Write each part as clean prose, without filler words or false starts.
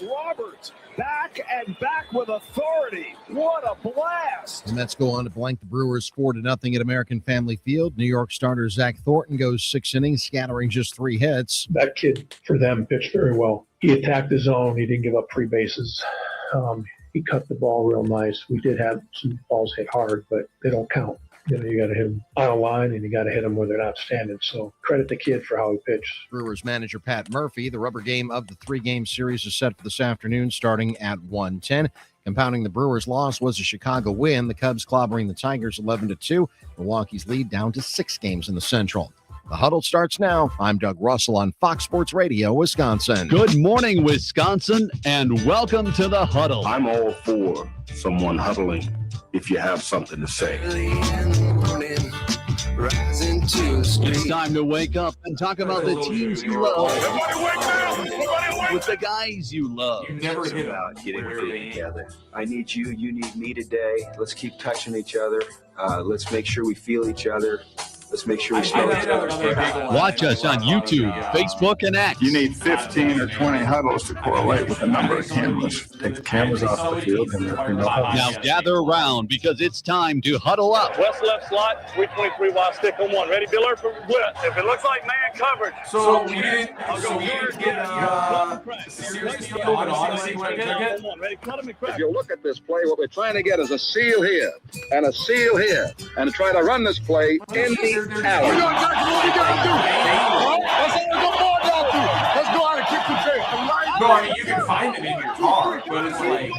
Roberts back and back with authority. What a blast. The Mets go on to blank the Brewers 4-0 at American Family Field. New York starter Zach Thornton goes 6 innings, scattering just 3 hits. That kid, for them, pitched very well. He attacked his zone. He didn't give up free bases. He cut the ball real nice. We did have some balls hit hard, but they don't count. You got to hit them on a line, and you got to hit them where they're not standing. So credit the kid for how he pitched. Brewers manager Pat Murphy. The rubber game of the 3-game series is set for this afternoon, starting at 1:10. Compounding the Brewers' loss was a Chicago win. The Cubs clobbering the Tigers 11-2. Milwaukee's lead down to 6 games in the Central. The Huddle starts now. I'm Doug Russell on Fox Sports Radio, Wisconsin. Good morning, Wisconsin, and welcome to the Huddle. I'm all for someone huddling if you have something to say. It's time to wake up and talk about the teams you love. Everybody wake up! Everybody wake With the guys you love. You never hit about getting everything together. I need you. You need me today. Let's keep touching each other. Let's make sure we feel each other. Let's make sure we smell each other's breath. Watch us on YouTube, Facebook, and X. You need 15 or 20 huddles to correlate with the number of cameras. Take the cameras off the field and Now gather around because it's time to huddle up. West left slot, 323 wide stick on 1. Ready, Biller for blitz. If it looks like man coverage. So we didn't get a serious deal, but honestly, when I took it. If you look at this play, what we're trying to get is a seal here and a seal here and try to run this play in the alley. Let's go out and kick the tape. No, I mean, you can find it in your car, but it's like...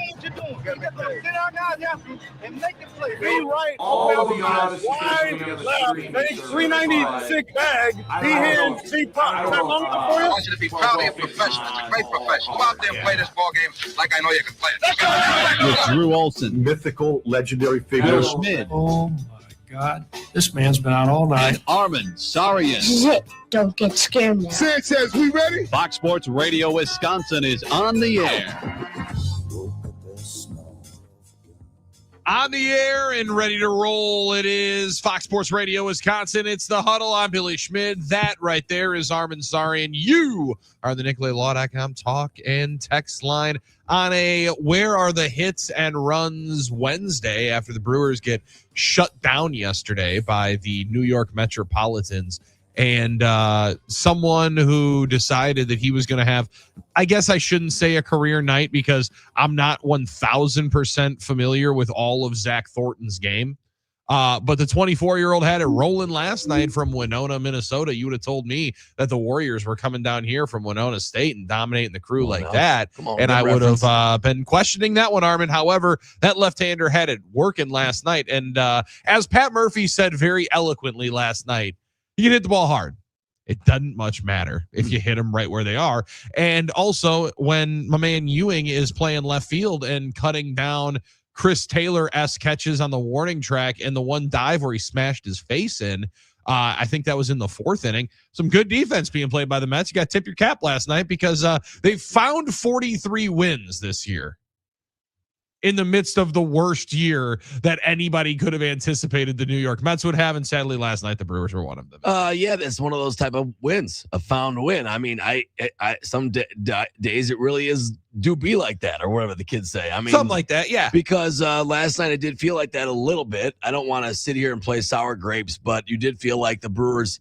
Be right. All the guys wide left. 396 bag. He hands. Is that long enough for you? I want you to be proud of your profession. It's a great profession. Go out there and play this ball game like I know you can play it. With Drew Olson, Mythical, legendary Bill figure. Schmidt, Oh, my God. This man's been out all night. and Armen Sarian. This is it. Don't get scared now. Sanchez, we ready? Fox Sports Radio Wisconsin is on the air. On the air and ready to roll. It is Fox Sports Radio Wisconsin. It's the Huddle. I'm Billy Schmidt. That right there is Armen Sarian. You are the NicolaLaw.com talk and text line on a Where Are the Hits and Runs Wednesday after the Brewers get shut down yesterday by the New York Metropolitans. And someone who decided that he was going to have, I guess I shouldn't say a career night because I'm not 1,000% familiar with all of Zach Thornton's game. But the 24-year-old had it rolling last night from Winona, Minnesota. You would have told me that the Warriors were coming down here from Winona State and dominating the crew that. And I would have been questioning that one, Armen. However, that left-hander had it working last night. And as Pat Murphy said very eloquently last night, you can hit the ball hard. It doesn't much matter if you hit them right where they are. And also, when my man Ewing is playing left field and cutting down Chris Taylor-esque catches on the warning track and the one dive where he smashed his face in, I think that was in the 4th inning. Some good defense being played by the Mets. You got to tip your cap last night because they found 43 wins this year in the midst of the worst year that anybody could have anticipated the New York Mets would have. And sadly, last night, the Brewers were one of them. Yeah, that's one of those type of wins, a found win. I mean, I some days it really do be like that, or whatever the kids say. I mean, something like that, yeah. Because last night I did feel like that a little bit. I don't want to sit here and play sour grapes, but you did feel like the Brewers,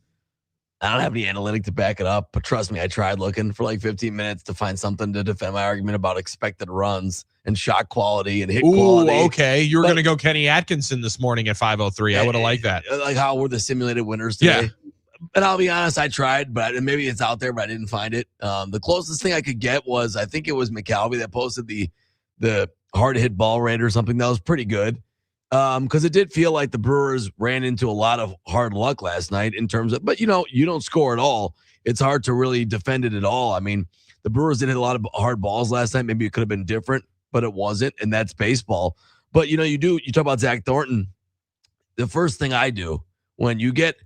I don't have any analytic to back it up, but trust me, I tried looking for like 15 minutes to find something to defend my argument about expected runs and shot quality and hit quality. Okay. You were going to go Kenny Atkinson this morning at 5:03. I would have liked that. Like how were the simulated winners today? Yeah. And I'll be honest, I tried, but maybe it's out there, but I didn't find it. The closest thing I could get was, I think it was McAlvey that posted the hard hit ball rate or something. That was pretty good. Because it did feel like the Brewers ran into a lot of hard luck last night in terms of, but you don't score at all. It's hard to really defend it at all. I mean, the Brewers did hit a lot of hard balls last night. Maybe it could have been different, but it wasn't, and that's baseball. But you talk about Zach Thornton. The first thing I do when you get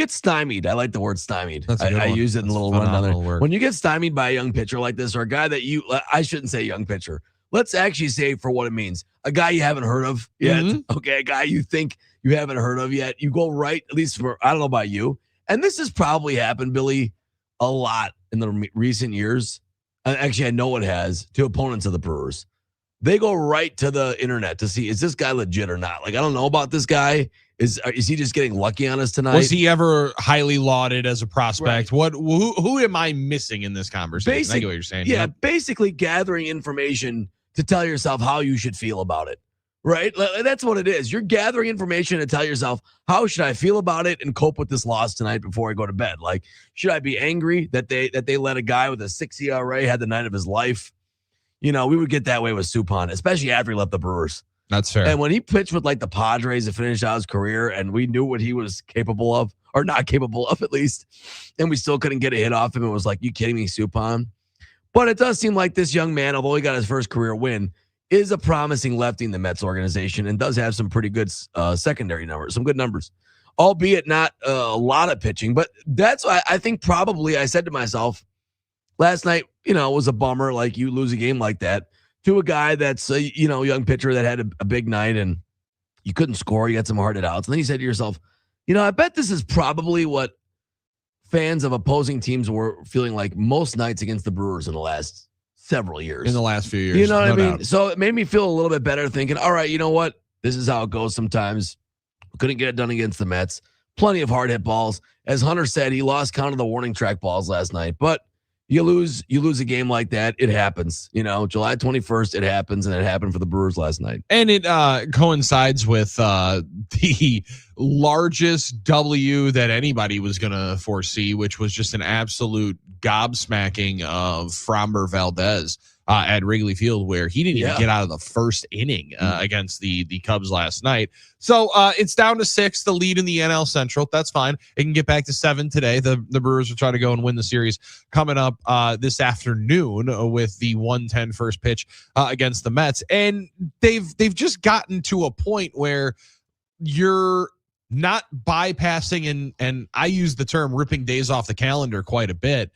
stymied, I like the word stymied. I use it in a little rundown there. When you get stymied by a young pitcher like this, or a guy that I shouldn't say young pitcher. Let's actually say for what it means. A guy you haven't heard of yet. Mm-hmm. Okay, a guy you think you haven't heard of yet. You go right, at least for, I don't know about you. And this has probably happened, Billy, a lot in the recent years. actually I know it has, to opponents of the Brewers. They go right to the internet to see, is this guy legit or not? Like, I don't know about this guy. Is he just getting lucky on us tonight? Was he ever highly lauded as a prospect? Right. Who am I missing in this conversation? I get what you're saying. Yeah, basically gathering information to tell yourself how you should feel about it. Right? That's what it is. You're gathering information to tell yourself, how should I feel about it and cope with this loss tonight before I go to bed? Like, should I be angry that they let a guy with a 6 ERA had the night of his life? We would get that way with Suppan, especially after he left the Brewers. That's fair. And when he pitched with like the Padres to finish out his career, and we knew what he was capable of, or not capable of at least, and we still couldn't get a hit off him, it was like, you kidding me, Suppan? But it does seem like this young man, although he got his first career win, is a promising lefty in the Mets organization and does have some pretty good secondary numbers, some good numbers, albeit not a lot of pitching. But that's why I think probably I said to myself last night, it was a bummer, like you lose a game like that to a guy that's a young pitcher that had a big night and you couldn't score. You had some hard hit outs. And then you said to yourself, I bet this is probably what fans of opposing teams were feeling like most nights against the Brewers in the last several years. In the last few years. You know what I mean? Doubt. So it made me feel a little bit better thinking, all right, you know what? This is how it goes sometimes. Couldn't get it done against the Mets. Plenty of hard hit balls. As Hunter said, he lost count of the warning track balls last night. But you lose a game like that, it happens. July 21st, it happens, and it happened for the Brewers last night. And it coincides with the largest W that anybody was going to foresee, which was just an absolute gobsmacking of Framber Valdez at Wrigley Field, where he didn't even get out of the first inning against the Cubs last night. So it's down to 6, the lead in the NL Central. That's fine. It can get back to 7 today. The Brewers will try to go and win the series coming up this afternoon with the 1:10 first pitch against the Mets. And they've just gotten to a point where you're not bypassing, and I use the term ripping days off the calendar quite a bit.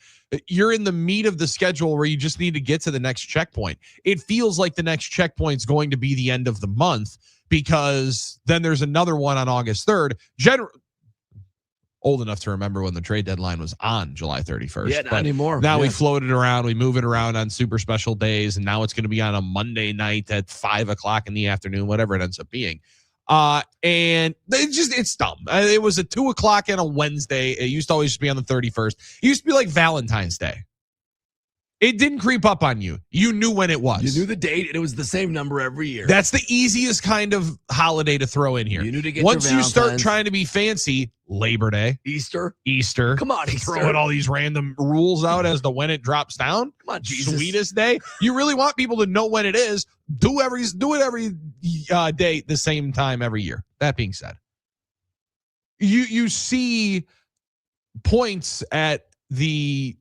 You're in the meat of the schedule where you just need to get to the next checkpoint. It feels like the next checkpoint's going to be the end of the month, because then there's another one on August 3rd. Old enough to remember when the trade deadline was on July 31st. Yeah, not anymore. Now we float it around. We move it around on super special days, and now it's going to be on a Monday night at 5:00 in the afternoon, whatever it ends up being. And it's dumb. It was at 2:00 on a Wednesday. It used to always just be on the 31st. It used to be like Valentine's Day. It didn't creep up on you. You knew when it was. You knew the date, and it was the same number every year. That's the easiest kind of holiday to throw in here. You knew to get once you start trying to be fancy, Labor Day, Easter. Come on, Easter. Throwing all these random rules out as to when it drops down. Come on, Jesus. Sweetest day. You really want people to know when it is. Do it every day the same time every year. That being said, you see points at the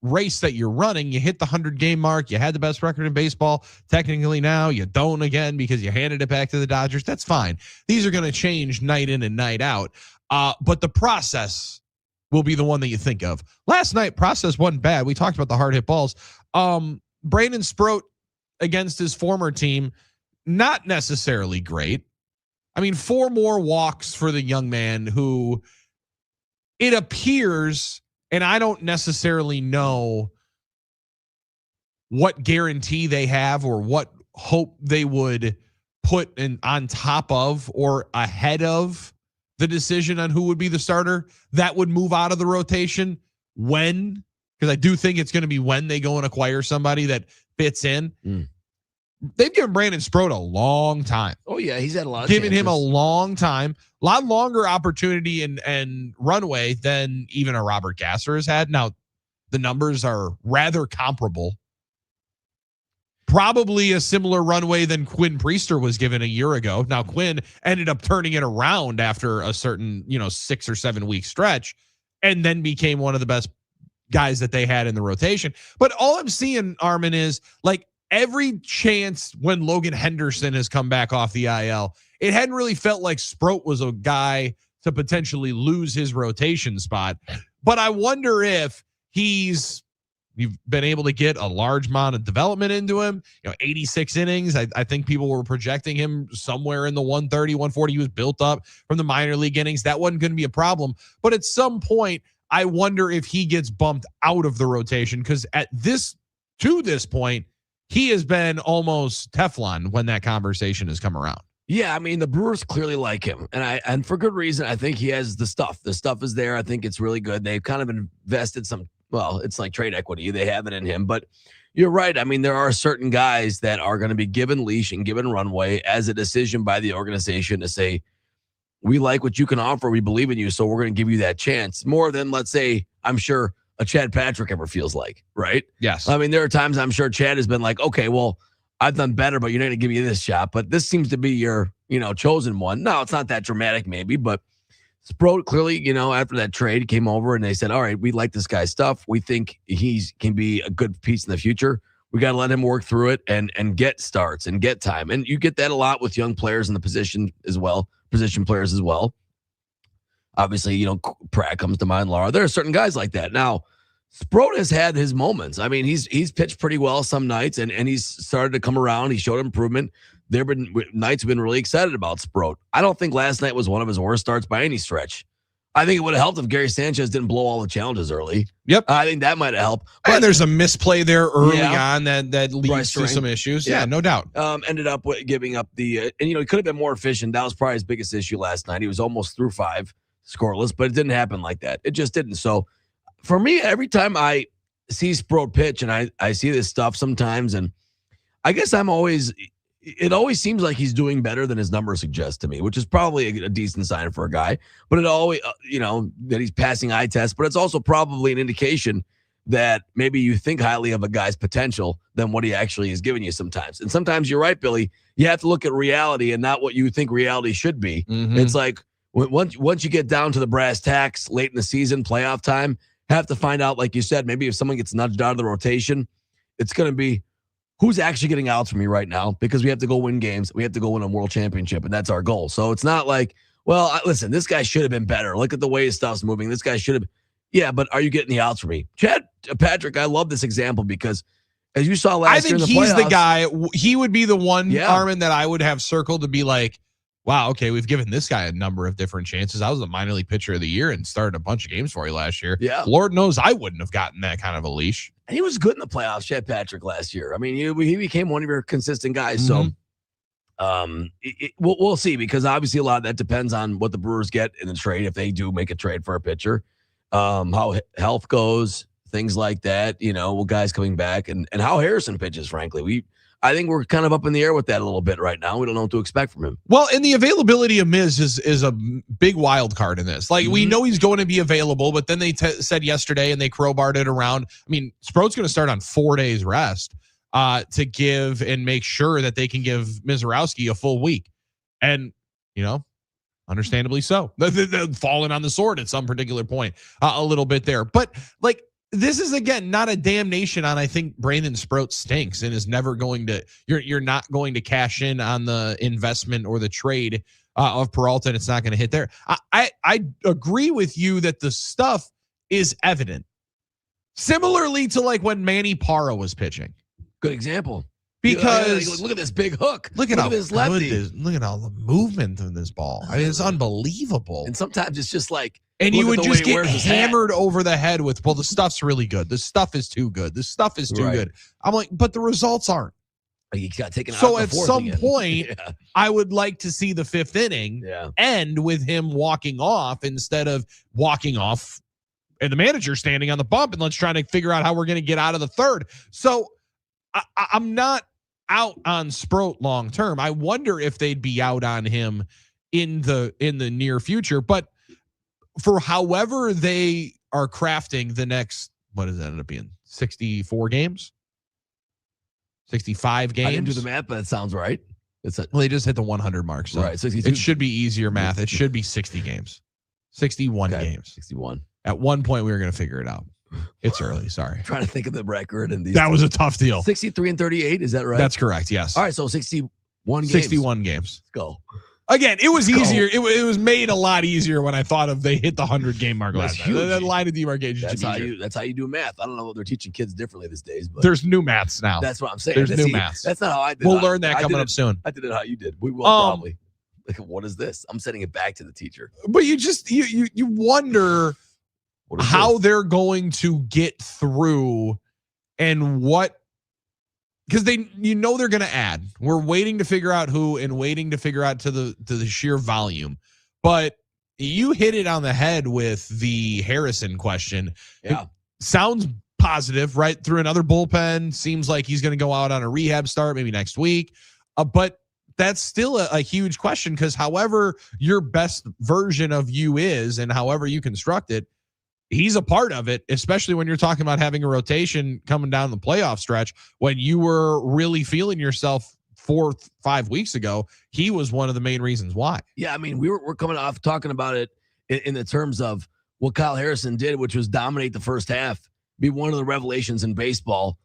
race that you're running. You hit the 100-game mark. You had the best record in baseball. Technically now you don't again because you handed it back to the Dodgers. That's fine. These are going to change night in and night out. But the process will be the one that you think of. Last night, process wasn't bad. We talked about the hard hit balls. Brandon Sproat against his former team, not necessarily great. I mean, 4 more walks for the young man who it appears, and I don't necessarily know what guarantee they have or what hope they would put in on top of or ahead of the decision on who would be the starter that would move out of the rotation when, because I do think it's going to be when they go and acquire somebody that fits in. They've given Brandon Sproat a long time. Oh, yeah, he's had a lot of Given chances. him a long time, a lot longer opportunity and runway than even a Robert Gasser has had. Now, the numbers are rather comparable. Probably a similar runway than Quinn Priester was given a year ago. Now, Quinn ended up turning it around after a certain, 6 or 7 week stretch and then became one of the best guys that they had in the rotation. But all I'm seeing, Armen, is like every chance when Logan Henderson has come back off the IL, it hadn't really felt like Sproat was a guy to potentially lose his rotation spot. But I wonder if you've been able to get a large amount of development into him, 86 innings. I think people were projecting him somewhere in the 130, 140. He was built up from the minor league innings. That wasn't going to be a problem. But at some point, I wonder if he gets bumped out of the rotation, because at this to this point, he has been almost Teflon when that conversation has come around. Yeah, I mean, the Brewers clearly like him, and for good reason. I think he has the stuff. The stuff is there. I think it's really good. They've kind of invested some, well, it's like trade equity. They have it in him, but you're right. I mean, there are certain guys that are going to be given leash and given runway as a decision by the organization to say, we like what you can offer. We believe in you, so we're going to give you that chance. More than, let's say, I'm sure a Chad Patrick ever feels like, right? Yes. I mean, there are times I'm sure Chad has been like, okay, well, I've done better, but you're not going to give me this shot. But this seems to be your, chosen one. No, it's not that dramatic maybe, but Sproat clearly, after that trade came over and they said, all right, we like this guy's stuff. We think he can be a good piece in the future. We got to let him work through it and get starts and get time. And you get that a lot with young players in the position players as well. Obviously, Pratt comes to mind, Lara. There are certain guys like that. Now, Sproat has had his moments. I mean, he's pitched pretty well some nights, and he's started to come around. He showed improvement. There have been nights we've been really excited about Sproat. I don't think last night was one of his worst starts by any stretch. I think it would have helped if Gary Sanchez didn't blow all the challenges early. Yep. I think that might have helped. And there's a misplay there early on that leads to some issues. Yeah, no doubt. Ended up giving up the and he could have been more efficient. That was probably his biggest issue last night. He was almost through 5 scoreless, but it didn't happen like that. It just didn't. So for me, every time I see Sproat pitch and I see this stuff sometimes, and I guess it always seems like he's doing better than his numbers suggest to me, which is probably a decent sign for a guy. But it always, that he's passing eye tests, but it's also probably an indication that maybe you think highly of a guy's potential than what he actually is giving you sometimes. And sometimes you're right, Billy. You have to look at reality and not what you think reality should be. Mm-hmm. It's like once you get down to the brass tacks late in the season, playoff time, have to find out, like you said, maybe if someone gets nudged out of the rotation, it's going to be, who's actually getting outs for me right now? Because we have to go win games. We have to go win a world championship, and that's our goal. So it's not like, well, listen, this guy should have been better. Look at the way his stuff's moving. This guy should have. Yeah, but are you getting the outs for me? Chad Patrick, I love this example because as you saw last year in the playoffs, he's the guy. He would be the one, Armen, that I would have circled to be like, wow, okay, we've given this guy a number of different chances. I was the minor league pitcher of the year and started a bunch of games for you last year. Yeah. Lord knows I wouldn't have gotten that kind of a leash. And he was good in the playoffs, Chad Patrick, last year. I mean, he became one of your consistent guys. Mm-hmm. So we'll see, because obviously a lot of that depends on what the Brewers get in the trade, if they do make a trade for a pitcher, how health goes, things like that, guys coming back, and how Harrison pitches, frankly. I think we're kind of up in the air with that a little bit right now. We don't know what to expect from him. Well, and the availability of Miz is a big wild card in this. Like, we know he's going to be available, but then they said yesterday, and they crowbarred it around. I mean, Sproat's going to start on 4 days rest to give and make sure that they can give Mizorowski a full week. And, understandably so. They're falling on the sword at some particular point a little bit there. But, like, this is, again, not a damnation on, I think Brandon Sproat stinks and is never going to, you're not going to cash in on the investment or the trade of Peralta, and it's not going to hit there. I agree with you that the stuff is evident. Similarly to like when Manny Parra was pitching. Good example. Because look at this big hook. Look at this lefty. Look at all the movement of this ball. I mean, it's unbelievable. And sometimes it's just like, and you would just get hammered over the head with, well, the stuff's really good. The stuff is too good. The stuff is too good. I'm like, but the results aren't. You got taken out. So at some point, I would like to see the 5th inning end with him walking off instead of walking off and the manager standing on the bump and let's try to figure out how we're going to get out of the 3rd. So I'm not out on Sproat long term. I wonder if they'd be out on him in the near future, but for however they are crafting the next, what does that end up being? 64 games? 65 games? I didn't do the math, but it sounds right. Well, they just hit the 100 mark. So right, 62. It should be easier math. It should be 60 games. 61 games. 61. At one point, we were going to figure it out. It's early. Sorry. I'm trying to think of the record. And that was a tough deal. 63 and 38. Is that right? That's correct. Yes. All right. So 61 games. 61 games. Let's go. Again, it was easier. It was made a lot easier when I thought of they hit the 100-game mark last night. That line of demarcation. That's how you do math. I don't know what they're teaching kids differently these days, but there's new maths now. That's what I'm saying. There's new maths. That's not how I did. We'll learn that coming up soon. I did it how you did. We will probably. Like, what is this? I'm sending it back to the teacher. But you just you wonder how they're going to get through and what because they're going to add. We're waiting to figure out who and waiting to figure out to the sheer volume. But you hit it on the head with the Harrison question. Yeah. It sounds positive, right? Through another bullpen. Seems like he's going to go out on a rehab start maybe next week. But that's still a huge question, because however your best version of you is and however you construct it, he's a part of it, especially when you're talking about having a rotation coming down the playoff stretch. When you were really feeling yourself 4-5 weeks ago, he was one of the main reasons why. Yeah, I mean, we're coming off talking about it in the terms of what Kyle Harrison did, which was dominate the first half, be one of the revelations in baseball.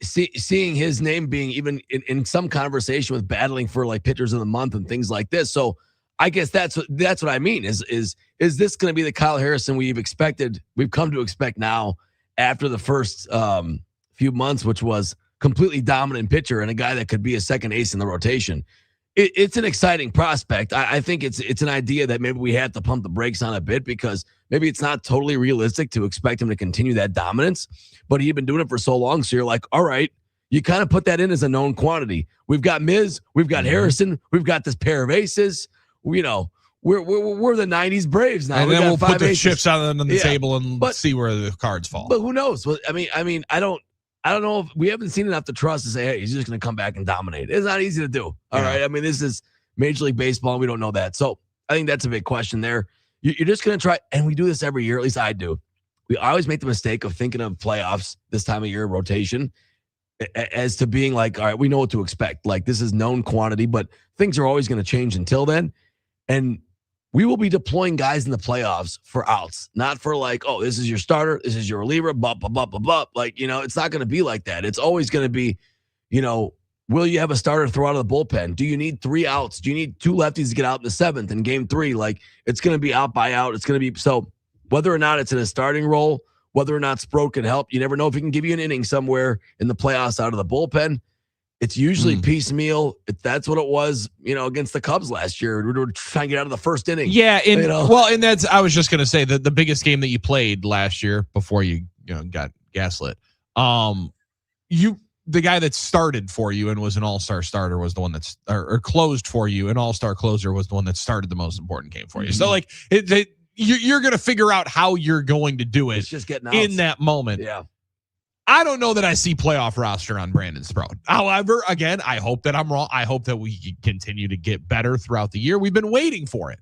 Seeing his name being even in some conversation with battling for like pitchers of the month and things like this. So I guess that's what I mean is this going to be the Kyle Harrison we've come to expect now after the first few months, which was completely dominant pitcher and a guy that could be a second ace in the rotation. It's an exciting prospect. I think it's an idea that maybe we have to pump the brakes on a bit, because maybe it's not totally realistic to expect him to continue that dominance, but he'd been doing it for so long. So you're like, all right, you kind of put that in as a known quantity. We've got Miz, we've got Harrison, we've got this pair of aces. We're the 90s Braves now. And then we'll put the aces. chips on the table and see where the cards fall. But who knows? I mean, I don't know if we haven't seen enough to trust to say, hey, he's just going to come back and dominate. It's not easy to do. All right. I mean, this is Major League Baseball, and we don't know that. So I think that's a big question there. You're just going to try, and we do this every year, at least I do. We always make the mistake of thinking of playoffs this time of year, rotation, as to being like, all right, we know what to expect. Like, this is known quantity, but things are always going to change until then. And we will be deploying guys in the playoffs for outs, not for like, oh, this is your starter, this is your reliever, blah, blah, blah, blah, blah. Like, it's not going to be like that. It's always going to be, will you have a starter throw out of the bullpen? Do you need 3 outs? Do you need 2 lefties to get out in the 7th in game 3? Like, it's going to be out by out. It's going to be, so whether or not it's in a starting role, whether or not Sproat can help, you never know if he can give you an inning somewhere in the playoffs out of the bullpen. It's usually piecemeal. That's what it was, against the Cubs last year. We were trying to get out of the first inning. Yeah, and that's, I was just going to say that the biggest game that you played last year before you got gaslit, the guy that started for you and was an all-star starter was the one that's or closed for you. An all-star closer was the one that started the most important game for you. So like you're going to figure out how you're going to do it. It's just getting in that moment. Yeah. I don't know that I see playoff roster on Brandon Sproat. However, again, I hope that I'm wrong. I hope that we continue to get better throughout the year. We've been waiting for it.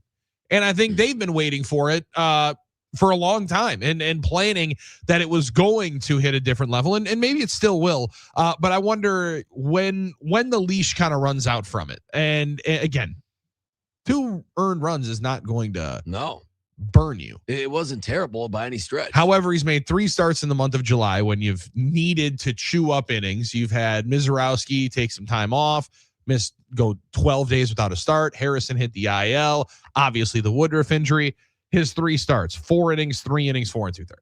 And I think they've been waiting for it for a long time and planning that it was going to hit a different level. And maybe it still will. But I wonder when the leash kind of runs out from it. And again, 2 earned runs is not going to burn you. It wasn't terrible by any stretch. However, he's made 3 starts in the month of July when you've needed to chew up innings. You've had Mizorowski take some time off, go 12 days without a start. Harrison hit the IL. Obviously, the Woodruff injury. His 3 starts, 4 innings, 3 innings, 4 2/3.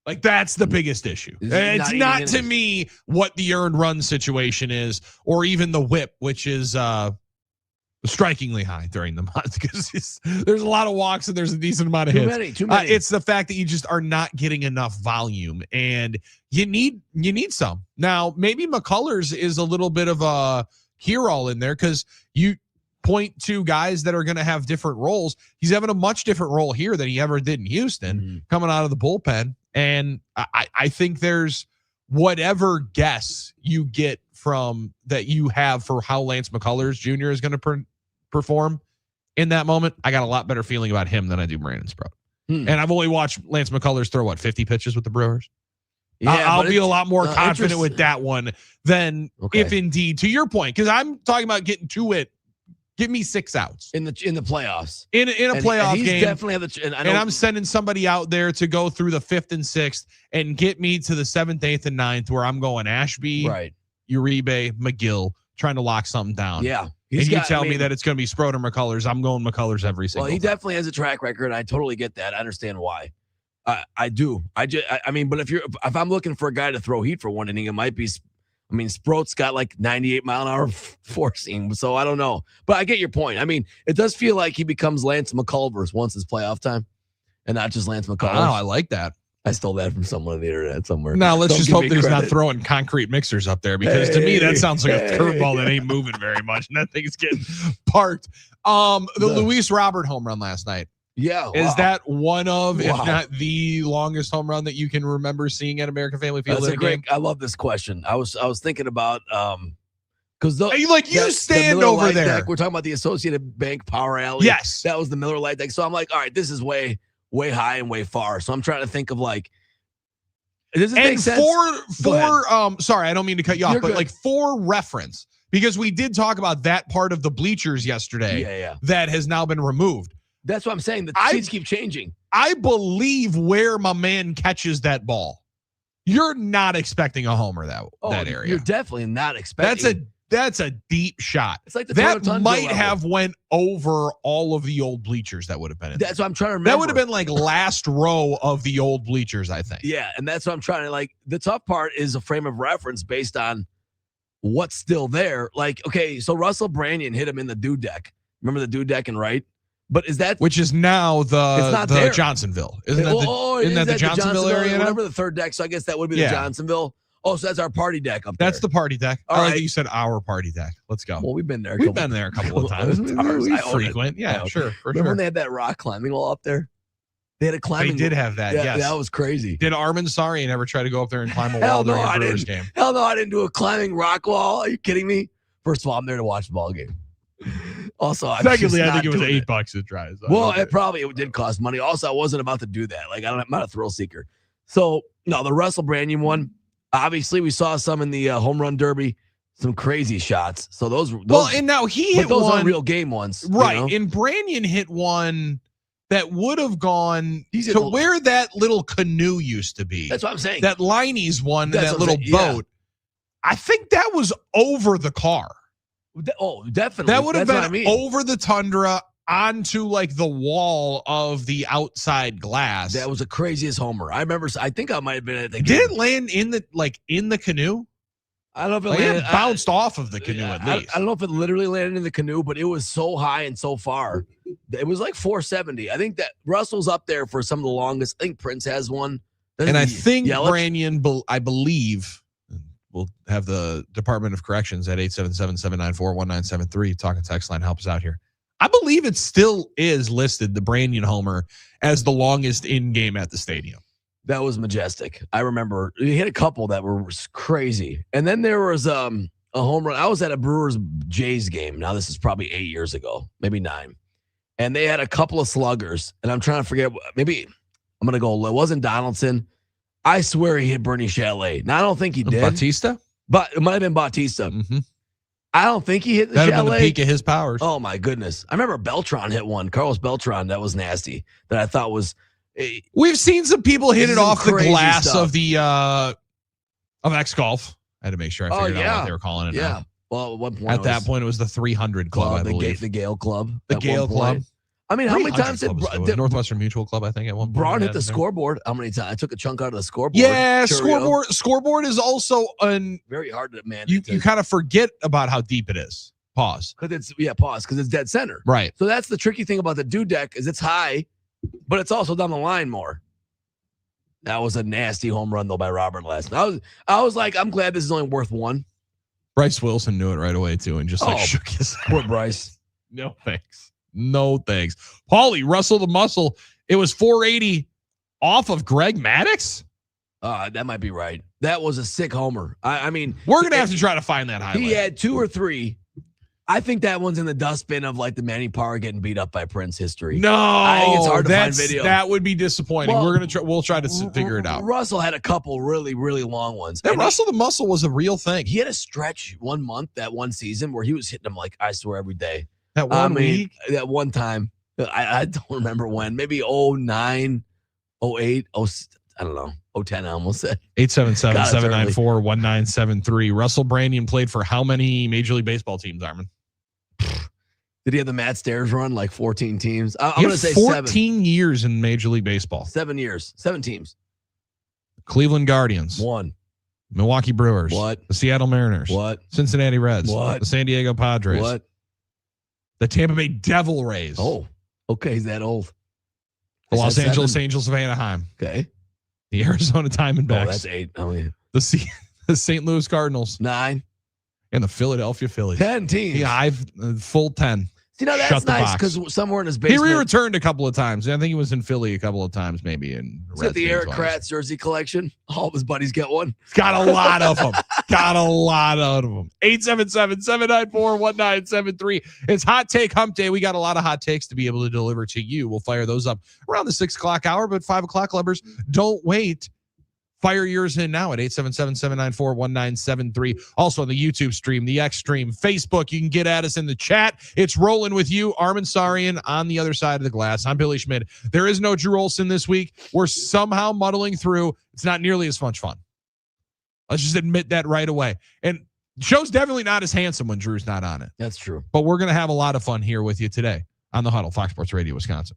Like, that's the biggest issue. It's not to me what the earned run situation is, or even the whip, which is strikingly high during the month, because there's a lot of walks and there's a decent amount of hits. Too many. It's the fact that you just are not getting enough volume, and you need some. Now, maybe McCullers is a little bit of a hero in there, because you point to guys that are going to have different roles. He's having a much different role here than he ever did in Houston, coming out of the bullpen. And I think there's whatever guess you get from that you have for how Lance McCullers Jr. is going to perform in that moment, I got a lot better feeling about him than I do Brandon Sproat. And I've only watched Lance McCullers throw 50 pitches with the Brewers. Yeah, I'll be a lot more confident with that one than if indeed, to your point, because I'm talking about getting to it. Give me 6 outs in the playoffs. In a playoff he's game, definitely and I'm sending somebody out there to go through the 5th and 6th and get me to the 7th, 8th, and 9th, where I'm going Ashby, Uribe, McGill, trying to lock something down. Yeah, and you tell me that it's going to be Sproat or McCullers. I'm going McCullers every single. Well, he time. definitely has a track record. I totally get that. I understand why. I do. I mean, but if I'm looking for a guy to throw heat for one inning, it might be. I mean, Sproat's got like 98-mile-an-hour forcing, so I don't know. But I get your point. I mean, it does feel like he becomes Lance McCullers once it's playoff time, and not just Lance McCullers. Oh, I like that. I stole that from someone on the internet somewhere. Now let's Don't just give hope me that he's not credit. throwing concrete mixers up there, because to me that sounds like a curveball that ain't moving very much, and that thing's getting parked. The Luis Robert home run last night. Yeah, is that one of, if Wow. not the longest home run that you can remember seeing at American Family Field? That's in a a great. game? I love this question. I was thinking about because you stand Miller over Lite there. Deck, we're talking about the Associated Bank Power Alley. Yes, that was the Miller Lite Deck. So I'm like, all right, this is way high and way far. So I'm trying to think of like, does it make sense? Sorry, I don't mean to cut you off, You're but good. like for reference, because we did talk about that part of the bleachers yesterday. Yeah. That has now been removed. That's what I'm saying. The seats keep changing. I believe where my man catches that ball, you're not expecting a homer that area. You're definitely not expecting. That's a deep shot. It's like the that Toronto might level. have went over all of the old bleachers that would have been in That's what I'm trying to remember. That would have been like last row of the old bleachers, I think. Yeah, and that's what I'm trying to like. The tough part is a frame of reference based on what's still there. Like, okay, so Russell Branyan hit him in the dude deck. Remember the dude deck and right? But is that which is now it's not the there. Johnsonville? Isn't that the is Johnsonville area now? Remember the third deck? So I guess that would be the Johnsonville. Oh, so that's our party deck up there. That's the party deck. All I like right. that you said our party deck. Let's go. Well, we've been there. We've been there a couple of times. It's ours. We I own it. frequent. Yeah, sure. For Remember sure. when they had that rock climbing wall up there? They had a climbing. They did have that. Yeah, yes, that was crazy. Did Armen Sarian ever try to go up there and climb a Hell wall no, during I a Brewers didn't. game? Hell no, I didn't do a climbing rock wall. Are you kidding me? First of all, I'm there to watch the ball game. Also, Secondly, I think it was $8 to try. So well, it did cost money. Also, I wasn't about to do that. Like, I'm not a thrill seeker. So, no, the Russell Branyan one, obviously, we saw some in the home run derby, some crazy shots. So those and now he hit those one aren't real game ones, right? You know? And Branyan hit one that would have gone He's to where that little canoe used to be. That's what I'm saying. That Liney's one, That's that what I'm little saying, yeah. boat. I think that was over the car. Oh, definitely. That would have That's been what I mean. over the Tundra onto like the wall of the outside glass. That was the craziest homer. I remember. I think I might have been at the game. Did it land in the canoe? I don't know if it Like landed. it bounced off of the canoe at least. I don't know if it literally landed in the canoe, but it was so high and so far. It was like 470. I think that Russell's up there for some of the longest. I think Prince has one. And I think Yelich? Branyan, I believe, we'll have the Department of Corrections at 877-794-1973 talking text line help us out here. I believe it still is listed, the Branyan homer, as the longest in game at the stadium. That was majestic. I remember he hit a couple that were crazy. And then there was a home run. I was at a Brewers Jays game. Now this is probably 8 years ago, maybe 9. And they had a couple of sluggers. And I'm trying to forget. Maybe I'm going to go. It wasn't Donaldson. I swear he hit Bernie Chalet. Now I don't think he did. Bautista? But it might have been Bautista. Mm-hmm. I don't think he hit the That'd have Chalet. been the peak of his powers. Oh my goodness. I remember Beltran hit one. Carlos Beltran. That was nasty. That I thought was. We've seen some people hit it Some off the crazy glass stuff. of the of X Golf. I had to make sure I figured out what they were calling it. Yeah. now. Well, at one point At that point, it was the 300 Club, I believe. The Gale Club. The at Gale one Club. point. I mean, how many 300 times Club was still- did Northwestern Mutual Club, I think, at one point. Braun we hit had the there. scoreboard? How many times? I took a chunk out of the scoreboard. Yeah, Cheerio. scoreboard is also Very hard to manage. you kind of forget about how deep it is. Pause. Because it's dead center. Right. So that's the tricky thing about the dude deck is it's high, but it's also down the line more. That was a nasty home run though by Robert last night. I was like, I'm glad this is only worth one. Bryce Wilson knew it right away too, and just shook his head. Poor Bryce. No thanks. No thanks. Paulie, Russell the Muscle. It was 480 off of Greg Maddux. That might be right. That was a sick homer. I mean, we're gonna have to try to find that highlight. He had 2 or 3. I think that one's in the dustbin of like the Manny Parra getting beat up by Prince history. No, I think it's hard to find video. That would be disappointing. Well, We'll try to figure it out. Russell had a couple really, really long ones. That And Russell the Muscle was a real thing. He had a stretch 1 month, that one season, where he was hitting them like I swear every day. That one week? That one time. I don't remember when. Maybe 09, 08, I don't know. 010, I almost said. 877-794-1973. Russell Branyan played for how many Major League Baseball teams, Armen? Did he have the Matt Stairs run, like 14 teams? I'm He going had to say 14 years in Major League Baseball. 7 years. 7 teams. Cleveland Guardians. 1. Milwaukee Brewers. What? The Seattle Mariners. What? Cincinnati Reds. What? The San Diego Padres. What? The Tampa Bay Devil Rays. Oh, okay. He's that old. The I Los said Angeles 7. Angels of Anaheim. Okay. The Arizona Diamondbacks. Oh, that's 8. Oh, yeah. The St. Louis Cardinals. 9. And the Philadelphia Phillies. 10 teams. Yeah, full 10. See, now that's nice because somewhere in his He basement. re-returned a couple of times. I think he was in Philly a couple of times, maybe. He's got the Eric Kratz jersey collection. All of his buddies get one. He's got a lot of them. 877-794-1973. It's Hot Take Hump Day. We got a lot of hot takes to be able to deliver to you. We'll fire those up around the 6 o'clock hour, but 5 o'clock lovers, don't wait. Fire yours in now at 877-794-1973. Also on the YouTube stream, the X stream, Facebook. You can get at us in the chat. It's rolling with you, Armen Sarian, on the other side of the glass. I'm Billy Schmidt. There is no Drew Olson this week. We're somehow muddling through. It's not nearly as much fun. Let's just admit that right away. And the show's definitely not as handsome when Drew's not on it. That's true. But we're going to have a lot of fun here with you today on the Huddle, Fox Sports Radio, Wisconsin.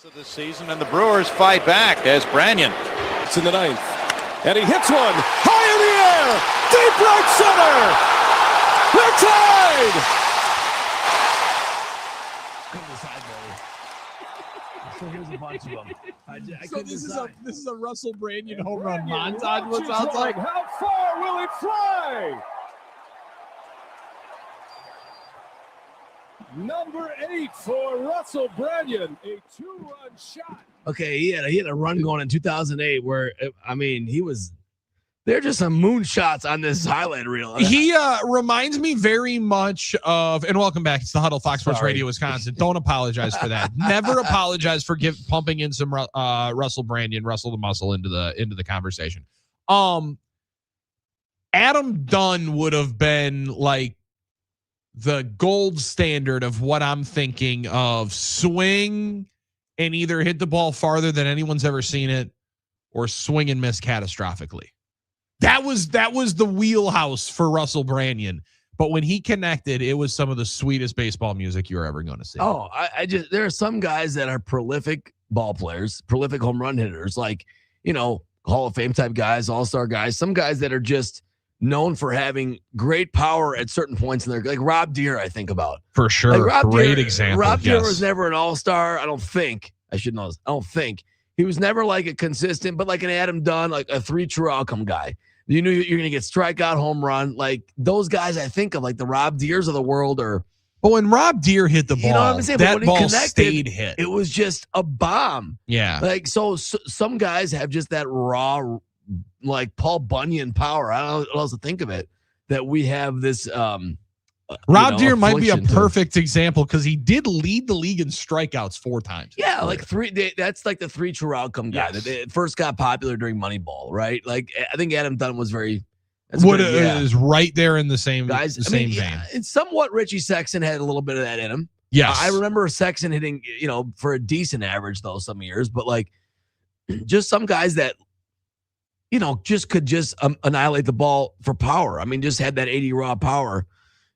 Of the season, and the Brewers fight back as Branyan. It's in the ninth, and he hits one high in the air, deep right center. They're tied. So here's a bunch of them. So this is a Russell Branyan home run montage. What sounds like? How far will it fly? Number 8 for Russell Branyan, a 2-run shot. Okay, he had a run going in 2008 where, I mean, they're just some moonshots on this highlight reel. He reminds me very much of, and welcome back. It's the Huddle, Fox Sports Radio, Wisconsin. Don't apologize for that. Never apologize for pumping in some Russell Branyan, Russell the Muscle into the conversation. Adam Dunn would have been like the gold standard of what I'm thinking of swing and either hit the ball farther than anyone's ever seen it or swing and miss catastrophically. That was the wheelhouse for Russell Branyan. But when he connected, it was some of the sweetest baseball music you're ever going to see. Oh, there are some guys that are prolific ball players, prolific home run hitters, like, Hall of Fame type guys, all-star guys, some guys that are just known for having great power at certain points in their, like Rob Deere, I think about. For sure. Like Great example. Rob Deere was never an all-star. I don't think. I should know this. I don't think. He was never like a consistent, but like an Adam Dunn, like a 3 true outcome guy. You knew you're going to get strikeout, home run. Like those guys I think of, like the Rob Deeres of the world. But when Rob Deere hit the ball, what I'm saying? that ball stayed hit. It was just a bomb. Yeah. Like, so some guys have just that raw, like Paul Bunyan power. I don't know what else to think of it. That we have this. Rob Deere might be a perfect example because he did lead the league in strikeouts 4 times. Yeah, like 3. That's like the 3 true outcome guy that first got popular during Moneyball, right? Like I think Adam Dunn was very. Is right there in the same vein. Yeah, and somewhat Richie Sexson had a little bit of that in him. Yes, I remember Sexson hitting, for a decent average though some years, but like just some guys that. Just could annihilate the ball for power. I mean, just had that 80 raw power.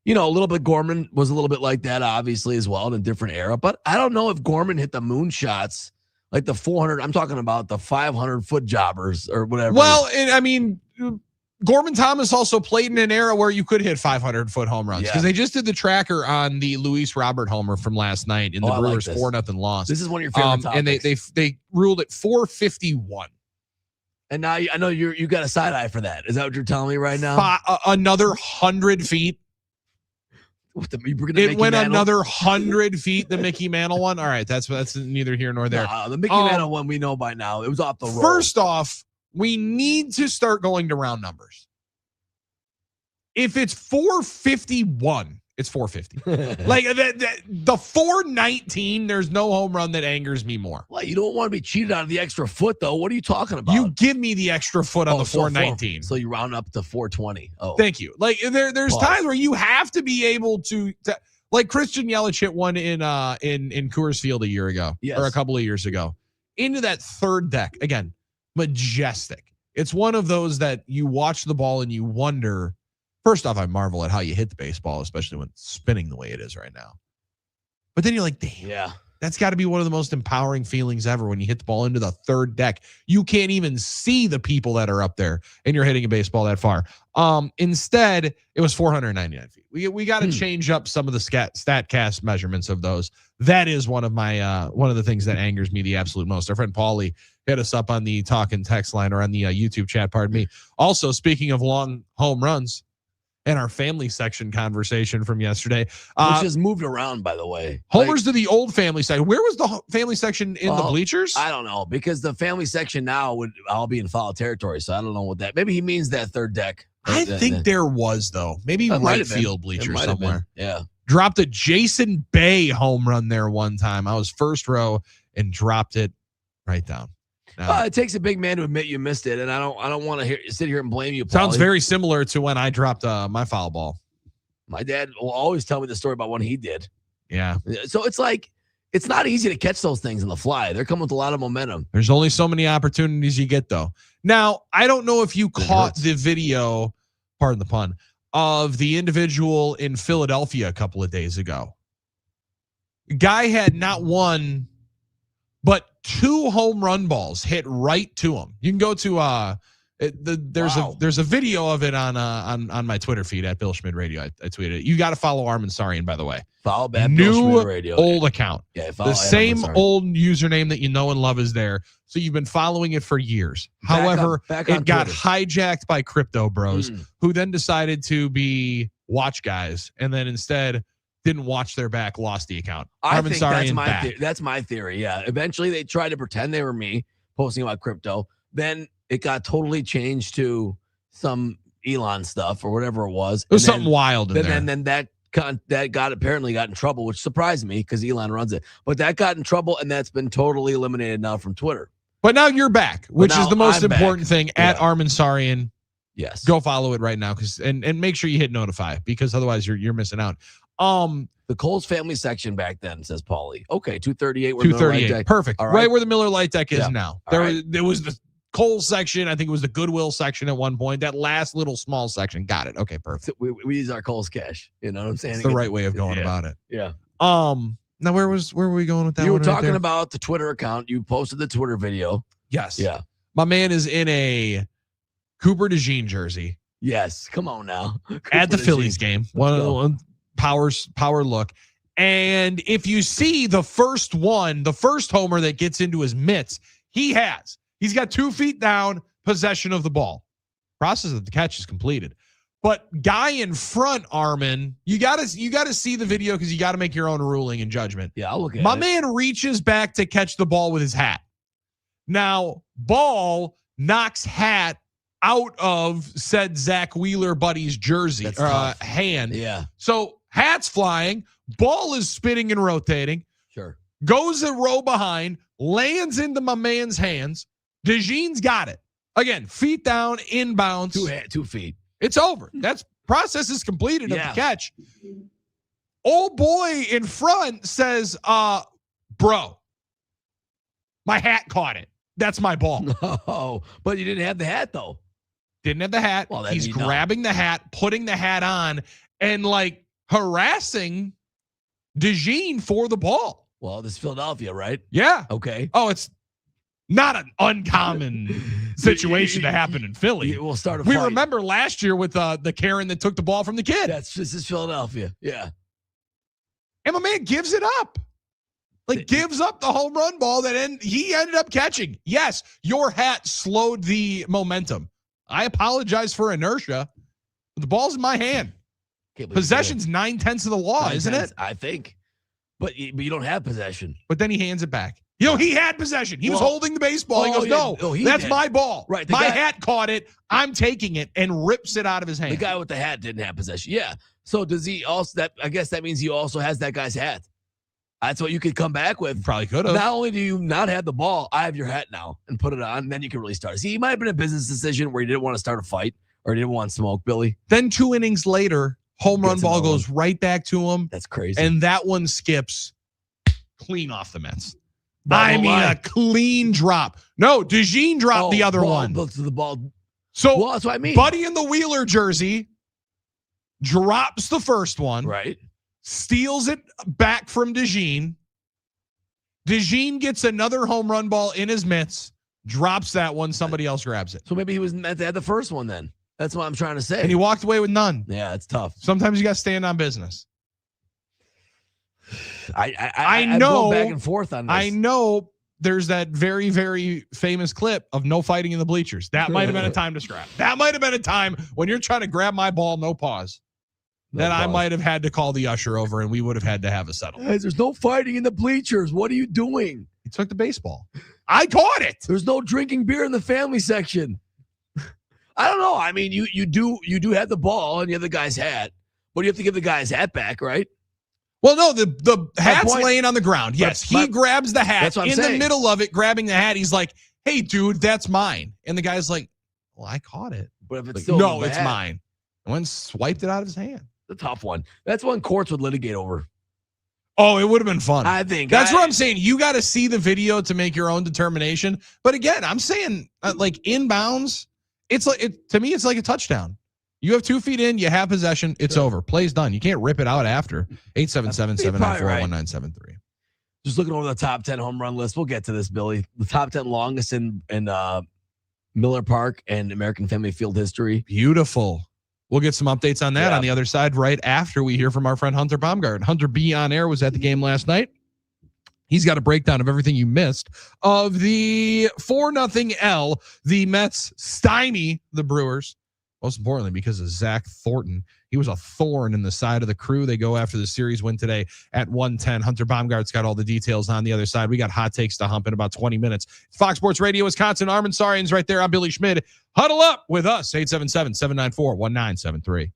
A little bit Gorman was a little bit like that, obviously, as well in a different era. But I don't know if Gorman hit the moon shots like the 400. I'm talking about the 500-foot jobbers or whatever. Well, Gorman Thomas also played in an era where you could hit 500-foot home runs because they just did the tracker on the Luis Robert homer from last night in the Brewers 4-0 loss. This is one of your favorite topics. And they ruled it 451. And now I know you got a side eye for that. Is that what you're telling me right now? Another 100 feet. It went another 100 feet. The Mickey Mantle one. All right, that's neither here nor there. The Mickey Mantle one we know by now. It was off the roll. First off, we need to start going to round numbers. If it's 451. It's 450. Like the 419, there's no home run that angers me more. Well, you don't want to be cheated out of the extra foot, though. What are you talking about? You give me the extra foot on the 419. So you round up to 420. Oh, thank you. Like there's times where you have to be able to like Christian Yelich hit one in Coors Field a year ago or a couple of years ago into that third deck. Again, majestic. It's one of those that you watch the ball and you wonder. First off, I marvel at how you hit the baseball, especially when it's spinning the way it is right now. But then you're like, damn, that's got to be one of the most empowering feelings ever when you hit the ball into the third deck. You can't even see the people that are up there, and you're hitting a baseball that far. Instead, it was 499 feet. We got to change up some of the StatCast measurements of those. That is one of my one of the things that angers me the absolute most. Our friend Paulie hit us up on the talk and text line or on the YouTube chat. Pardon me. Also, speaking of long home runs. And our family section conversation from yesterday. Which has moved around, by the way. Homers to the old family section. Where was the family section in the bleachers? I don't know, because the family section now would all be in foul territory, so I don't know what that. Maybe he means that third deck. I think there was, though. Maybe right field bleachers somewhere. Yeah. Dropped a Jason Bay home run there one time. I was first row and dropped it right down. It takes a big man to admit you missed it, and I don't want to sit here and blame you, Paulie. Sounds very similar to when I dropped my foul ball. My dad will always tell me the story about when he did. Yeah. So it's like it's not easy to catch those things in the fly. They're coming with a lot of momentum. There's only so many opportunities you get, though. Now, I don't know if you caught the video, pardon the pun, of the individual in Philadelphia a couple of days ago. Guy had not one, but 2 home run balls hit right to him. You can go to there's a video of it on my Twitter feed at Bill Schmid Radio. I tweeted it. You got to follow Armen Sarian, by the way. Follow back New Bill Schmid Radio. Old account. Yeah, the same old username that you know and love is there. So you've been following it for years. However, it got hijacked by crypto bros who then decided to be watch guys and then instead didn't watch their back, lost the account. I think that's my theory. Yeah. Eventually they tried to pretend they were me posting about crypto. Then it got totally changed to some Elon stuff or whatever it was. It was something wild in there. And then that apparently got in trouble, which surprised me because Elon runs it. But that got in trouble, and that's been totally eliminated now from Twitter. But now you're back, which is the most important thing. At Armen Sarian. Yes. Go follow it right now and make sure you hit notify because otherwise you're missing out. The Coles family section back then, says Paulie. Okay, 238. 238. Perfect. Right where the Miller Light Deck is now. There was the Coles section. I think it was the Goodwill section at one point. That last little small section. Got it. Okay, perfect. We use our Coles cash. You know what I'm saying? It's the right way of going about it. Yeah. Now where were we going with that? You were talking about the Twitter account. You posted the Twitter video. Yes. Yeah. My man is in a Cooper DeJean jersey. Yes. Come on now. At the Phillies game. One power look. And if you see the first homer that gets into his mitts, he's got 2 feet down, possession of the ball. Process of the catch is completed. But guy in front, Armen, you gotta see the video because you gotta make your own ruling and judgment. Yeah, I'll look at it. My man reaches back to catch the ball with his hat. Now, ball knocks hat out of said Zach Wheeler buddy's jersey hand. Yeah. So hat's flying, ball is spinning and rotating. Sure. Goes a row behind, lands into my man's hands. DeJean's got it. Again, feet down, inbounds. 2 feet. It's over. That's process is completed of the catch. Old boy in front says, bro, my hat caught it. That's my ball. No, but you didn't have the hat though. Didn't have the hat. Well, he's grabbing the hat, putting the hat on, and like harassing DeJean for the ball. Well, this is Philadelphia, right? Yeah. Okay. Oh, it's not an uncommon situation to happen in Philly. We'll start a We fight. remember last year with the Karen that took the ball from the kid. This is Philadelphia. Yeah. And my man gives it up. Gives up the home run ball that he ended up catching. Yes, your hat slowed the momentum. I apologize for inertia. But the ball's in my hand. Possession's 9/10 of the law, isn't it? I think. But you don't have possession. But then he hands it back. He had possession. He was holding the baseball. He goes, no, that's my ball. Right. My hat caught it. I'm taking it and rips it out of his hand. The guy with the hat didn't have possession. Yeah. So does he also I guess that means he also has that guy's hat. That's what you could come back with. Probably could have. Not only do you not have the ball, I have your hat now and put it on, and then you can really start. See, it might have been a business decision where he didn't want to start a fight or he didn't want smoke, Billy. Then 2 innings later, home run ball goes right back to him. That's crazy. And that one skips clean off the Mets. A clean drop. No, DeJean dropped the other one. The ball. So that's what I mean. Buddy in the Wheeler jersey drops the first one. Right. Steals it back from DeJean. DeJean gets another home run ball in his mitts, drops that one, somebody else grabs it. So maybe he was meant to have the first one then. That's what I'm trying to say. And he walked away with none. Yeah, it's tough. Sometimes you got to stand on business. I know go back and forth on this. I know there's that very, very famous clip of no fighting in the bleachers. That might have been a time to scrap. That might have been a time when you're trying to grab my ball, no pause. I might have had to call the usher over and we would have had to have a settlement. Guys, there's no fighting in the bleachers. What are you doing? He took the baseball. I caught it. There's no drinking beer in the family section. I don't know. I mean, you do have the ball and you have the guy's hat, but you have to give the guy's hat back, right? Well, no, the hat's laying on the ground. Yes, he grabs the hat in the middle of it, grabbing the hat. He's like, hey, dude, that's mine. And the guy's like, well, I caught it. But if it's like, still no, it's mine. And one swiped it out of his hand. The tough one. That's one courts would litigate over. Oh, it would have been fun. I think that's what I'm saying. You got to see the video to make your own determination. But again, I'm saying like inbounds, it's like to me, it's like a touchdown. You have 2 feet in, you have possession, it's over. Play's done. You can't rip it out after. 877-794-1973. Just looking over the top 10 home run list. We'll get to this, Billy. The top 10 longest in Miller Park and American Family Field history. Beautiful. We'll get some updates on that on the other side right after we hear from our friend Hunter Baumgart. Hunter B on air was at the game last night. He's got a breakdown of everything you missed of the 4-0 L. The Mets stymie the Brewers. Most importantly, because of Zach Thornton. He was a thorn in the side of the crew. They go after the series win today at 110. Hunter Baumgart's got all the details on the other side. We got hot takes to hump in about 20 minutes. Fox Sports Radio, Wisconsin. Armen Sarian's right there. I'm Billy Schmid. Huddle up with us, 877-794-1973.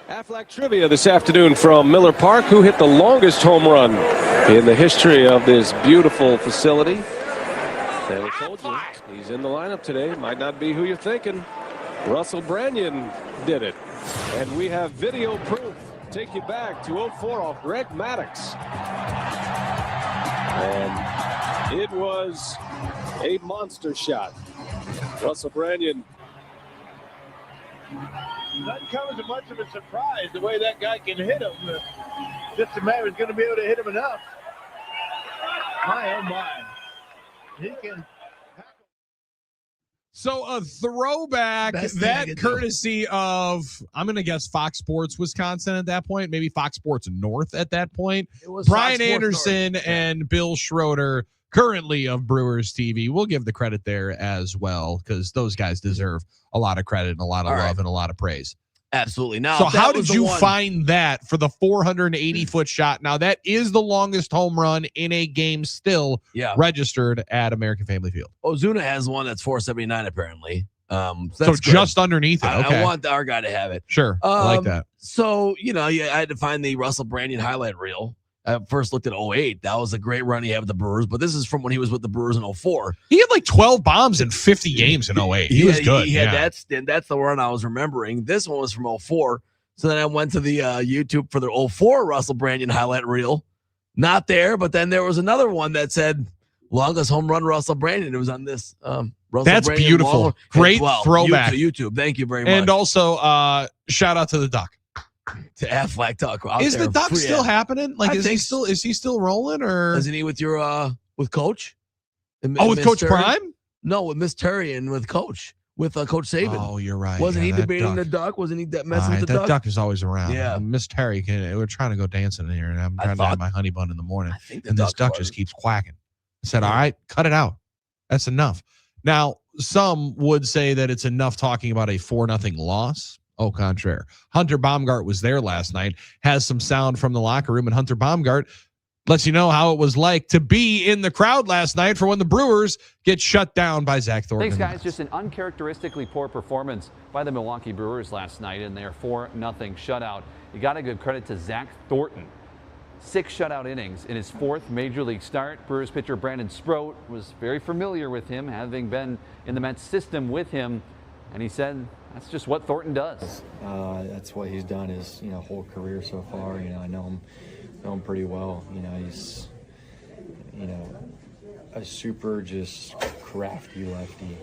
Aflac Trivia this afternoon from Miller Park. Who hit the longest home run in the history of this beautiful facility? Taylor told you he's in the lineup today. Might not be who you're thinking. Russell Branyan did it. And we have video proof. Take you back to 04 off Greg Maddux. And it was a monster shot. Russell Branyan. Doesn't come as much of a surprise the way that guy can hit him. Just a matter is going to be able to hit him enough. My, oh my. He can. So a throwback, that courtesy of, I'm going to guess Fox Sports Wisconsin at that point, maybe Fox Sports North at that point. It was Brian Anderson and Bill Schroeder, currently of Brewers TV. We'll give the credit there as well, because those guys deserve a lot of credit and a lot of love and a lot a Absolutely. Now, so how did you find that for the 480-foot shot? Now, that is the longest home run in a game still registered at American Family Field. Ozuna has one that's 479 apparently. So just underneath it. Okay. I want our guy to have it. Sure. I like that. So, I had to find the Russell Branyan highlight reel. I first looked at 08. That was a great run he had with the Brewers, but this is from when he was with the Brewers in 04. He had like 12 bombs in 50 games in 08. He was good. He had that stint. That's the run I was remembering. This one was from 04. So then I went to the YouTube for the 04 Russell Branyan highlight reel. Not there, but then there was another one that said longest home run Russell Branyan. It was on this Russell That's Branyan beautiful. Great throwback. YouTube. Thank you very much. And also shout out to the Duck. To Aflac Duck. Is the Duck still happening? Like, is he still rolling, or isn't he with your with Coach? With Coach Terry? Prime? No, with Miss Terry and with Coach Coach Saban. Oh, you're right. Wasn't he debating the Duck? Wasn't he messing with the That Duck? Duck is always around. Yeah. Miss Terry, we're trying to go dancing in here, and I'm trying to have my honey bun in the morning, and this Duck just keeps quacking. I said, all right, cut it out. That's enough. Now, some would say that it's enough talking about a 4-0 loss. Au contraire. Hunter Baumgart was there last night, has some sound from the locker room, and Hunter Baumgart lets you know how it was like to be in the crowd last night for when the Brewers get shut down by Zach Thornton. Thanks, guys. Just an uncharacteristically poor performance by the Milwaukee Brewers last night in their 4-0 shutout. You got to give credit to Zach Thornton. 6 shutout innings in his 4th Major League start. Brewers pitcher Brandon Sproat was very familiar with him, having been in the Mets system with him, and he said that's just what Thornton does. That's what he's done his whole career so far. I know him pretty well. He's a super just crafty lefty.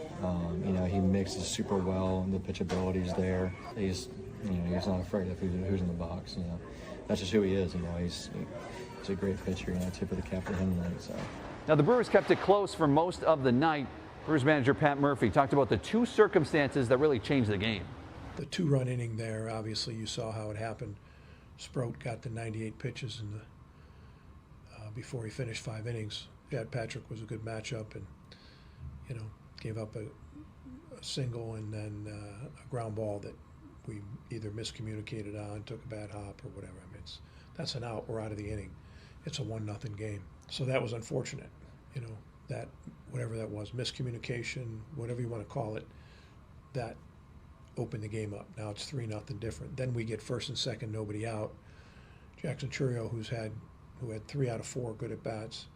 He mixes super well, and the pitchability's there. He's not afraid of who's in the box. That's just who he is. He's a great pitcher. Tip of the cap for him tonight. So. Now the Brewers kept it close for most of the night. Brewers manager Pat Murphy talked about the 2 circumstances that really changed the game. The 2-run inning there, obviously you saw how it happened. Sproat got to 98 pitches in the before he finished 5 innings. Chad Patrick was a good matchup, and gave up a single and then a ground ball that we either miscommunicated on, took a bad hop or whatever. That's an out. We're out of the inning. It's a 1-0 game. So that was unfortunate. That whatever that was, miscommunication, whatever you want to call it, that opened the game up. Now it's 3-0 different. Then we get first and second, nobody out. Jackson Churio, who had 3 out of 4 good at bats,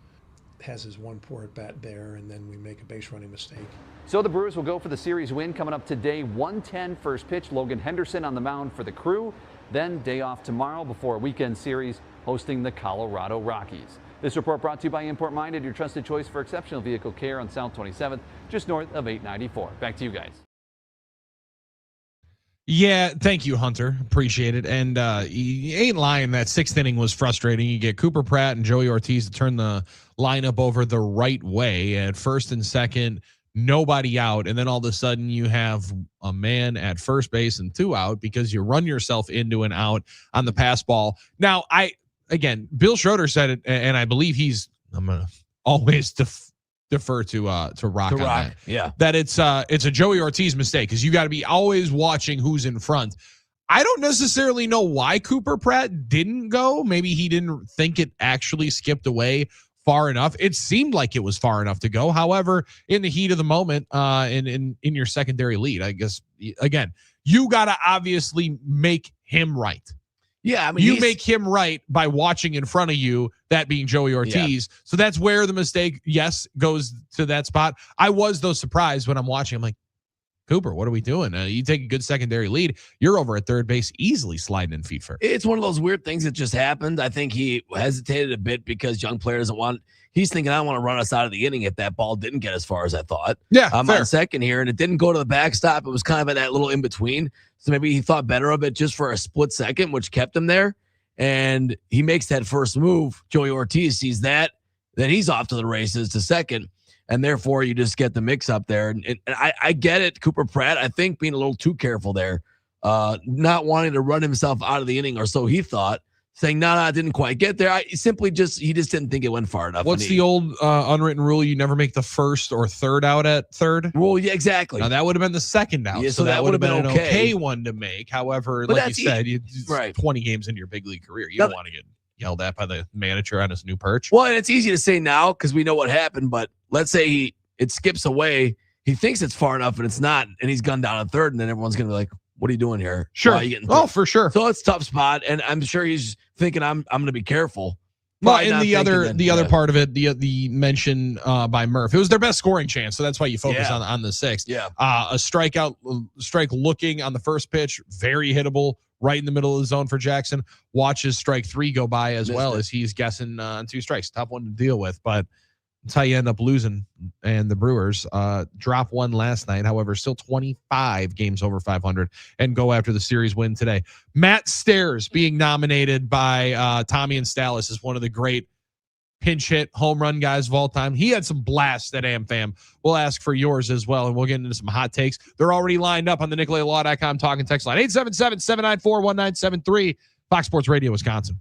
has his one poor at bat there, and then we make a base running mistake. So the Brewers will go for the series win coming up today. 1:10 first pitch. Logan Henderson on the mound for the Crew. Then day off tomorrow before a weekend series hosting the Colorado Rockies. This report brought to you by Import Minded, your trusted choice for exceptional vehicle care on South 27th, just north of 894. Back to you guys. Yeah, thank you, Hunter. Appreciate it. And you ain't lying. That 6th inning was frustrating. You get Cooper Pratt and Joey Ortiz to turn the lineup over the right way at first and second, nobody out. And then all of a sudden you have a man at first base and 2 out because you run yourself into an out on the pass ball. Now, again, Bill Schroeder said it, and I believe I'm going to always defer to Rock on that. Yeah. That it's a Joey Ortiz mistake, because you got to be always watching who's in front. I don't necessarily know why Cooper Pratt didn't go. Maybe he didn't think it actually skipped away far enough. It seemed like it was far enough to go. However, in the heat of the moment, in your secondary lead, I guess, again, you got to obviously make him right. Yeah, I mean, you make him right by watching in front of you, that being Joey Ortiz. Yeah. So that's where the mistake, yes, goes to that spot. I was, though, surprised when I'm watching. I'm like, Cooper, what are we doing? You take a good secondary lead. You're over at third base, easily sliding in feet first. It's one of those weird things that just happened. I think he hesitated a bit because young player doesn't want. He's thinking, I want to run us out of the inning if that ball didn't get as far as I thought. Yeah, I'm on second here, and it didn't go to the backstop. It was kind of at that little in between. So maybe he thought better of it just for a split second, which kept him there. And he makes that first move. Joey Ortiz sees that. Then he's off to the races to second. And therefore, you just get the mix up there. And I get it, Cooper Pratt, I think being a little too careful there, not wanting to run himself out of the inning, or so he thought, saying, no, I didn't quite get there. He just didn't think it went far enough. What's the old unwritten rule? You never make the first or third out at third? Rule, yeah, exactly. Now, that would have been the second out. Yeah, so that would have been an okay one to make. However, but like you said, right. 20 games into your big league career. You don't want to get yelled at by the manager on his new perch. Well, and it's easy to say now because we know what happened, but let's say it skips away. He thinks it's far enough and it's not, and he's gone down a third, and then everyone's going to be like, what are you doing here? Sure. Oh, for sure. So it's a tough spot, and I'm sure he's thinking I'm going to be careful. Well, and the other part of it, the mention by Murph, it was their best scoring chance, so that's why you focus on the sixth. Yeah. A strike looking on the first pitch, very hittable, right in the middle of the zone for Jackson. Watches strike 3 go by as as he's guessing on 2 strikes. Tough one to deal with, but that's how you end up losing. And the Brewers drop 1 last night. However, still 25 games over 500 and go after the series win today. Matt Stairs being nominated by Tommy and Stallis as one of the great pinch hit home run guys of all time. He had some blasts at AmFam. We'll ask for yours as well, and we'll get into some hot takes. They're already lined up on the NicolaLaw.com talking text line. 877-794-1973, Fox Sports Radio, Wisconsin.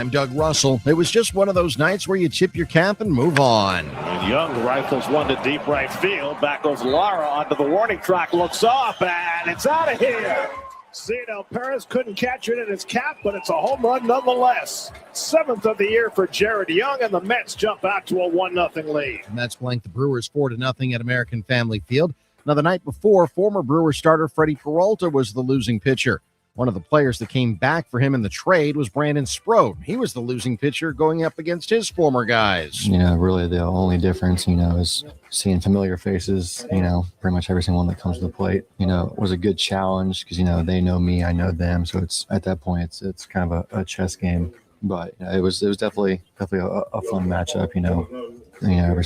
I'm Doug Russell. It was just one of those nights where you tip your cap and move on. And Young rifles one to deep right field. Back goes Lara onto the warning track, looks off, and it's out of here. Zeno Perez couldn't catch it in his cap, but it's a home run nonetheless. 7th of the year for Jared Young, and the Mets jump out to a 1-0 lead. The Mets blanked the Brewers 4-0 at American Family Field. Now, the night before, former Brewer starter Freddie Peralta was the losing pitcher. One of the players that came back for him in the trade was Brandon Sproat. He was the losing pitcher going up against his former guys. Really the only difference, is seeing familiar faces, pretty much every single one that comes to the plate. It was a good challenge because, they know me, I know them. So it's at that point, it's kind of a chess game. But it was definitely a fun matchup,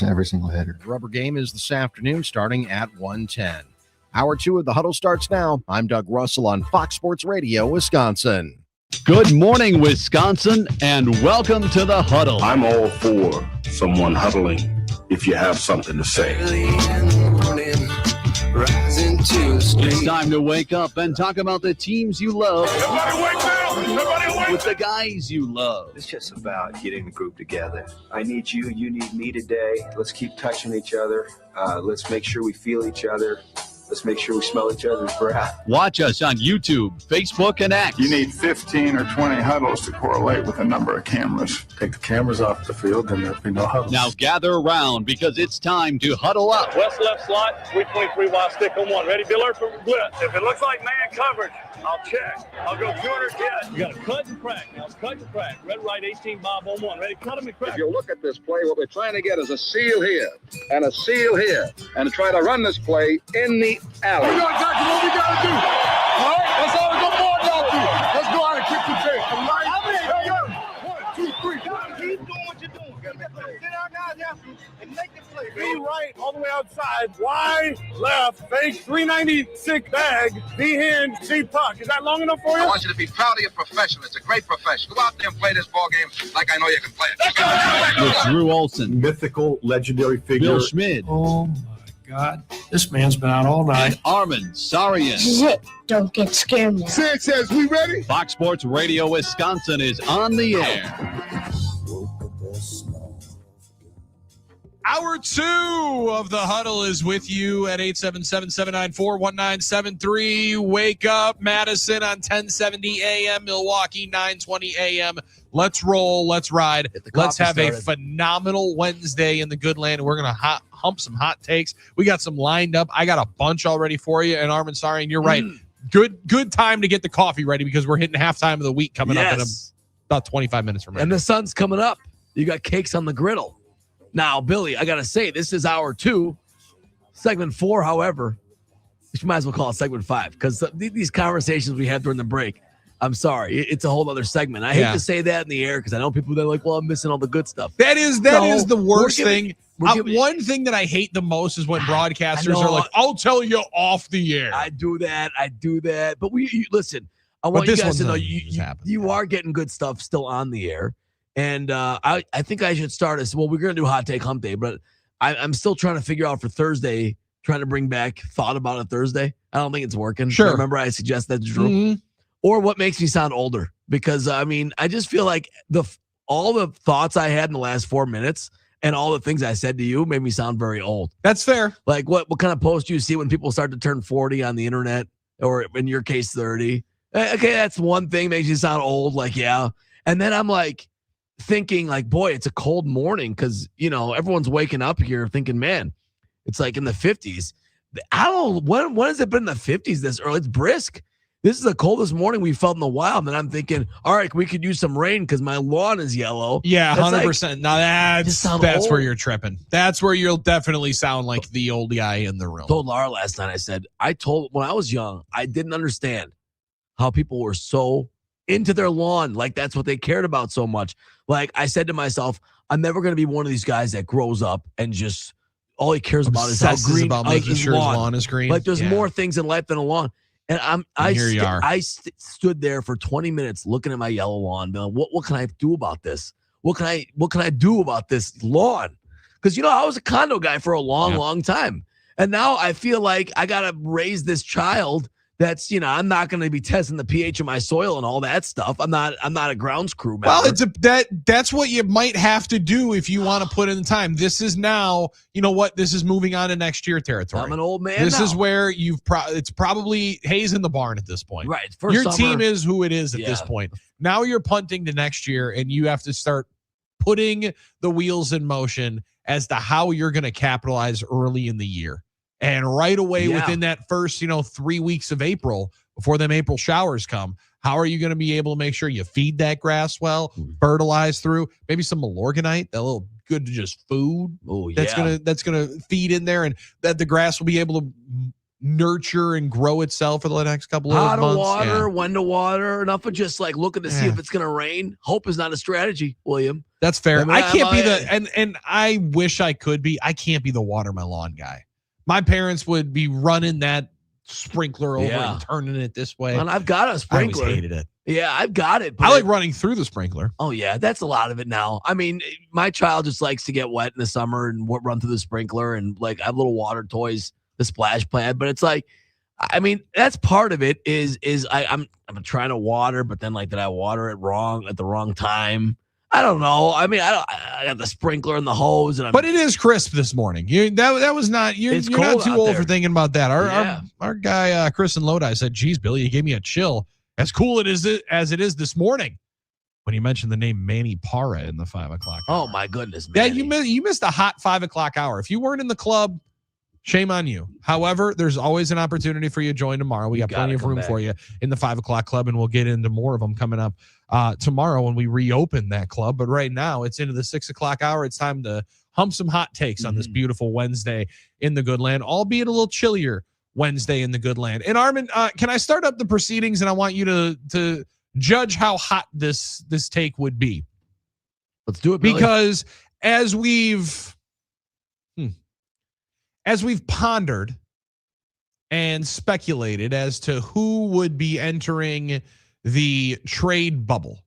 every single hitter. The rubber game is this afternoon starting at 1:10. Hour 2 of the Huddle starts now. I'm Doug Russell on Fox Sports Radio, Wisconsin. Good morning, Wisconsin, and welcome to the Huddle. I'm all for someone huddling if you have something to say. It's time to wake up and talk about the teams you love. Everybody wake up! Everybody wake up! With the guys you love. It's just about getting the group together. I need you, you need me today. Let's keep touching each other. Let's make sure we feel each other. Let's make sure we smell each other's breath. Watch us on YouTube, Facebook, and X. You need 15 or 20 huddles to correlate with a number of cameras. Take the cameras off the field, then there'll be no huddles. Now gather around because it's time to huddle up. West left slot, 323 wide stick on one. Ready, be alert for blitz. If it looks like man coverage, I'll check. I'll go 200 hit. You got to cut and crack. Now cut and crack. Red, right, 18, Bob on one. Ready, cut him and crack. If you look at this play, what we're trying to get is a seal here and a seal here and try to run this play in the alley. We know exactly what we got to do. All right? That's all we're going to do. Let's go out and kick the tape. All right? 1, 2, 3. Keep doing what you're doing. Get our guys after you and make the play. Be right all the way outside. Wide, left, fake, 396 bag, D-hand, C-puck. Is that long enough for you? I want you to be proud of your profession. It's a great profession. Go out there and play this ball game like I know you can play it. With Drew Olson, Mythical, legendary figure. Bill Schmid, Oh, my God. This man's been out all night. and Armen Sarian. This is it. Don't get scared now. Sid says, we ready? Fox Sports Radio Wisconsin is on the air. Hour 2 of the Huddle is with you at 877-794-1973. Wake up, Madison on 1070 a.m., Milwaukee 920 a.m. Let's roll, let's ride. Let's have a phenomenal Wednesday in the good land. We're going to hump some hot takes. We got some lined up. I got a bunch already for you. And Armen Sarian, you're right. Good time to get the coffee ready because we're hitting halftime of the week coming up in about 25 minutes from now. And the sun's coming up. You got cakes on the griddle. Now, Billy, I got to say, this is hour 2. Segment 4, however, we might as well call it segment 5 because these conversations we had during the break, I'm sorry, it's a whole other segment. I hate to say that in the air because I know people that are like, well, I'm missing all the good stuff. That is the worst thing. One thing that I hate the most is when broadcasters are like, I'll tell you off the air. I do that. But listen, I want you guys to know you are getting good stuff still on the air. And I think I should start as well. We're going to do Hot Take Hump Day, but I'm still trying to figure out for Thursday, trying to bring back Thought About It Thursday. I don't think it's working. Sure. Remember, I suggest that to Drew. Or what makes me sound older? Because, I just feel like all the thoughts I had in the last 4 minutes and all the things I said to you made me sound very old. That's fair. Like, what kind of post do you see when people start to turn 40 on the internet? Or in your case, 30? Okay, that's one thing makes you sound old. Like, yeah. And then I'm like, thinking like, boy, it's a cold morning because, everyone's waking up here thinking, man, it's like in the 50s. I don't know, when has it been in the 50s this early? It's brisk. This is the coldest morning we've felt in a while. And then I'm thinking, all right, we could use some rain because my lawn is yellow. Yeah, 100%. Now that's where you're tripping. That's where you'll definitely sound like the old guy in the room. I told Laura last night, I said, when I was young, I didn't understand how people were so into their lawn. Like that's what they cared about so much. Like I said to myself, I'm never going to be one of these guys that grows up and just all he cares about is how green making sure his lawn is green. Like there's more things in life than a lawn. And I stood there for 20 minutes looking at my yellow lawn. What can I do about this? What can I do about this lawn? Because I was a condo guy for a long time, and now I feel like I gotta raise this child That's, I'm not going to be testing the pH of my soil and all that stuff. I'm not a grounds crew member. Well, that's what you might have to do if you want to put in the time. This is now, this is moving on to next year territory. I'm an old man. This now. is where it's probably Hayes in the barn at this point. Right. Your team is who it is at this point. Now you're punting to next year, and you have to start putting the wheels in motion as to how you're going to capitalize early in the year. And right away within that first, 3 weeks of April, before them April showers come, how are you going to be able to make sure you feed that grass well, fertilize through, maybe some Milorganite, that little good to just food that's gonna feed in there, and that the grass will be able to nurture and grow itself for the next couple of months. How to water, when to water, enough of just like looking to see if it's going to rain. Hope is not a strategy, William. That's fair. I can't be and I wish I could be. I can't be the water my lawn guy. My parents would be running that sprinkler over and turning it this way. And I've got a sprinkler. I always hated it. Yeah, I've got it. I like running through the sprinkler. Oh, yeah. That's a lot of it now. I mean, my child just likes to get wet in the summer and run through the sprinkler. And like I have little water toys, the splash pad. But it's like, I mean, that's part of it is I'm trying to water, but then like, did I water it wrong at the wrong time? I don't know. I mean, I got the sprinkler and the hose, but it is crisp this morning. That was not. You're not too old for thinking about that. Our guy Chris in Lodi said, "Geez, Billy, you gave me a chill." As cool as it is this morning, when you mentioned the name Manny Parra in the 5 o'clock. Oh my goodness, man! Yeah, you missed a hot 5 o'clock hour. If you weren't in the club, shame on you. However, there's always an opportunity for you to join tomorrow. We got plenty of room for you in the 5 o'clock club, and we'll get into more of them coming up tomorrow when we reopen that club. But right now, it's into the 6 o'clock hour. It's time to hump some hot takes on this beautiful Wednesday in the good land, albeit a little chillier Wednesday in the good land. And Armen, can I start up the proceedings? And I want you to judge how hot this take would be. Let's do it, Billy. Because as we've pondered and speculated as to who would be entering the trade bubble,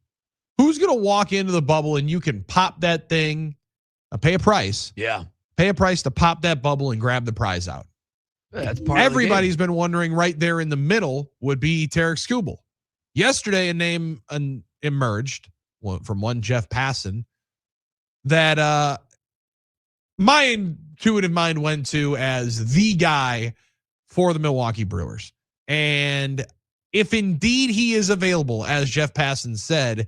who's going to walk into the bubble and you can pop that thing, pay a price. Yeah. Pay a price to pop that bubble and grab the prize out. That's part Everybody's of the game. been wondering right there in the middle would be Tarek Skubal. Yesterday, a name emerged from one Jeff Passan that my intuitive mind went to as the guy for the Milwaukee Brewers. And if indeed he is available, as Jeff Passan said,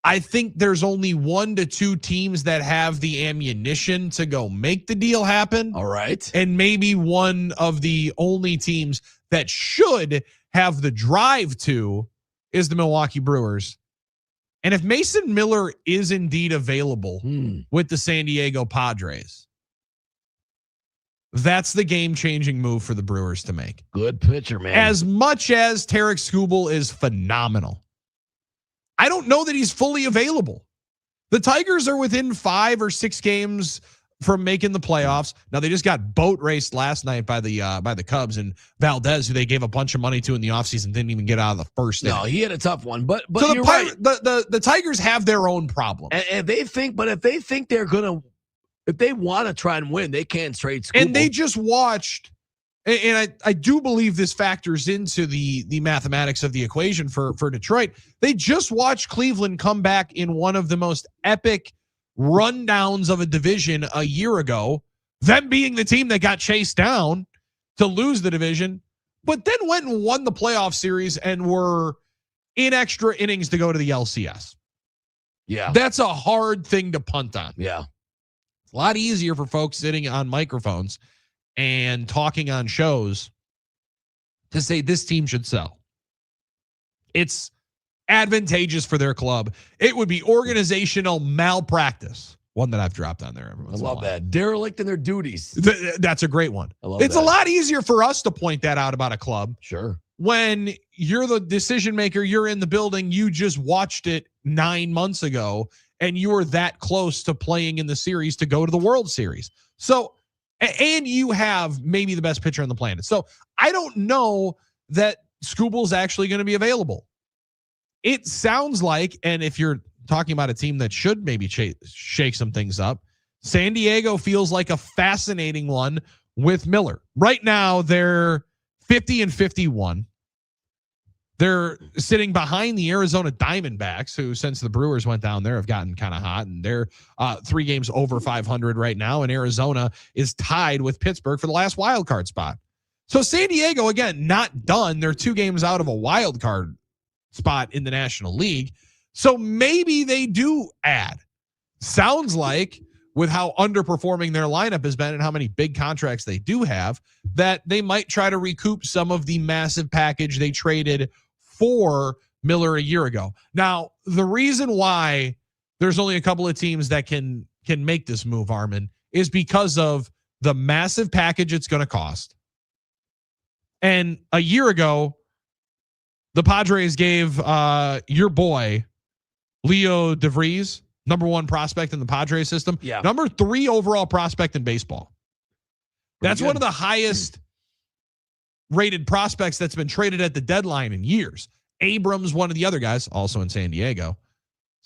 I think there's only 1 to 2 teams that have the ammunition to go make the deal happen. All right. And maybe one of the only teams that should have the drive to is the Milwaukee Brewers. And if Mason Miller is indeed available with the San Diego Padres, that's the game-changing move for the Brewers to make. Good pitcher, man. As much as Tarek Skubal is phenomenal, I don't know that he's fully available. The Tigers are within 5 or 6 games from making the playoffs. Now they just got boat raced last night by the Cubs, and Valdez, who they gave a bunch of money to in the offseason, didn't even get out of the first inning. No, he had a tough one. But so you're right. The Tigers have their own problems. And if they think they're gonna, if they want to try and win, they can't trade Skubal. And they just watched, and I do believe this factors into the mathematics of the equation for Detroit. They just watched Cleveland come back in one of the most epic rundowns of a division a year ago, them being the team that got chased down to lose the division, but then went and won the playoff series and were in extra innings to go to the LCS. Yeah. That's a hard thing to punt on. Yeah. It's a lot easier for folks sitting on microphones and talking on shows to say this team should sell. It's advantageous for their club. It would be organizational malpractice. One that I've dropped on there. I love that. Derelict in their duties. That's a great one. It's a lot easier for us to point that out about a club. Sure. When you're the decision maker, you're in the building, you just watched it 9 months ago, and you were that close to playing in the series to go to the World Series. So, and you have maybe the best pitcher on the planet. So I don't know that Skubal's actually going to be available. It sounds like, and if you're talking about a team that should maybe shake some things up, San Diego feels like a fascinating one with Miller. Right now, they're 50-51. They're sitting behind the Arizona Diamondbacks, who, since the Brewers went down there, have gotten kind of hot, and they're 3 games over 500 right now. And Arizona is tied with Pittsburgh for the last wild card spot. So San Diego, again, not done. They're 2 games out of a wild card spot in the National League. So maybe they do add. Sounds like, with how underperforming their lineup has been and how many big contracts they do have, that they might try to recoup some of the massive package they traded for Miller a year ago. Now, the reason why there's only a couple of teams that can make this move, Armen, is because of the massive package it's going to cost. And a year ago, the Padres gave your boy, Leo DeVries, number 1 prospect in the Padres system, number 3 overall prospect in baseball. That's one of the highest rated prospects that's been traded at the deadline in years. Abrams, one of the other guys, also in San Diego.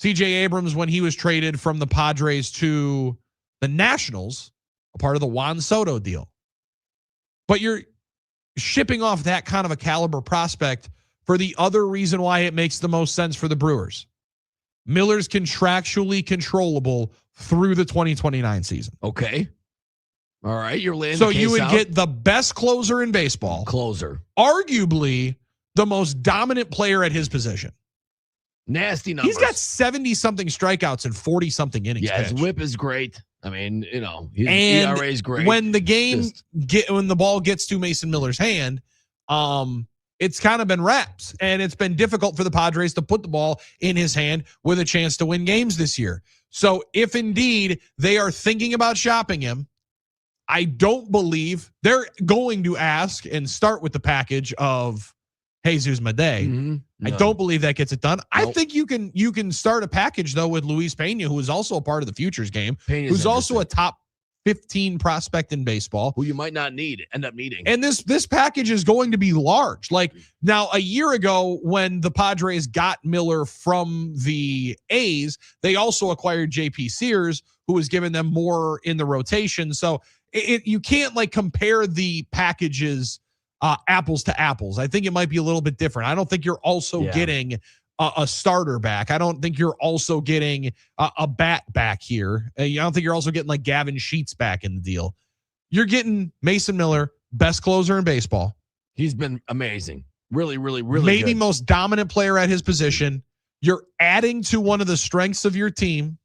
CJ Abrams, when he was traded from the Padres to the Nationals, a part of the Juan Soto deal. But you're shipping off that kind of a caliber prospect for the other reason why it makes the most sense for the Brewers. Miller's contractually controllable through the 2029 season. Okay. All right. You're laying so you would get the best closer in baseball. Arguably the most dominant player at his position. Nasty numbers. He's got 70-something strikeouts and 40-something innings. Yeah, his whip is great. I mean, his ERA is great. When the ball gets to Mason Miller's hand, it's kind of been wraps, and it's been difficult for the Padres to put the ball in his hand with a chance to win games this year. So if indeed they are thinking about shopping him, I don't believe they're going to ask and start with the package of Jesus Madej. No. I don't believe that gets it done. Nope. I think you can start a package though with Luis Pena, who is also a part of the futures game, who's also a top 15 prospect in baseball, who you might not end up needing. And this package is going to be large. Like now, a year ago, when the Padres got Miller from the A's, they also acquired JP Sears, who was giving them more in the rotation. So you can't like compare the packages apples to apples. I think it might be a little bit different. I don't think you're also getting a starter back. I don't think you're also getting a bat back here. I don't think you're also getting like Gavin Sheets back in the deal. You're getting Mason Miller, best closer in baseball. He's been amazing. Really, really, really maybe good. Most dominant player at his position. You're adding to one of the strengths of your team,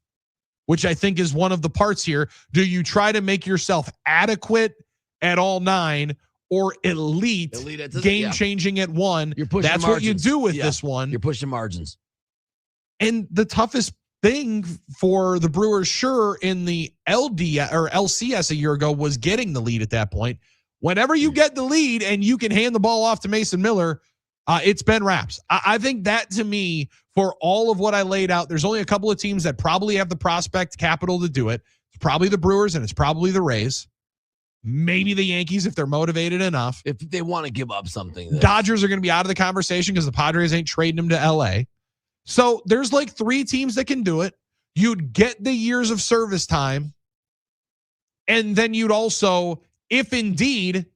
which I think is one of the parts here. Do you try to make yourself adequate at all 9 or elite game-changing at 1? That's what you do with this one. You're pushing margins. And the toughest thing for the Brewers, sure, in the LD or LCS a year ago was getting the lead at that point. Whenever you get the lead and you can hand the ball off to Mason Miller, it's been wraps. I think that, to me, for all of what I laid out, there's only a couple of teams that probably have the prospect capital to do it. It's probably the Brewers and it's probably the Rays. Maybe the Yankees if they're motivated enough. If they want to give up something. Dodgers are going to be out of the conversation because the Padres ain't trading him to LA. So there's like 3 teams that can do it. You'd get the years of service time. And then you'd also, if indeed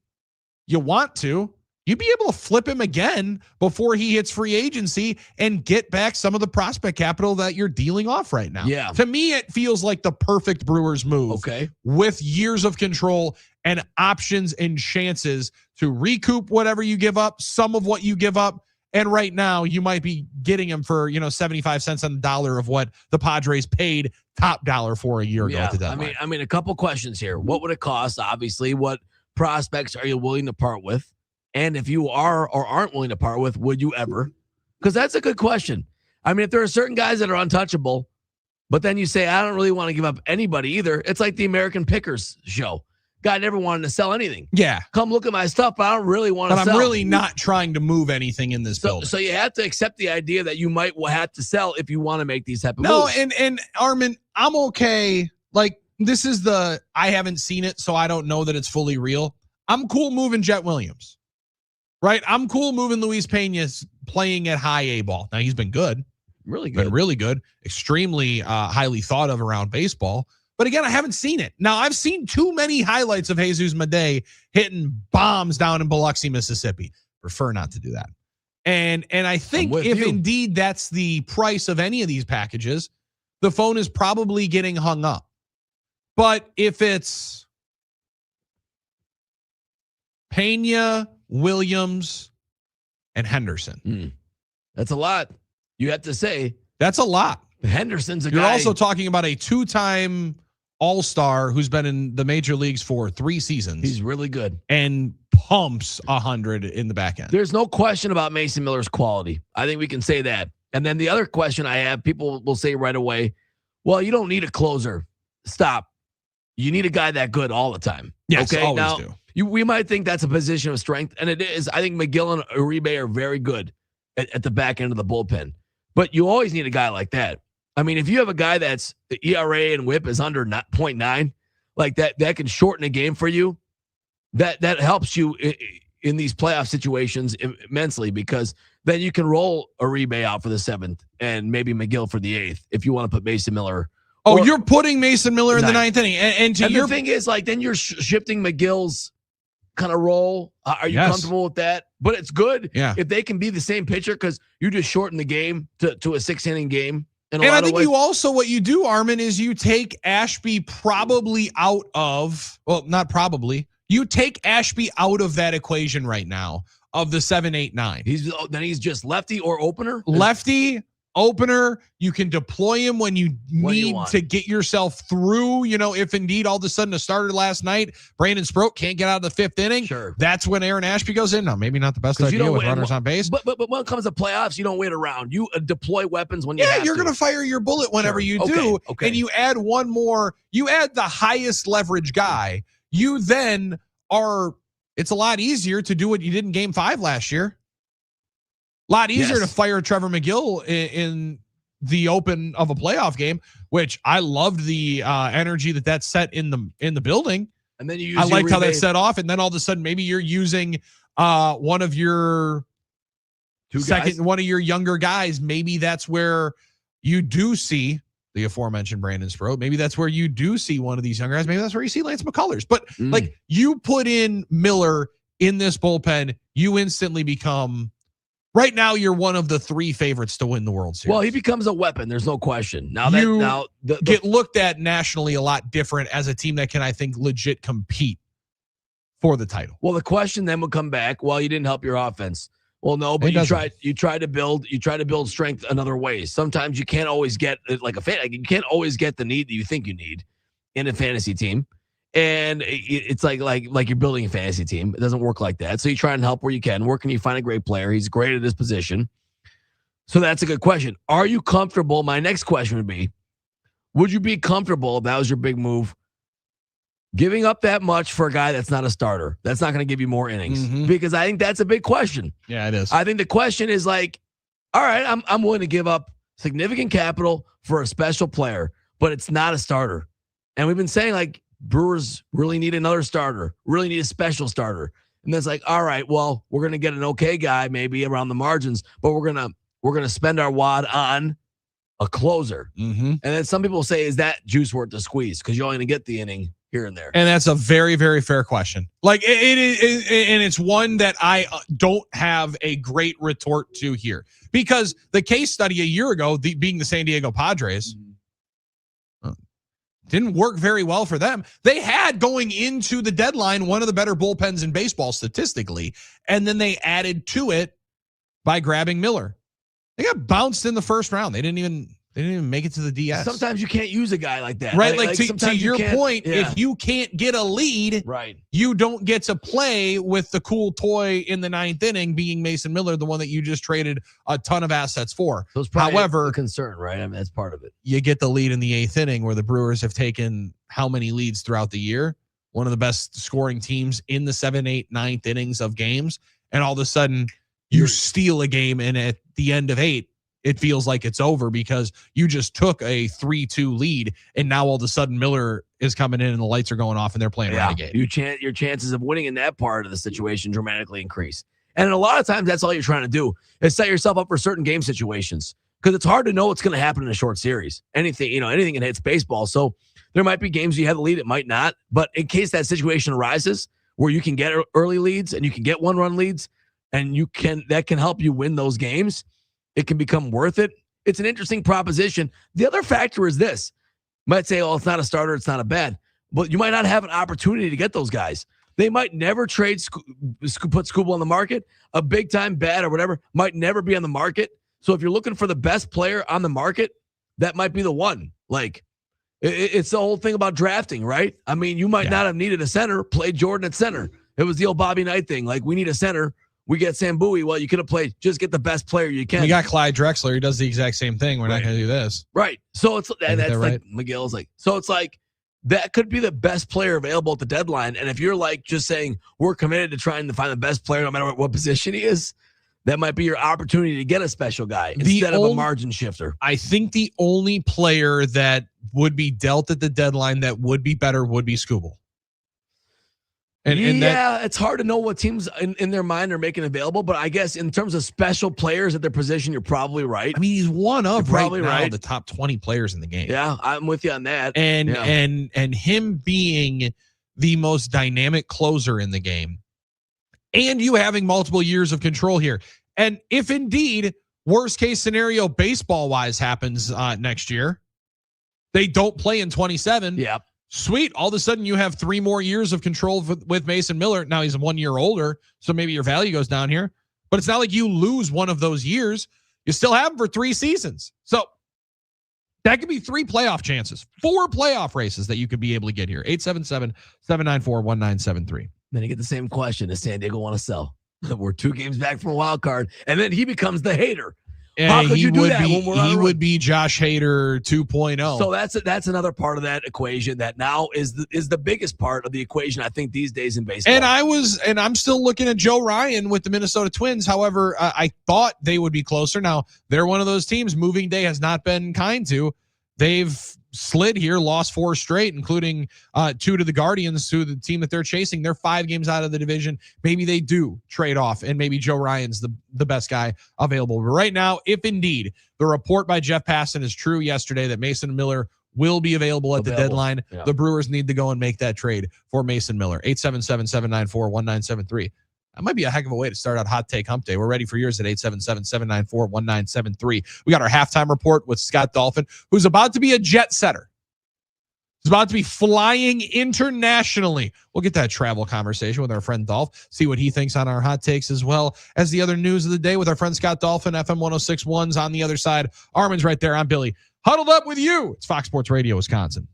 you want to, you'd be able to flip him again before he hits free agency and get back some of the prospect capital that you're dealing off right now. Yeah. To me, it feels like the perfect Brewers move. Okay. With years of control and options and chances to recoup whatever you give up, some of what you give up. And right now you might be getting him for, 75 cents on the dollar of what the Padres paid top dollar for a year ago at the deadline. I mean, a couple questions here. What would it cost? Obviously, what prospects are you willing to part with? And if you are or aren't willing to part with, would you ever? Because that's a good question. I mean, if there are certain guys that are untouchable, but then you say, I don't really want to give up anybody either. It's like the American Pickers show. Guy never wanted to sell anything. Yeah. Come look at my stuff, but I don't really want to sell. But I'm really not trying to move anything in this building. So you have to accept the idea that you might have to sell if you want to make these type of moves. No, and Armen, I'm okay. Like, this is I haven't seen it, so I don't know that it's fully real. I'm cool moving Jet Williams. Right? I'm cool moving Luis Pena playing at high A ball. Now, he's been good. Really good. Been really good. Extremely highly thought of around baseball. But again, I haven't seen it. Now, I've seen too many highlights of Jesus Madej hitting bombs down in Biloxi, Mississippi. Prefer not to do that. And I think if indeed that's the price of any of these packages, the phone is probably getting hung up. But if it's Pena, Williams, and Henderson. That's a lot. You have to say. That's a lot. Henderson's a You're guy. also talking about a 2-time All-Star who's been in the major leagues for 3 seasons. He's really good. And pumps 100 in the back end. There's no question about Mason Miller's quality. I think we can say that. And then the other question I have, people will say right away, well, you don't need a closer. Stop. You need a guy that good all the time. Yes, okay? always Now, do. We might think that's a position of strength, and it is. I think McGill and Uribe are very good at the back end of the bullpen. But you always need a guy like that. I mean, if you have a guy that's the ERA and whip is under 0.9, like that can shorten a game for you. That helps you in these playoff situations immensely, because then you can roll Uribe out for the 7th and maybe McGill for the 8th if you want to put Mason Miller. Oh, you're putting Mason Miller in the 9th inning. And the thing is, like, then you're shifting McGill's kind of role. Are you comfortable with that? But it's good if they can be the same pitcher, because you just shorten the game to a 6-inning game. And I think you also, what you do, Armen, is you take Ashby probably out of, well, not probably, you take Ashby out of that equation right now of the 7, 8, 9. He's just lefty or opener? Lefty, opener. You can deploy him when you need to get yourself through, if indeed all of a sudden a starter last night, Brandon Sproat can't get out of the 5th inning. Sure. That's when Aaron Ashby goes in. Now, maybe not the best idea with runners on base. But when it comes to playoffs, you don't wait around. You deploy weapons when you have to. You're going to fire your bullet whenever you do. Okay. And you add one more, you add the highest leverage guy. You then it's a lot easier to do what you did in Game 5 last year. A lot easier to fire Trevor McGill in the open of a playoff game, which I loved the energy that set in the building. And then you I liked how that set off, and then all of a sudden maybe you're using one of your one of your younger guys. Maybe that's where you do see the aforementioned Brandon Sproat. Maybe that's where you do see one of these younger guys. Maybe that's where you see Lance McCullers. But like, you put in Miller in this bullpen, you instantly become. Right now, you're one of the 3 favorites to win the World Series. Well, he becomes a weapon. There's no question. Get looked at nationally a lot different as a team that can, I think, legit compete for the title. Well, the question then would come back, well, you didn't help your offense. Well, no, but you try to build strength in other ways. Sometimes you can't always get you can't always get the need that you think you need in a fantasy team. And it's like you're building a fantasy team. It doesn't work like that. So you try and help where you can. Where can you find a great player? He's great at his position. So that's a good question. Are you comfortable? My next question would be, would you be comfortable, if that was your big move, giving up that much for a guy that's not a starter? That's not going to give you more innings. Because I think that's a big question. Yeah, it is. I think the question is like, all right, I'm willing to give up significant capital for a special player, but it's not a starter. And we've been saying, like, Brewers really need another starter, really need a special starter. And that's like, all right, well, we're going to get an okay guy maybe around the margins, but we're going to spend our wad on a closer. And then some people say, is that juice worth the squeeze? Because you're only going to get the inning here and there. And that's a very, very fair question. Like, it is, and it's one that I don't have a great retort to here, because the case study a year ago, being the San Diego Padres, didn't work very well for them. They had, going into the deadline, one of the better bullpens in baseball statistically, and then they added to it by grabbing Miller. They got bounced in the first round. They didn't even make it to the DS. Sometimes you can't use a guy like that. Right? Like to your point, yeah. If you can't get a lead, right, you don't get to play with the cool toy in the 9th inning, being Mason Miller, the one that you just traded a ton of assets for. So however, a concern, right? I mean, that's part of it. You get the lead in the 8th inning, where the Brewers have taken how many leads throughout the year? One of the best scoring teams in the 7, 8, 9th innings of games. And all of a sudden you steal a game, and at the end of 8, it feels like it's over because you just took a 3-2 lead, and now all of a sudden Miller is coming in and the lights are going off and they're playing Renegade. Your chances of winning in that part of the situation dramatically increase. And a lot of times that's all you're trying to do is set yourself up for certain game situations, because it's hard to know what's going to happen in a short series. Anything can hit baseball. So There might be games you have the lead, it might not. But in case that situation arises where you can get early leads and you can get 1-run leads and that can help you win those games, it can become worth it. It's an interesting proposition. The other factor is this. You might say, oh, it's not a starter, it's not a bad. But you might not have an opportunity to get those guys. They might never put Skubal on the market. A big-time bat or whatever might never be on the market. So if you're looking for the best player on the market, that might be the one. Like, it's the whole thing about drafting, right? I mean, you might not have needed a center, play Jordan at center. It was the old Bobby Knight thing. Like, we need a center. We get Sam Bowie. Well, you could have played. Just get the best player you can. We got Clyde Drexler. He does the exact same thing. We're not going to do this. Right. So it's that's like right? McGill's like. So it's like that could be the best player available at the deadline. And if you're like just saying we're committed to trying to find the best player, no matter what position he is, that might be your opportunity to get a special guy instead of a margin shifter. I think the only player that would be dealt at the deadline that would be better would be Skubal. And it's hard to know what teams in their mind are making available, but I guess in terms of special players at their position, you're probably right. I mean, he's one of probably right now the top 20 players in the game. Yeah, I'm with you on that. And him being the most dynamic closer in the game, and you having multiple years of control here. And if indeed worst case scenario baseball wise happens next year, they don't play in 27. Yep. Sweet. All of a sudden you have 3 more years of control with Mason Miller. Now he's 1 year older, so maybe your value goes down here. But it's not like you lose one of those years. You still have him for 3 seasons. So that could be 3 playoff chances, 4 playoff races that you could be able to get here. 877-794-1973. Then you get the same question. Does San Diego want to sell? We're 2 games back from a wild card. And then he becomes the hater. How could you do that when we're on He a would be Josh Hader 2.0. So that's another part of that equation that now is the biggest part of the equation, I think, these days in baseball. And I'm still looking at Joe Ryan with the Minnesota Twins. However, I thought they would be closer. Now, they're one of those teams moving day has not been kind to. They've slid here, lost 4 straight, including 2 to the Guardians, to the team that they're chasing. They're 5 games out of the division. Maybe they do trade off, and maybe Joe Ryan's the best guy available. But right now, if indeed the report by Jeff Passan is true yesterday that Mason Miller will be available at the deadline, the Brewers need to go and make that trade for Mason Miller. 877-794-1973. That might be a heck of a way to start out Hot Take Hump Day. We're ready for yours at 877-794-1973. We got our halftime report with Scott Dolphin, who's about to be a jet setter. He's about to be flying internationally. We'll get that travel conversation with our friend Dolph, see what he thinks on our hot takes, as well as the other news of the day with our friend Scott Dolphin. FM 106.1's on the other side. Armen's right there. I'm Billy. Huddled up with you. It's Fox Sports Radio, Wisconsin.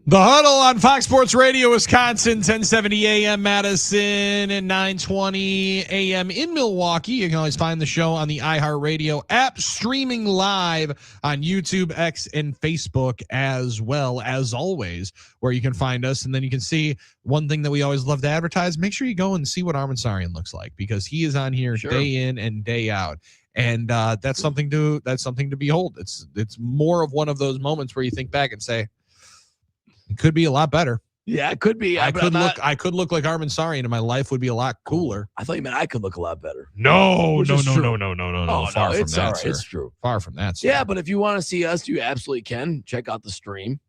The Huddle on Fox Sports Radio, Wisconsin, 1070 AM Madison and 920 AM in Milwaukee. You can always find the show on the iHeartRadio app, streaming live on YouTube, X, and Facebook as well, as always, where you can find us. And then you can see one thing that we always love to advertise. Make sure you go and see what Armen Sarian looks like, because he is on here day in and day out. And that's something to behold. It's more of one of those moments where you think back and say, it could be a lot better. Yeah, it could be. I could look like Armen Sarian, and my life would be a lot cooler. I thought you meant I could look a lot better. No. Oh, Far no, from it's that, all right. sir. It's true. Far from that, sir. Yeah, but if you want to see us, you absolutely can. Check out the stream.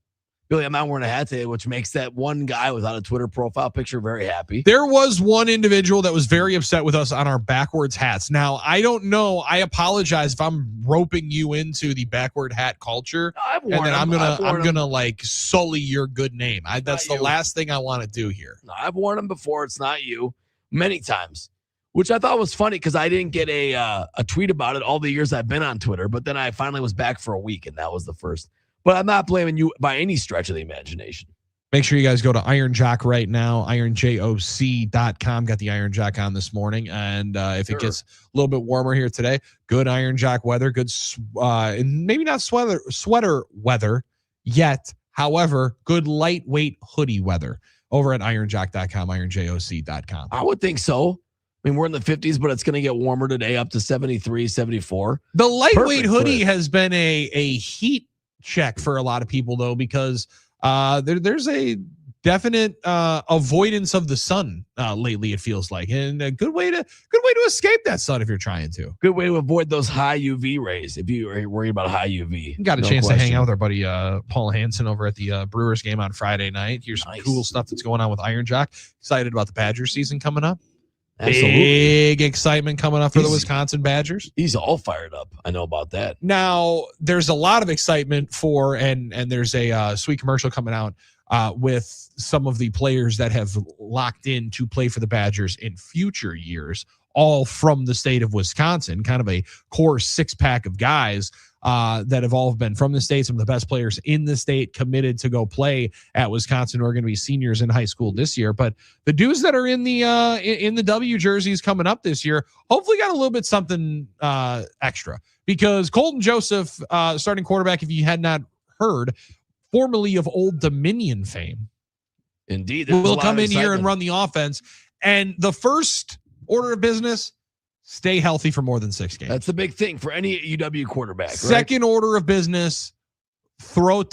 Billy, I'm not wearing a hat today, which makes that one guy without a Twitter profile picture very happy. There was one individual that was very upset with us on our backwards hats. Now, I don't know. I apologize if I'm roping you into the backward hat culture. No, and then I'm gonna like sully your good name. That's the last thing I want to do here. No, I've worn them before. It's not you. Many times. Which I thought was funny because I didn't get a tweet about it all the years I've been on Twitter, but then I finally was back for a week, and that was the first. But I'm not blaming you by any stretch of the imagination. Make sure you guys go to Iron Jock right now, ironjoc.com. Got the Iron Jock on this morning. And if it gets a little bit warmer here today, good Iron Jock weather, good, and maybe not sweater weather yet. However, good lightweight hoodie weather over at ironjoc.com, ironjoc.com. I would think so. I mean, we're in the 50s, but it's going to get warmer today, up to 73, 74. The lightweight hoodie has been a heat check for a lot of people, though, because there's a definite avoidance of the sun lately, it feels like, and a good way to escape that sun if you're trying to. Good way to avoid those high UV rays if you are worried about high UV. Got a chance to hang out with our buddy Paul Hansen over at the Brewers game on Friday night. Here's some cool stuff that's going on with Iron Jock. Excited about the Badger season coming up. Absolutely. Big excitement coming up for the Wisconsin Badgers. He's all fired up. I know about that. Now, there's a lot of excitement for, and there's a sweet commercial coming out with some of the players that have locked in to play for the Badgers in future years, all from the state of Wisconsin, kind of a core six-pack of guys that have all been from the state, some of the best players in the state committed to go play at Wisconsin, who are going to be seniors in high school this year. But the dudes that are in the W jerseys coming up this year hopefully got a little bit something extra, because Colton Joseph, starting quarterback, if you had not heard, formerly of Old Dominion fame, indeed, will come in here and run the offense. And the first order of business, stay healthy for more than 6 games. That's the big thing for any UW quarterback. Second order of business, throw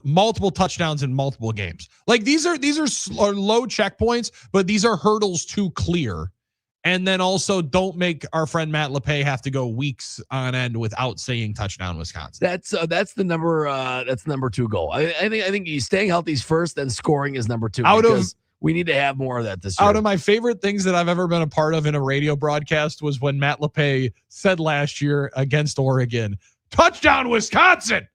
multiple touchdowns in multiple games. Like these are low checkpoints, but these are hurdles to clear. And then also don't make our friend Matt LePay have to go weeks on end without saying touchdown Wisconsin. That's the number 2 goal. I think staying healthy is first, then scoring is number 2. We need to have more of that this year. Out of my favorite things that I've ever been a part of in a radio broadcast was when Matt LePay said last year against Oregon, touchdown Wisconsin.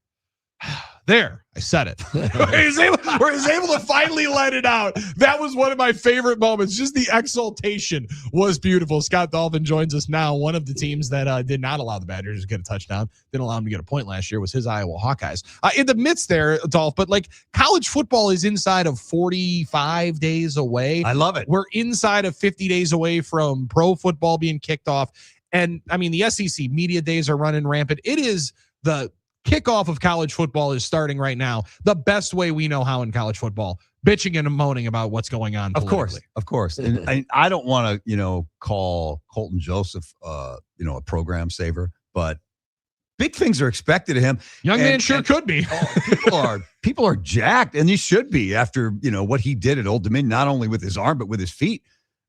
There, I said it. Where he's able to finally let it out. That was one of my favorite moments. Just the exultation was beautiful. Scott Dolphin joins us now. One of the teams that did not allow the Badgers to get a touchdown, didn't allow him to get a point last year, was his Iowa Hawkeyes. In the midst there, Dolph, but like college football is inside of 45 days away. I love it. We're inside of 50 days away from pro football being kicked off. And I mean, the SEC media days are running rampant. It is the kickoff of college football is starting right now. The best way we know how in college football, bitching and moaning about what's going on politically. Of course. And I don't want to, call Colton Joseph, a program saver, but big things are expected of him. Young man sure could be. People are jacked, and he should be after, what he did at Old Dominion, not only with his arm, but with his feet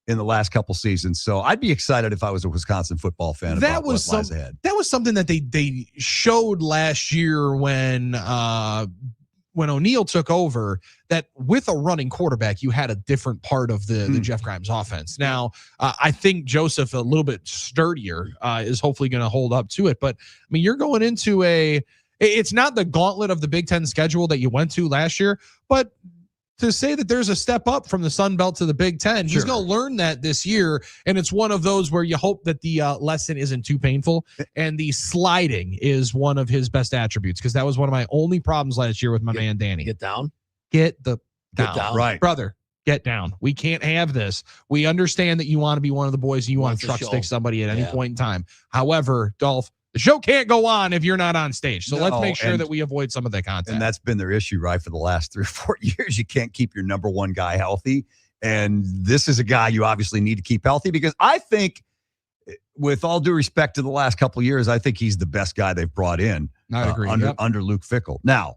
in the last couple seasons. So I'd be excited if I was a Wisconsin football fan about what lies ahead. That was something that they showed last year when O'Neal took over, that with a running quarterback, you had a different part of the Jeff Grimes offense. Now, I think Joseph, a little bit sturdier, is hopefully going to hold up to it. But, I mean, you're going into it's not the gauntlet of the Big Ten schedule that you went to last year, but to say that there's a step up from the Sun Belt to the Big Ten, he's going to learn that this year. And it's one of those where you hope that the lesson isn't too painful. And the sliding is one of his best attributes, because that was one of my only problems last year with my man Danny. Get down. get down. Right. Brother, get down. We can't have this. We understand that you want to be one of the boys and you want to truck stick somebody at any point in time. However, Dolph, the show can't go on if you're not on stage. So let's make sure that we avoid some of that contact. And that's been their issue, right, for the last 3 or 4 years. You can't keep your number one guy healthy. And this is a guy you obviously need to keep healthy, because I think, with all due respect to the last couple of years, I think he's the best guy they've brought in under Luke Fickell. Now,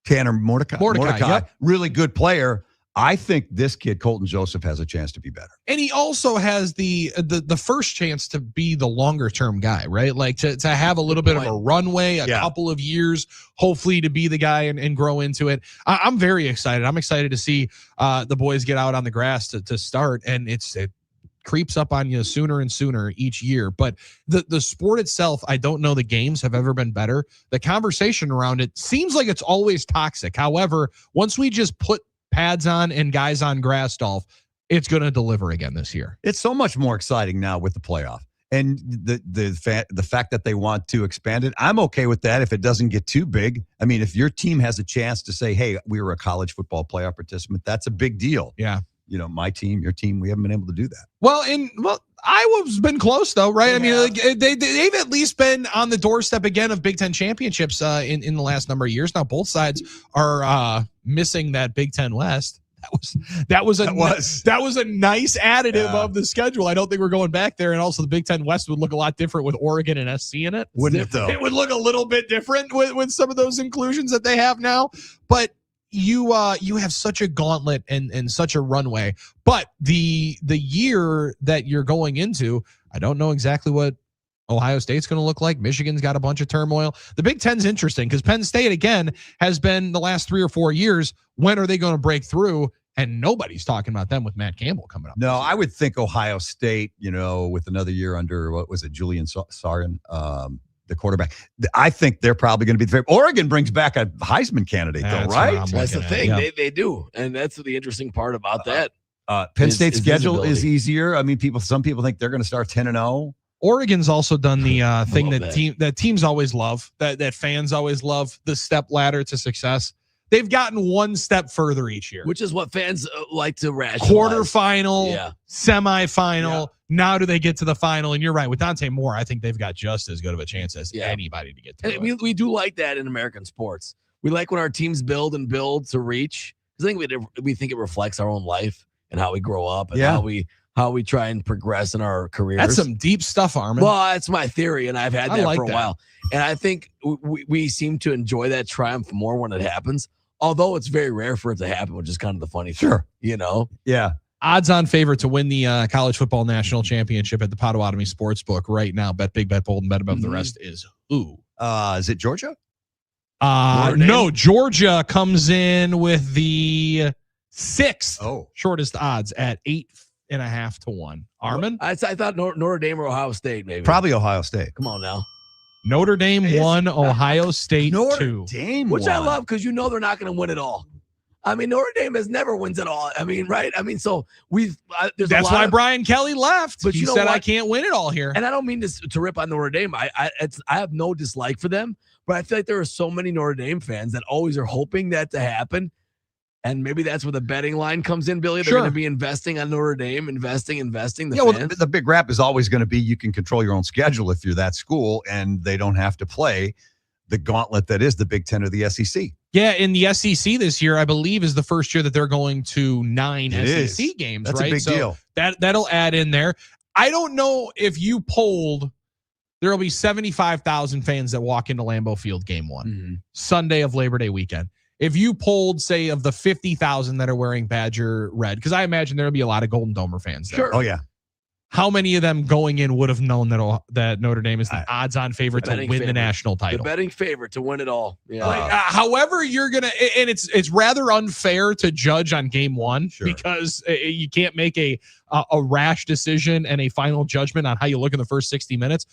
Tanner Mordecai, really good player. I think this kid, Colton Joseph, has a chance to be better. And he also has the first chance to be the longer term guy, right? Like to have a little bit of a runway, a couple of years, hopefully to be the guy and grow into it. I'm very excited. I'm excited to see the boys get out on the grass to start. And it creeps up on you sooner and sooner each year. But the sport itself, I don't know the games have ever been better. The conversation around it seems like it's always toxic. However, once we just put pads on and guys on grass, Dolph, it's going to deliver again this year. It's so much more exciting now with the playoff. And the fact that they want to expand it, I'm okay with that if it doesn't get too big. I mean, if your team has a chance to say, hey, we were a college football playoff participant, that's a big deal. Yeah. You know, my team, your team, we haven't been able to do that. Well, Iowa's been close though, right? Yeah. I mean, they've at least been on the doorstep again of Big Ten championships in the last number of years. Now both sides are missing that Big Ten West. That was a nice additive of the schedule. I don't think we're going back there. And also the Big Ten West would look a lot different with Oregon and SC in it. Wouldn't it though? It would look a little bit different with some of those inclusions that they have now. But you have such a gauntlet and such a runway. But the year that you're going into, I don't know exactly what Ohio State's going to look like. Michigan's got a bunch of turmoil. The Big Ten's interesting because Penn State, again, has been the last 3 or 4 years. When are they going to break through? And nobody's talking about them with Matt Campbell coming up. No, I would think Ohio State, with another year under, what was it, Julian Sarin, the quarterback. I think they're probably going to be the favorite. Oregon brings back a Heisman candidate, though, right? That's the thing. Yeah. They do. And that's the interesting part about that. Penn State's schedule is easier. I mean, some people think they're going to start 10-0. Oregon's also done the thing that teams always love, that fans always love, the step ladder to success. They've gotten one step further each year, which is what fans like to rationalize. Quarterfinal, semifinal. Now do they get to the final? And you're right, with Dante Moore, I think they've got just as good of a chance as anybody to get to it. We do like that in American sports. We like when our teams build to reach. I think we think it reflects our own life and how we grow up and how we try and progress in our careers. That's some deep stuff, Armen. Well, that's my theory, and I've had that for a while. And I think we seem to enjoy that triumph more when it happens, although it's very rare for it to happen, which is kind of the funny thing. Sure. Yeah. Odds-on favorite to win the college football national championship at the Potawatomi Sportsbook right now. Bet big, bet bold, and bet above the rest is who? Is it Georgia? No, Georgia comes in with the 6th shortest odds at 8.5 to 1. Armen? I thought Notre Dame or Ohio State, maybe. Probably Ohio State. Come on now. Notre Dame 1, Ohio State 2. Notre Dame Which won. I love because they're not going to win it all. I mean, Notre Dame never wins it all. I mean, right? I mean, so that's why Brian Kelly left. But he said, I can't win it all here. And I don't mean this to rip on Notre Dame. I have no dislike for them, but I feel like there are so many Notre Dame fans that always are hoping that to happen. And maybe that's where the betting line comes in, Billy. They're going to be investing on Notre Dame, investing. The big rap is always going to be you can control your own schedule if you're that school, and they don't have to play the gauntlet that is the Big Ten or the SEC. Yeah, in the SEC this year, I believe, is the first year that they're going to 9 SEC games. That's right? a big deal. That'll add in there. I don't know if you polled, there will be 75,000 fans that walk into Lambeau Field game 1, Sunday of Labor Day weekend. If you polled, say, of the 50,000 that are wearing Badger red, because I imagine there will be a lot of Golden Domer fans there. Sure. Oh, yeah. How many of them going in would have known that Notre Dame is the odds-on favorite to win the national title? The betting favorite to win it all. Yeah. However, you're gonna, and it's rather unfair to judge on game 1 because you can't make a rash decision and a final judgment on how you look in the first 60 minutes.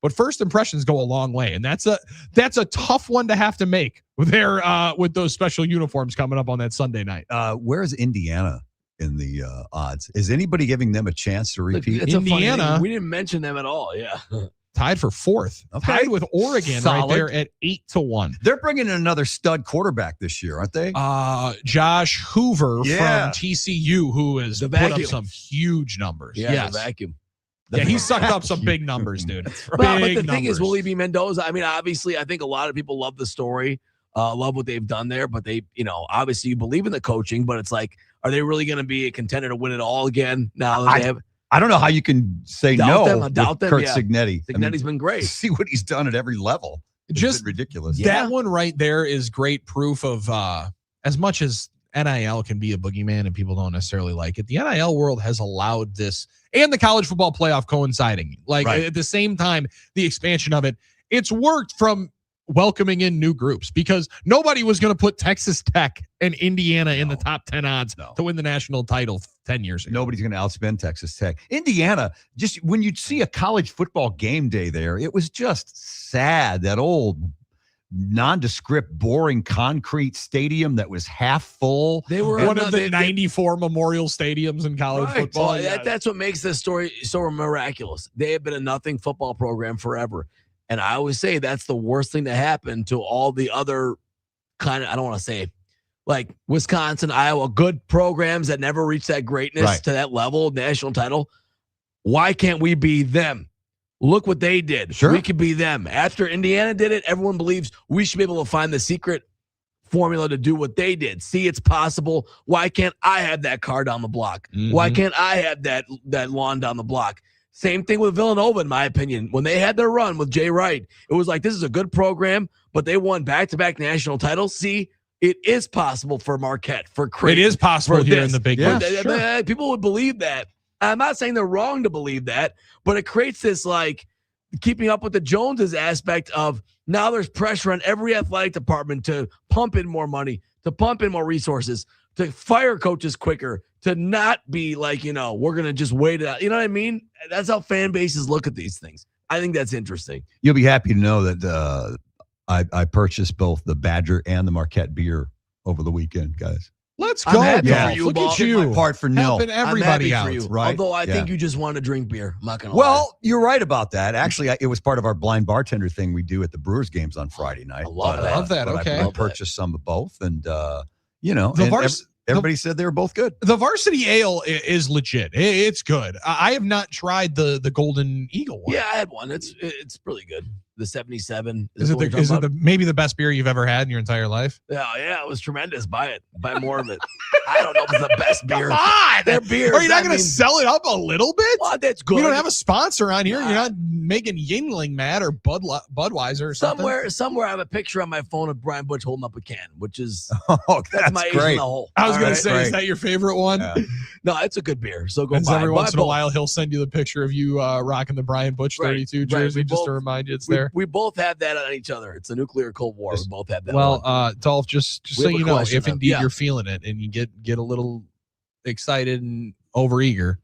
But first impressions go a long way, and that's a tough one to have to make with those special uniforms coming up on that Sunday night. Where is Indiana in the odds? Is anybody giving them a chance to repeat? Indiana, we didn't mention them at all. Yeah, tied for fourth. Okay. Tied with Oregon Solid. right there at 8-1. They're bringing in another stud quarterback this year, aren't they? Josh Hoover Yeah. from TCU, who has The put up vacuum. some huge numbers. Yeah, Yes. the vacuum. Yeah, he sucked up some big numbers, dude. But Big the thing is, numbers. will he be Mendoza? I mean, obviously, I think a lot of people love the story, love what they've done there, but they, obviously you believe in the coaching, but it's like, are they really going to be a contender to win it all again now that they have? I don't know how you can say Doubt no them, I doubt with them, Kurt yeah. Cignetti. Cignetti's been great. See what he's done at every level. It's Just been ridiculous. That one right there is great proof of as much as NIL can be a boogeyman and people don't necessarily like it. The NIL world has allowed this and the college football playoff coinciding. Like Right. at the same time, the expansion of it, it's worked from welcoming in new groups because nobody was going to put Texas Tech and Indiana in the top 10 odds to win the national title 10 years ago. Nobody's going to outspend Texas Tech. Indiana, just when you'd see a college football game day there, it was just sad. That old nondescript, boring concrete stadium that was half full. They were one of the 94 memorial stadiums in college football. Well, that's what makes this story so miraculous. They have been a nothing football program forever. And I always say that's the worst thing to happen to all the other kind of, I don't want to say like Wisconsin, Iowa, good programs that never reach that greatness to that level, national title. Why can't we be them? Look what they did. Sure. We could be them. After Indiana did it, everyone believes we should be able to find the secret formula to do what they did. See, it's possible. Why can't I have that car down the block? Why can't I have that lawn down the block? Same thing with Villanova, in my opinion. When they had their run with Jay Wright, it was like, this is a good program, but they won back-to-back national titles. See, it is possible for Marquette, for Creighton. It is possible here in the Big West. East. People would believe that. I'm not saying they're wrong to believe that, but it creates this, like, keeping up with the Joneses aspect of now there's pressure on every athletic department to pump in more money, to pump in more resources, to fire coaches quicker, to not be like, we're going to just wait it out. You know what I mean? That's how fan bases look at these things. I think that's interesting. You'll be happy to know that I purchased both the Badger and the Marquette beer over the weekend, guys. Let's I'm go. happy Dolph. for you, Look boss. at you. My part for nil. Helping everybody I'm out. happy for you. right? Although I Yeah. think you just want to drink beer. I'm not going to Well, you're right about that. Actually, it was part of our blind bartender thing we do at the Brewers games on Friday night. I love that. Love that. But Okay. I purchased some of both, and The everybody said they were both good. The varsity ale is legit. It's good. I have not tried the Golden Eagle one. Yeah, I had one. It's really good. The 77. Is it maybe the best beer you've ever had in your entire life? Yeah, it was tremendous. Buy it. Buy more of it. I don't know if it's the best beer. Come on. Their beers. Are you not going to sell it up a little bit? Well, that's good. We don't have a sponsor on here. You're not making Yingling mad or Budweiser or something. Somewhere I have a picture on my phone of Brian Butch holding up a can, which is that's my ace great. in the hole. I was going to All say, right? is that your favorite one? Yeah. No, it's a good beer. So go And buy every it. once Buy in a both. while, he'll send you the picture of you rocking the Brian Butch 32 Right. jersey We just both- to remind you it's we, there. we both have that on each other. It's a nuclear Cold War. We both have that. Well, one. Dolph, just We so have a you know, question if of- indeed yeah. you're feeling it and you get a little excited and overeager,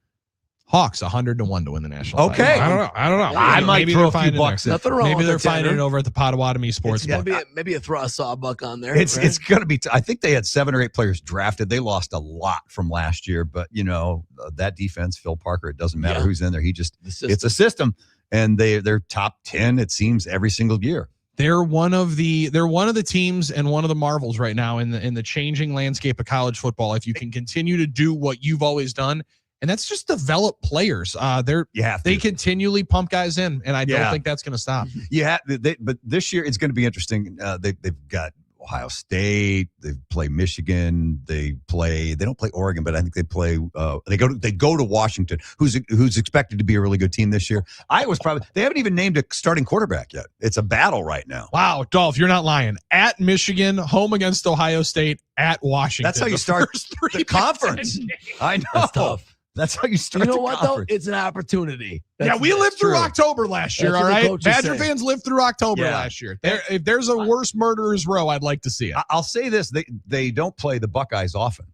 Hawks 100-1 to win the national Okay. title. I don't know. I might Maybe throw they're a few finding bucks there. in. Nothing wrong Maybe with they're the finding tender. it over at the Potawatomi Sports Bar. maybe a throw a sawbuck on there. It's right? going to be. I think they had 7 or 8 players drafted. They lost a lot from last year, but that defense, Phil Parker. It doesn't matter Yeah. who's in there. It's system. a system, and they're top 10. It seems every single year. They're one of the teams and one of the marvels right now in the changing landscape of college football. If you can continue to do what you've always done, and that's just develop players. They continually pump guys in, and I don't think that's going to stop. Yeah, but this year it's going to be interesting. They've got Ohio State. They play Michigan. They don't play Oregon, but I think they play. They go to Washington, who's expected to be a really good team this year. Iowa's probably. They haven't even named a starting quarterback yet. It's a battle right now. Wow, Dolph, you're not lying. At Michigan, home against Ohio State, at Washington. That's how you start the conference. I know. That's tough. That's how you start. You know the what conference. though? It's an opportunity. We lived through true. October last year. That's All what the right, coaches Badger say. fans lived through October Yeah. last year. If there's a worse murderer's row, I'd like to see it. I'll say this: they don't play the Buckeyes often,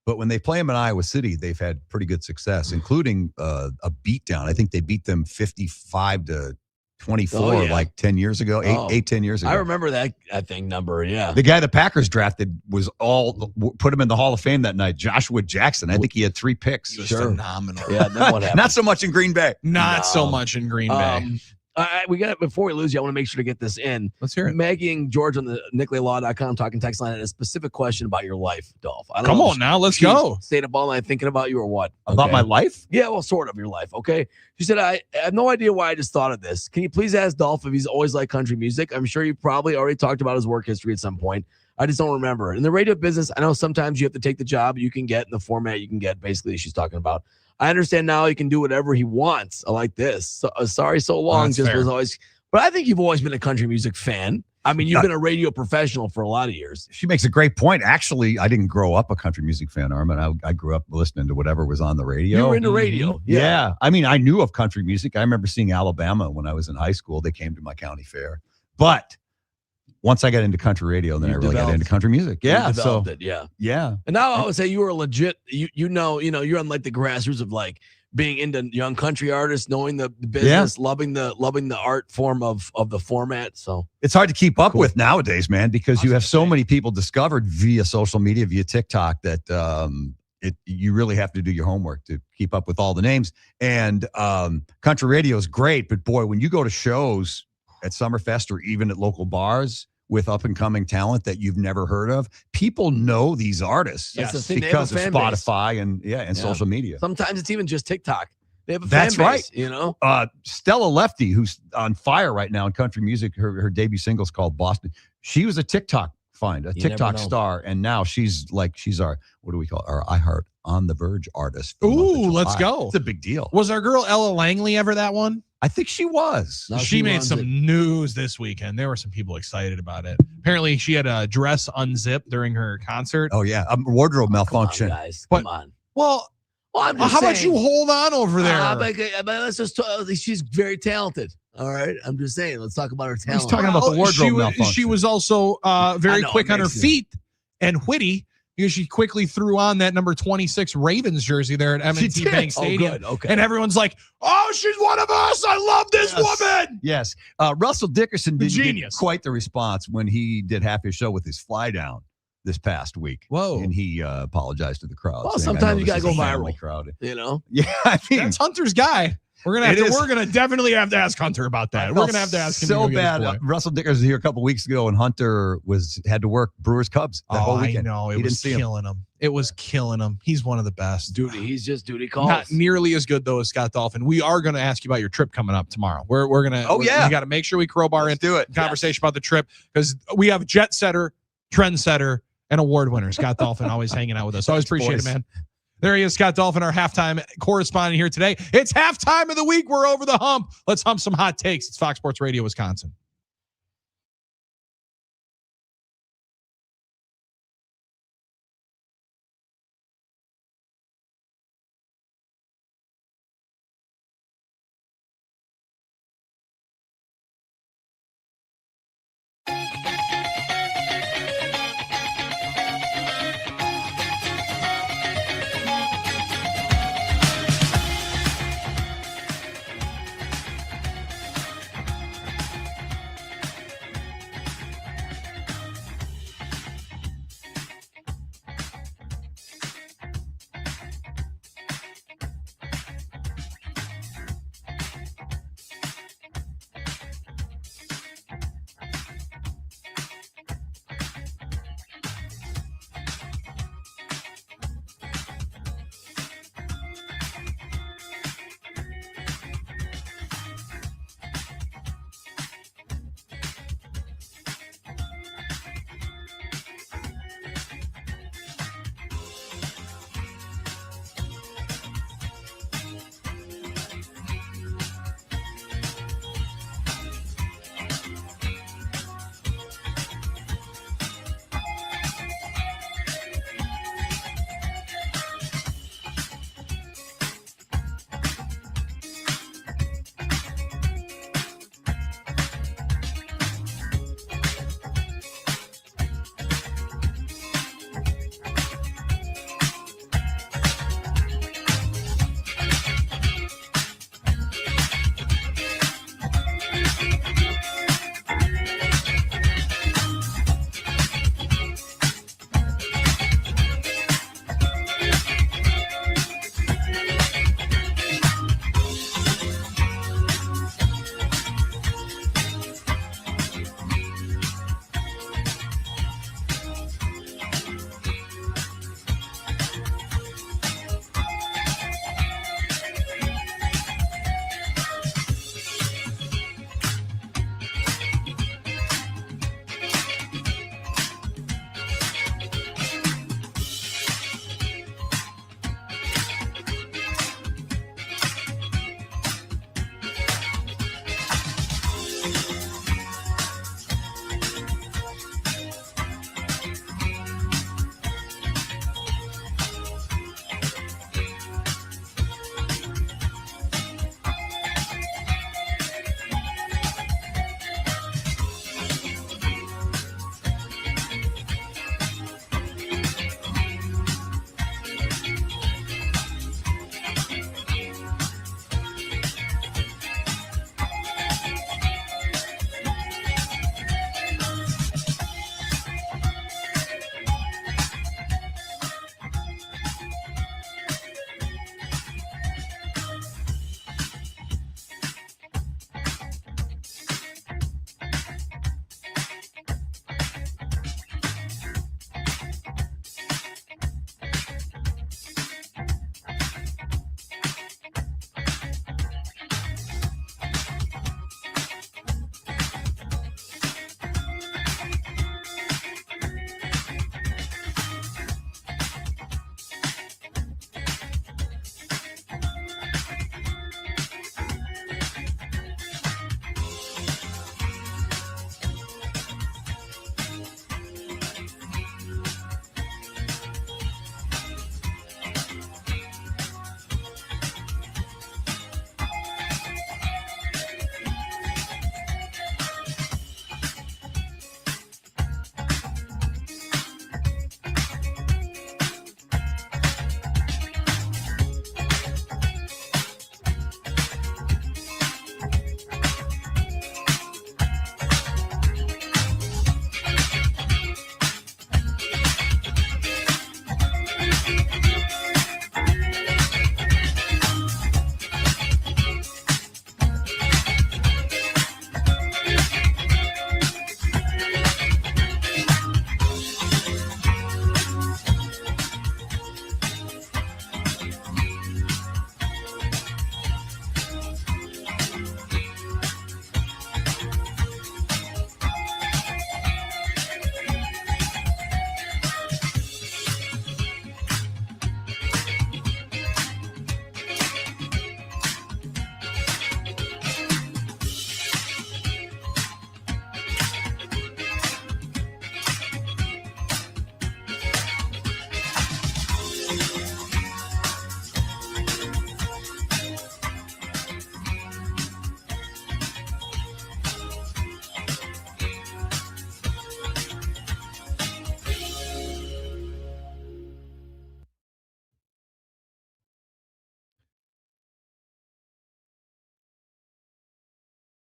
but when they play them in Iowa City, they've had pretty good success, including a beatdown. I think they beat them 55-24 Oh, yeah. like 10 years ago, 10 years ago. I remember that thing number. Yeah. The guy the Packers drafted put him in the Hall of Fame that night. Joshua Jackson. I think he had 3 picks. He was phenomenal. Yeah. Then what happened? Not so much in Green Bay. Not so much in Green Bay. We got before we lose you, I want to make sure to get this in. Let's hear it. Maggie and George on the NicoletLaw.com talking text line had a specific question about your life, Dolph. I don't Come know on now, let's go. Stayed up all night thinking about you or what? About my life? Yeah, well, sort of your life. Okay. She said, I have no idea why I just thought of this. Can you please ask Dolph if he's always liked country music? I'm sure you probably already talked about his work history at some point. I just don't remember. In the radio business, I know sometimes you have to take the job you can get in the format you can get. Basically, she's talking about. I understand now he can do whatever he wants. I like this. So, sorry so long. That's just fair. was always. But I think you've always been a country music fan. I mean, you've been a radio professional for a lot of years. She makes a great point. Actually, I didn't grow up a country music fan, Armen. I grew up listening to whatever was on the radio. You were into radio. Yeah. I mean, I knew of country music. I remember seeing Alabama when I was in high school. They came to my county fair. But once I got into country radio, then I really got into country music. Yeah. You developed it. Yeah. Yeah. And now I would say you were legit. You know, you're on like the grassroots of like being into young country artists, knowing the business, loving the art form of the format. So it's hard to keep up with nowadays, man, because you have so many people discovered via social media, via TikTok, that you really have to do your homework to keep up with all the names. And country radio is great, but boy, when you go to shows at Summerfest or even at local bars with up-and-coming talent that you've never heard of, people know these artists because of Spotify and social media. Sometimes it's even just TikTok. They have a That's fan right. base, you know? Stella Lefty, who's on fire right now in country music, her debut single's called Boston. She was a TikTok TikTok star, and now she's our, what do we call it? Our iHeart On the Verge artist. Ooh, let's go. It's a big deal. Was our girl Ella Langley ever that one? I think she was. No, she made some news this weekend. There were some people excited about it. Apparently, she had a dress unzipped during her concert. Oh, yeah. A wardrobe malfunction. Come on, guys. Come on. Well, I'm just how saying, about you hold on over there? But let's just she's very talented. All right. I'm just saying. Let's talk about her talent. He's talking about the wardrobe malfunction. She was also very quick on her feet and witty, because she quickly threw on that number 26 Ravens jersey there at M&T Bank Stadium. Oh, good. Okay. And everyone's like, oh, she's one of us. I love this woman. Yes. Russell Dickerson didn't Genius. get quite the response when he did half his show with his fly down this past week. Whoa. And he apologized to the crowd. Well, saying, sometimes you got to go viral. Crowd. You know? Yeah. I mean, That's Hunter's guy. We're gonna definitely have to ask Hunter about that. We're gonna have to ask him. So bad. Russell Dickerson was here a couple weeks ago, and Hunter had to work Brewers Cubs that whole weekend. I know it was killing him. It was killing him. He's one of the best. He's just duty calls. Not nearly as good though as Scott Dolphin. We are gonna ask you about your trip coming up tomorrow. We're gonna. Oh yeah. We got to make sure we crowbar into it. Conversation about the trip, because we have jet setter, trend setter, and award winner Scott Dolphin always hanging out with us. Always appreciate it, man. There he is, Scott Dolphin, our halftime correspondent here today. It's halftime of the week. We're over the hump. Let's hump some hot takes. It's Fox Sports Radio, Wisconsin.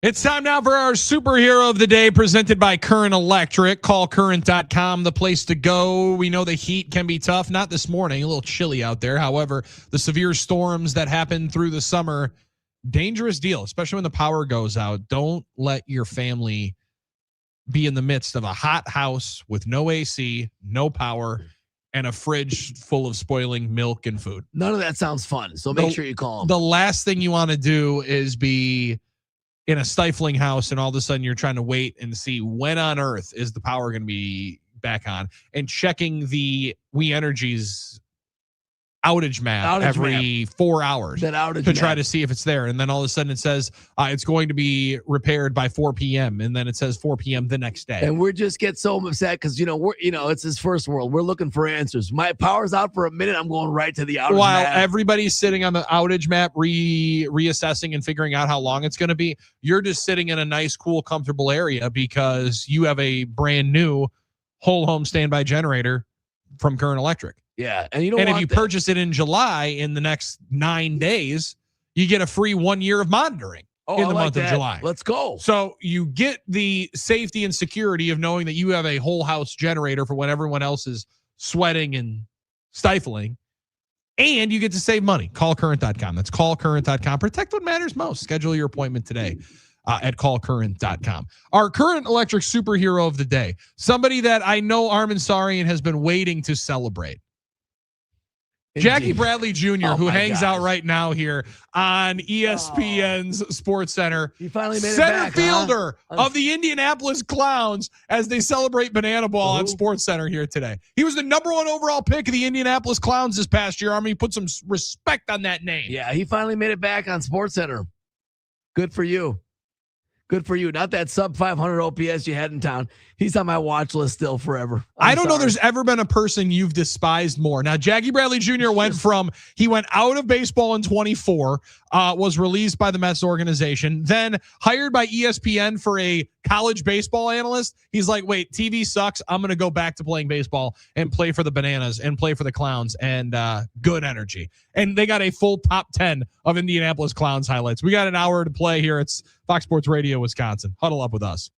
It's time now for our superhero of the day, presented by Current Electric. Call current.com, the place to go. We know the heat can be tough. Not this morning, a little chilly out there. However, the severe storms that happen through the summer, dangerous deal, especially when the power goes out. Don't let your family be in the midst of a hot house with no AC, no power, and a fridge full of spoiling milk and food. None of that sounds fun, so make sure you call them. The last thing you want to do is be in a stifling house and all of a sudden you're trying to wait and see when on earth is the power going to be back on, and checking the We Energies outage map every 4 hours to try to see if it's there. And then all of a sudden it says it's going to be repaired by 4 p.m. And then it says 4 p.m. the next day. And we just get so upset because, it's his first world. We're looking for answers. My power's out for a minute. I'm going right to the outage While map. everybody's sitting on the outage map, reassessing and figuring out how long it's going to be, you're just sitting in a nice, cool, comfortable area because you have a brand new whole home standby generator from Current Electric. Yeah, and if you purchase it in July, in the next 9 days, you get a free 1 year of monitoring in the month of July. Let's go. So you get the safety and security of knowing that you have a whole house generator for when everyone else is sweating and stifling, and you get to save money. Call current.com. That's callcurrent.com. Protect what matters most. Schedule your appointment today at callcurrent.com. Our Current Electric superhero of the day, somebody that I know Armen Sarian has been waiting to celebrate. Jackie Bradley Jr., who hangs out right now here on ESPN's Sports Center. He finally made center it back, fielder of the Indianapolis Clowns as they celebrate Banana Ball on Sports Center here today. He was the number 1 overall pick of the Indianapolis Clowns this past year. I mean, put some respect on that name. Yeah, he finally made it back on Sports Center. Good for you. Good for you. Not that sub 500 OPS you had in town. He's on my watch list still forever. I don't know there's ever been a person you've despised more. Now, Jackie Bradley Jr. went out of baseball in 24, was released by the Mets organization, then hired by ESPN for a college baseball analyst. He's like, wait, TV sucks. I'm going to go back to playing baseball and play for the Bananas and play for the Clowns, and good energy. And they got a full top 10 of Indianapolis Clowns highlights. We got an hour to play here. It's Fox Sports Radio, Wisconsin. Huddle up with us.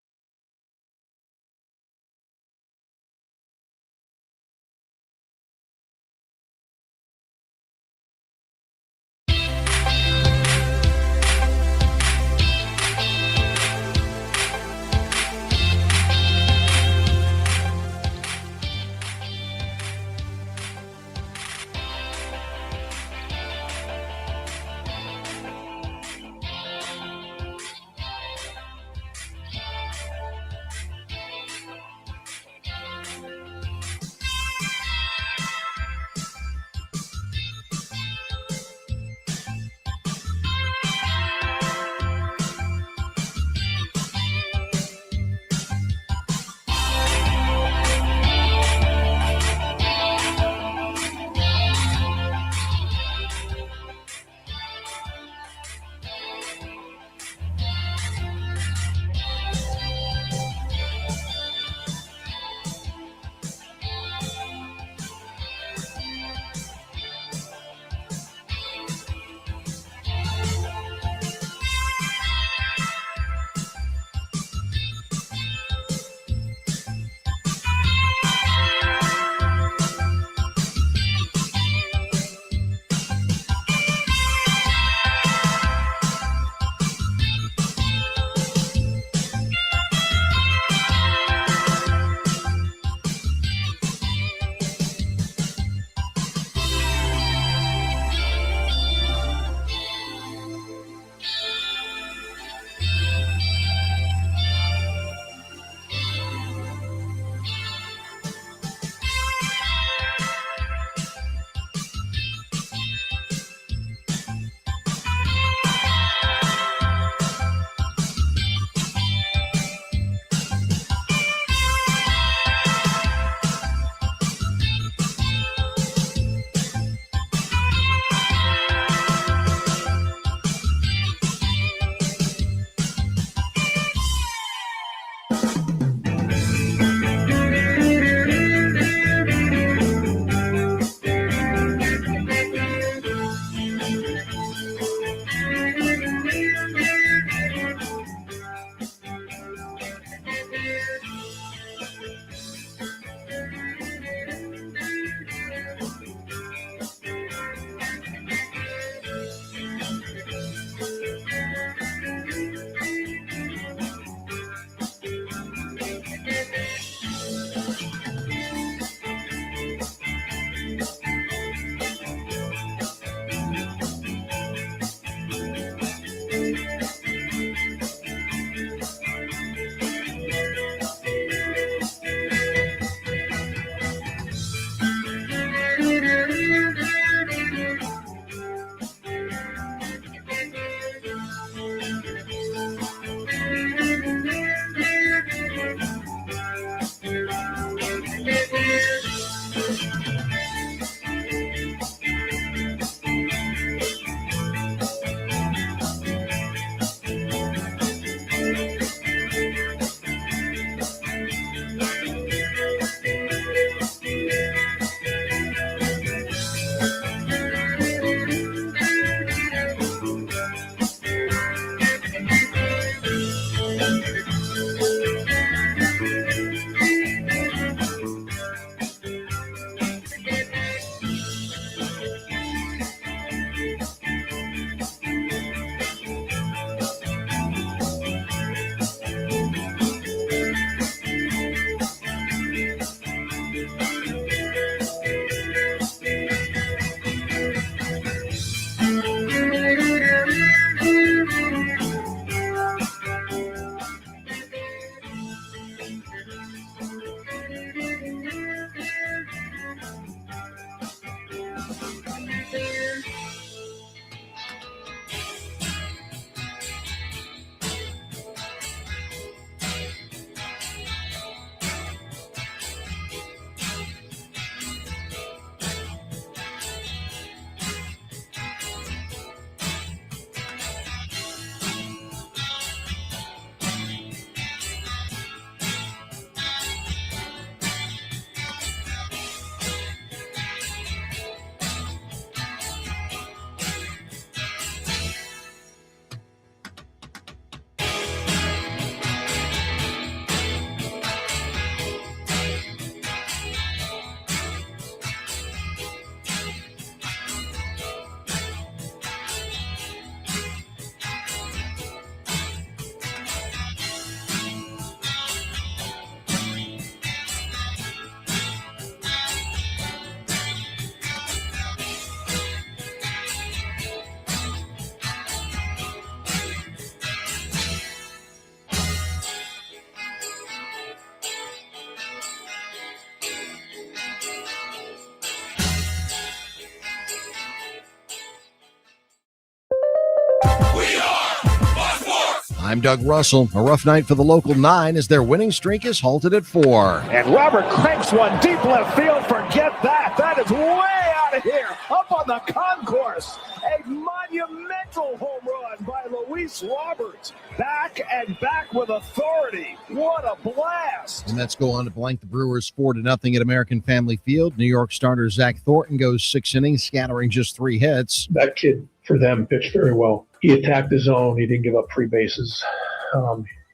I'm Doug Russell. A rough night for the local 9 as their winning streak is halted at 4. And Robert cranks one deep left field. Forget that. That is way out of here. Up on the concourse. A monumental home run by Luis Roberts. Back and back with authority. What a blast. And Mets go on to blank the Brewers 4-0 at American Family Field. New York starter Zach Thornton goes 6 innings, scattering just 3 hits. That kid, for them, pitched very well. He attacked his zone. He didn't give up free bases.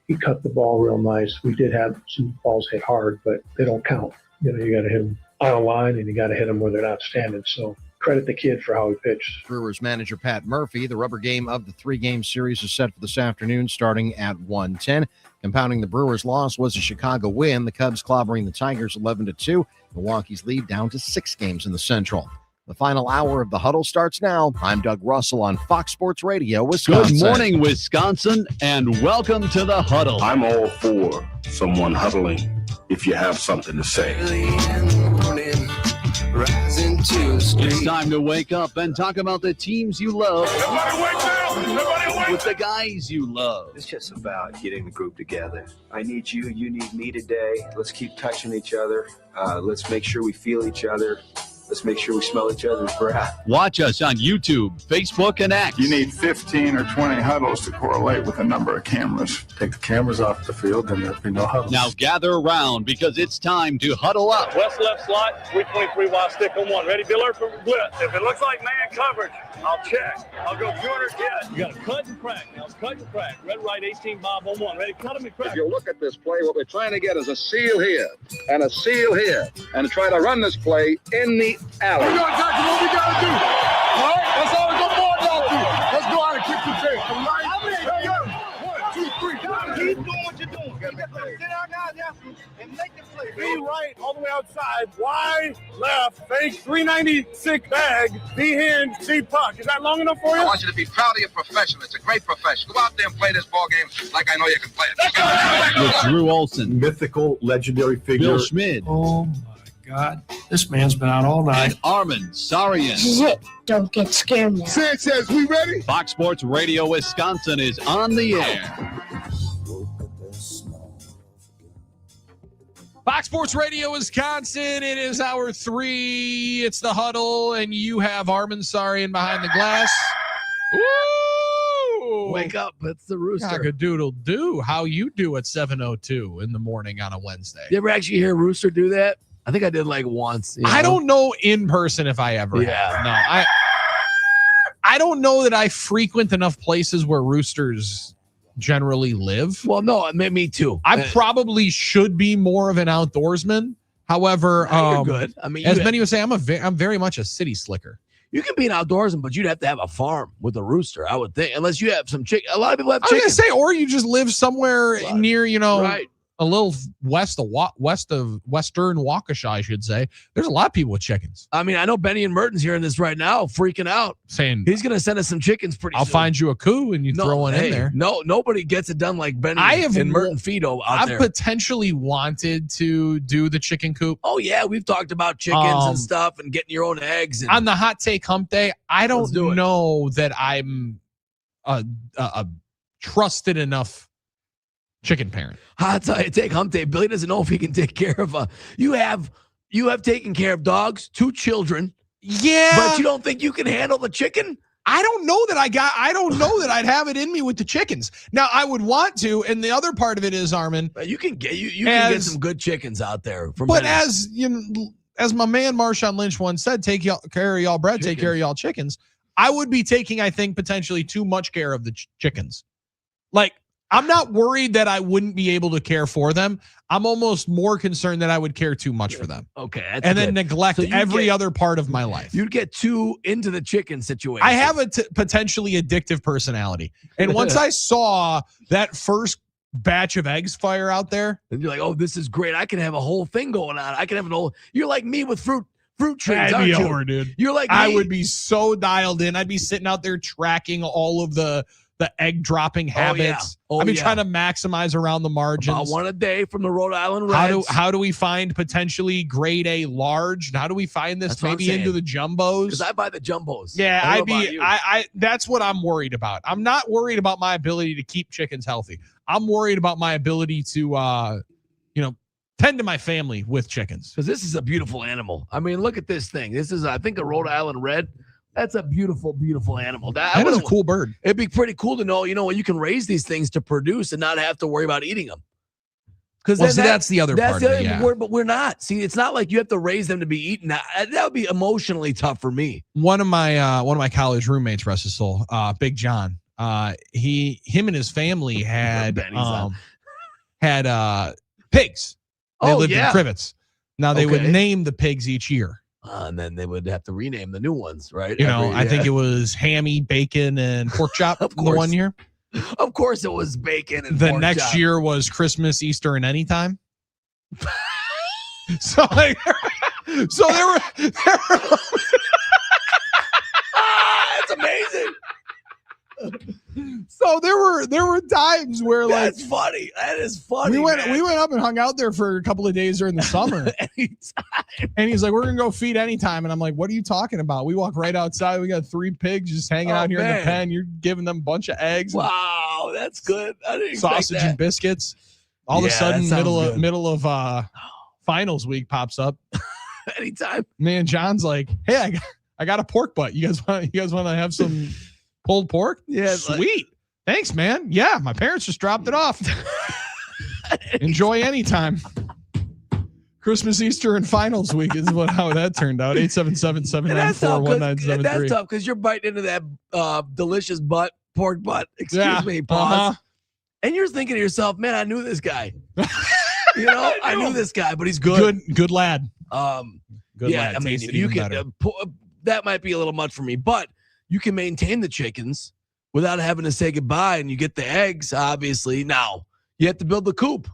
He cut the ball real nice. We did have some balls hit hard, but they don't count. You got to hit them on a line, and you got to hit them where they're not standing. So credit the kid for how he pitched. Brewers manager Pat Murphy. The rubber game of the 3-game series is set for this afternoon starting at 1:10. Compounding the Brewers' loss was a Chicago win. The Cubs clobbering the Tigers 11-2. Milwaukee's lead down to 6 games in the Central. The final hour of the Huddle starts now. I'm Doug Russell on Fox Sports Radio, Wisconsin. Good morning, Wisconsin, and welcome to the Huddle. I'm all for someone huddling if you have something to say. It's time to wake up and talk about the teams you love with the guys you love. It's just about getting the group together. I need you, you need me today. Let's keep touching each other. Let's make sure we feel each other. Let's make sure we smell each other's breath. Watch us on YouTube, Facebook, and X. You need 15 or 20 huddles to correlate with the number of cameras. Take the cameras off the field and there'll be no huddles. Now gather around because it's time to huddle up. West left slot, 323 wide stick on 1. Ready, be alert for blitz. If it looks like man coverage, I'll check. I'll go 200 yes. You got to cut and crack. Now cut and crack. Red, right, 18 bob on 1. Ready, cut him and crack. If you look at this play, what we're trying to get is a seal here and a seal here and try to run this play in the alley. We know exactly what we got to do. All right? That's all we're going to do. Let's go out and kick the tape. All right? 1, 2, 3. Keep doing what you're doing. Sit our guys after and make the play. Be right all the way outside. Wide, left, fake, 396 bag, D-hand, C-puck. Is that long enough for you? I want you to be proud of your profession. It's a great profession. Go out there and play this ball game like I know you can play it. With Drew Olson, Mythical, legendary figure. Bill Schmid, Oh, God. This man's been out all night. and Armen Sarian. This is it. Don't get scared now. Sanchez, we ready? Fox Sports Radio Wisconsin is on the air. Fox Sports Radio Wisconsin. It is hour 3. It's the Huddle, and you have Armen Sarian behind the glass. Woo! Wake up. It's the rooster. Cock-a-doodle-doo. How you do at 7:02 in the morning on a Wednesday? You ever actually hear a rooster do that? I think I did like once. I don't know in person if I ever have. No, I don't know that I frequent enough places where roosters generally live. Well, no, me too. I probably should be more of an outdoorsman. However, you're good. I mean, as many would say, I'm very much a city slicker. You can be an outdoorsman, but you'd have to have a farm with a rooster, I would think, unless you have some chicken. A lot of people have I was chickens. gonna say, or you just live somewhere near, Right. a little west of Western Waukesha, I should say. There's a lot of people with chickens. I mean, I know Benny and Merton's hearing this right now, freaking out, saying he's going to send us some chickens pretty I'll soon. find you a coup and you throw one in there. No, nobody gets it done like Benny and Merton Fido out there. I've potentially wanted to do the chicken coop. Oh, yeah, we've talked about chickens and stuff and getting your own eggs. And on the Hot Take Hump Day, I don't know that I'm a trusted enough chicken parent. Hot Take Hump Day. Billy doesn't know if he can take care of you have taken care of dogs, 2 children. Yeah. But you don't think you can handle the chicken? I don't know that I'd have it in me with the chickens. Now I would want to, and the other part of it is, Armen, you can get some good chickens out there. But as you know, as my man Marshawn Lynch once said, take care of y'all bread, take care of y'all chickens. I would be taking, I think, potentially too much care of the chickens. Like, I'm not worried that I wouldn't be able to care for them. I'm almost more concerned that I would care too much for them. Okay. And then neglect every other part of my life. You'd get too into the chicken situation. I have a potentially addictive personality. And once I saw that first batch of eggs fire out there. And you're like, oh, this is great. I can have a whole thing going on. I can have an whole, you're like me with fruit trees, aren't you? Over, dude. You're like I me. would be so dialed in. I'd be sitting out there tracking all of the the egg dropping habits. I've been trying to maximize around the margins. About one a day from the Rhode Island Reds. How do we find potentially grade A large? How do we find this maybe into the jumbos? Because I buy the jumbos. Yeah, I that's what I'm worried about. I'm not worried about my ability to keep chickens healthy. I'm worried about my ability to tend to my family with chickens. Because this is a beautiful animal. I mean, look at this thing. This is, I think, a Rhode Island Red. That's a beautiful, beautiful animal. That is a cool bird. It'd be pretty cool to know, you can raise these things to produce and not have to worry about eating them. Because that's the other part. But we're not. See, it's not like you have to raise them to be eaten. That would be emotionally tough for me. One of my college roommates, rest his soul, Big John. Him and his family had pigs. They lived in Crivets. Now they would name the pigs each year. And then they would have to rename the new ones, right? I think it was Hammy, Bacon, and Pork Chop the one year. Of course it was Bacon and the pork next chop. year was Christmas, Easter, and Anytime. So there were it's amazing. So there were times where that's funny. That is funny. We went up and hung out there for a couple of days during the summer. Anytime. And he's like, "We're gonna go feed Anytime." And I'm like, "What are you talking about? We walk right outside. We got 3 pigs just hanging out here in the pen. You're giving them a bunch of eggs. Wow, that's good. I didn't sausage and biscuits. All of a sudden, middle of finals week pops up. Anytime. Man, John's like, "Hey, I got a pork butt. You guys want to have some pulled pork? Yeah, sweet. Thanks, man. Yeah, my parents just dropped it off. Enjoy Anytime." Christmas, Easter, and finals week is how that turned out. 877-794-1973. That's tough because you're biting into that delicious pork butt. Excuse me, pause. And you're thinking to yourself, man, I knew this guy. I knew this guy, but he's good. Good lad. Good lad. I mean, you can. That might be a little much for me, but you can maintain the chickens without having to say goodbye, and you get the eggs. Obviously, now you have to build the coop.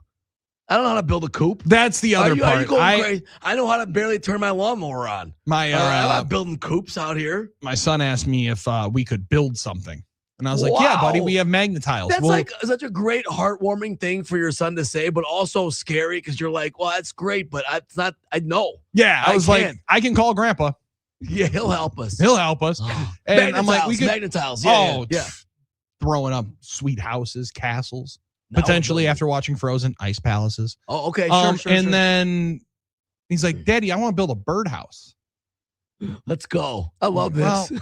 I don't know how to build a coop. That's the other part. Are you going crazy? I know how to barely turn my lawnmower on. I'm not building coops out here. My son asked me if we could build something. And I was like, yeah, buddy, we have magnetiles. That's like such a great heartwarming thing for your son to say, but also scary because you're like, well, that's great, but it's not, I know. Yeah, I was like, I can call Grandpa. Yeah, he'll help us. He'll help us. And I'm like, we could. Magnetiles. Yeah. Throwing up sweet houses, castles. Potentially, after watching Frozen, ice palaces. Oh, okay. Sure. And then he's like, Daddy, I want to build a birdhouse. Let's go. I love this. Well,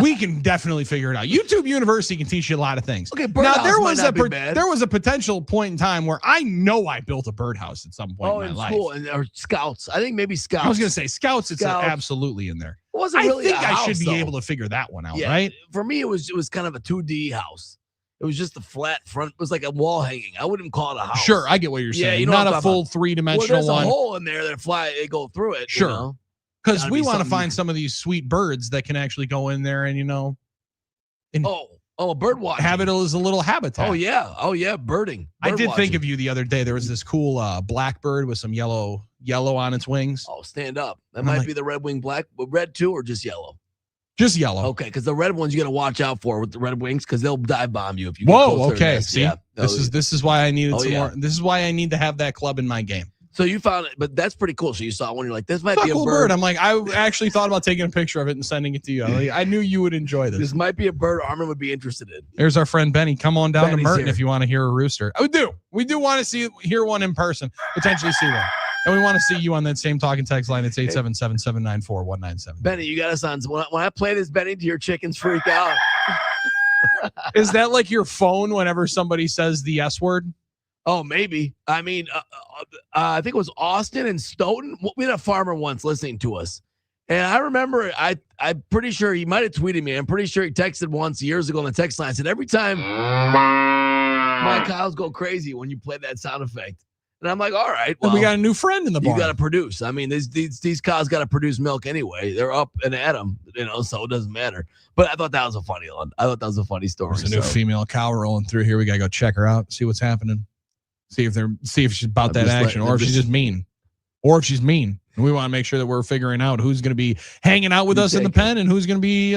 we can definitely figure it out. YouTube University can teach you a lot of things. Okay, now there was a potential point in time where I know I built a birdhouse at some point in my life. School or Scouts. I think maybe Scouts. I was gonna say Scouts. It's absolutely in there. It wasn't really. I think I should be able to figure that one out, right? For me, it was kind of a 2D house. It was just a flat front. It was like a wall hanging. I wouldn't call it a house. Sure, I get what you're saying. Not a full 3-dimensional one. There's a hole in there that they go through it. Sure. Because we want to find some of these sweet birds that can actually go in there and, a bird watching. Have it as a little habitat. Oh, yeah. Birding. I did think of you the other day. There was this cool blackbird with some yellow on its wings. Oh, stand up. That might be the red-winged black. Red too or just yellow? Just yellow. Okay, because the red ones you got to watch out for with the red wings because they'll dive bomb you if you. Whoa. Okay. See, this is why I needed some more. This is why I need to have that club in my game. So you found it, but that's pretty cool. So you saw one, you're like, this might be a cool bird. I'm like, I actually thought about taking a picture of it and sending it to you. I knew you would enjoy this. This might be a bird Armen would be interested in. There's our friend Benny. Come on down Benny's to Merton here. if you want to hear a rooster. We do want to hear one in person, potentially see one. And we want to see you on that same talk and text line. It's 877-794-1970. Benny, you got us on. When I play this, Benny, do your chickens freak out? Is that like your phone whenever somebody says the S word? Oh, maybe. I mean, I think it was Austin and Stoughton. We had a farmer once listening to us. And I remember, I'm pretty sure he might have tweeted me. I'm pretty sure he texted once years ago on the text line. I said, every time my cows go crazy when you play that sound effect. And I'm like, all right. Well, we got a new friend in the barn. You got to produce. I mean, these cows got to produce milk anyway. They're up and at them, so it doesn't matter. But I thought that was a funny one. I thought that was a funny story. There's a new female cow rolling through here. We got to go check her out, see what's happening. See if she's about that action, or if she's just mean. Or if she's mean. We want to make sure that we're figuring out who's going to be hanging out with us in the pen and who's going to be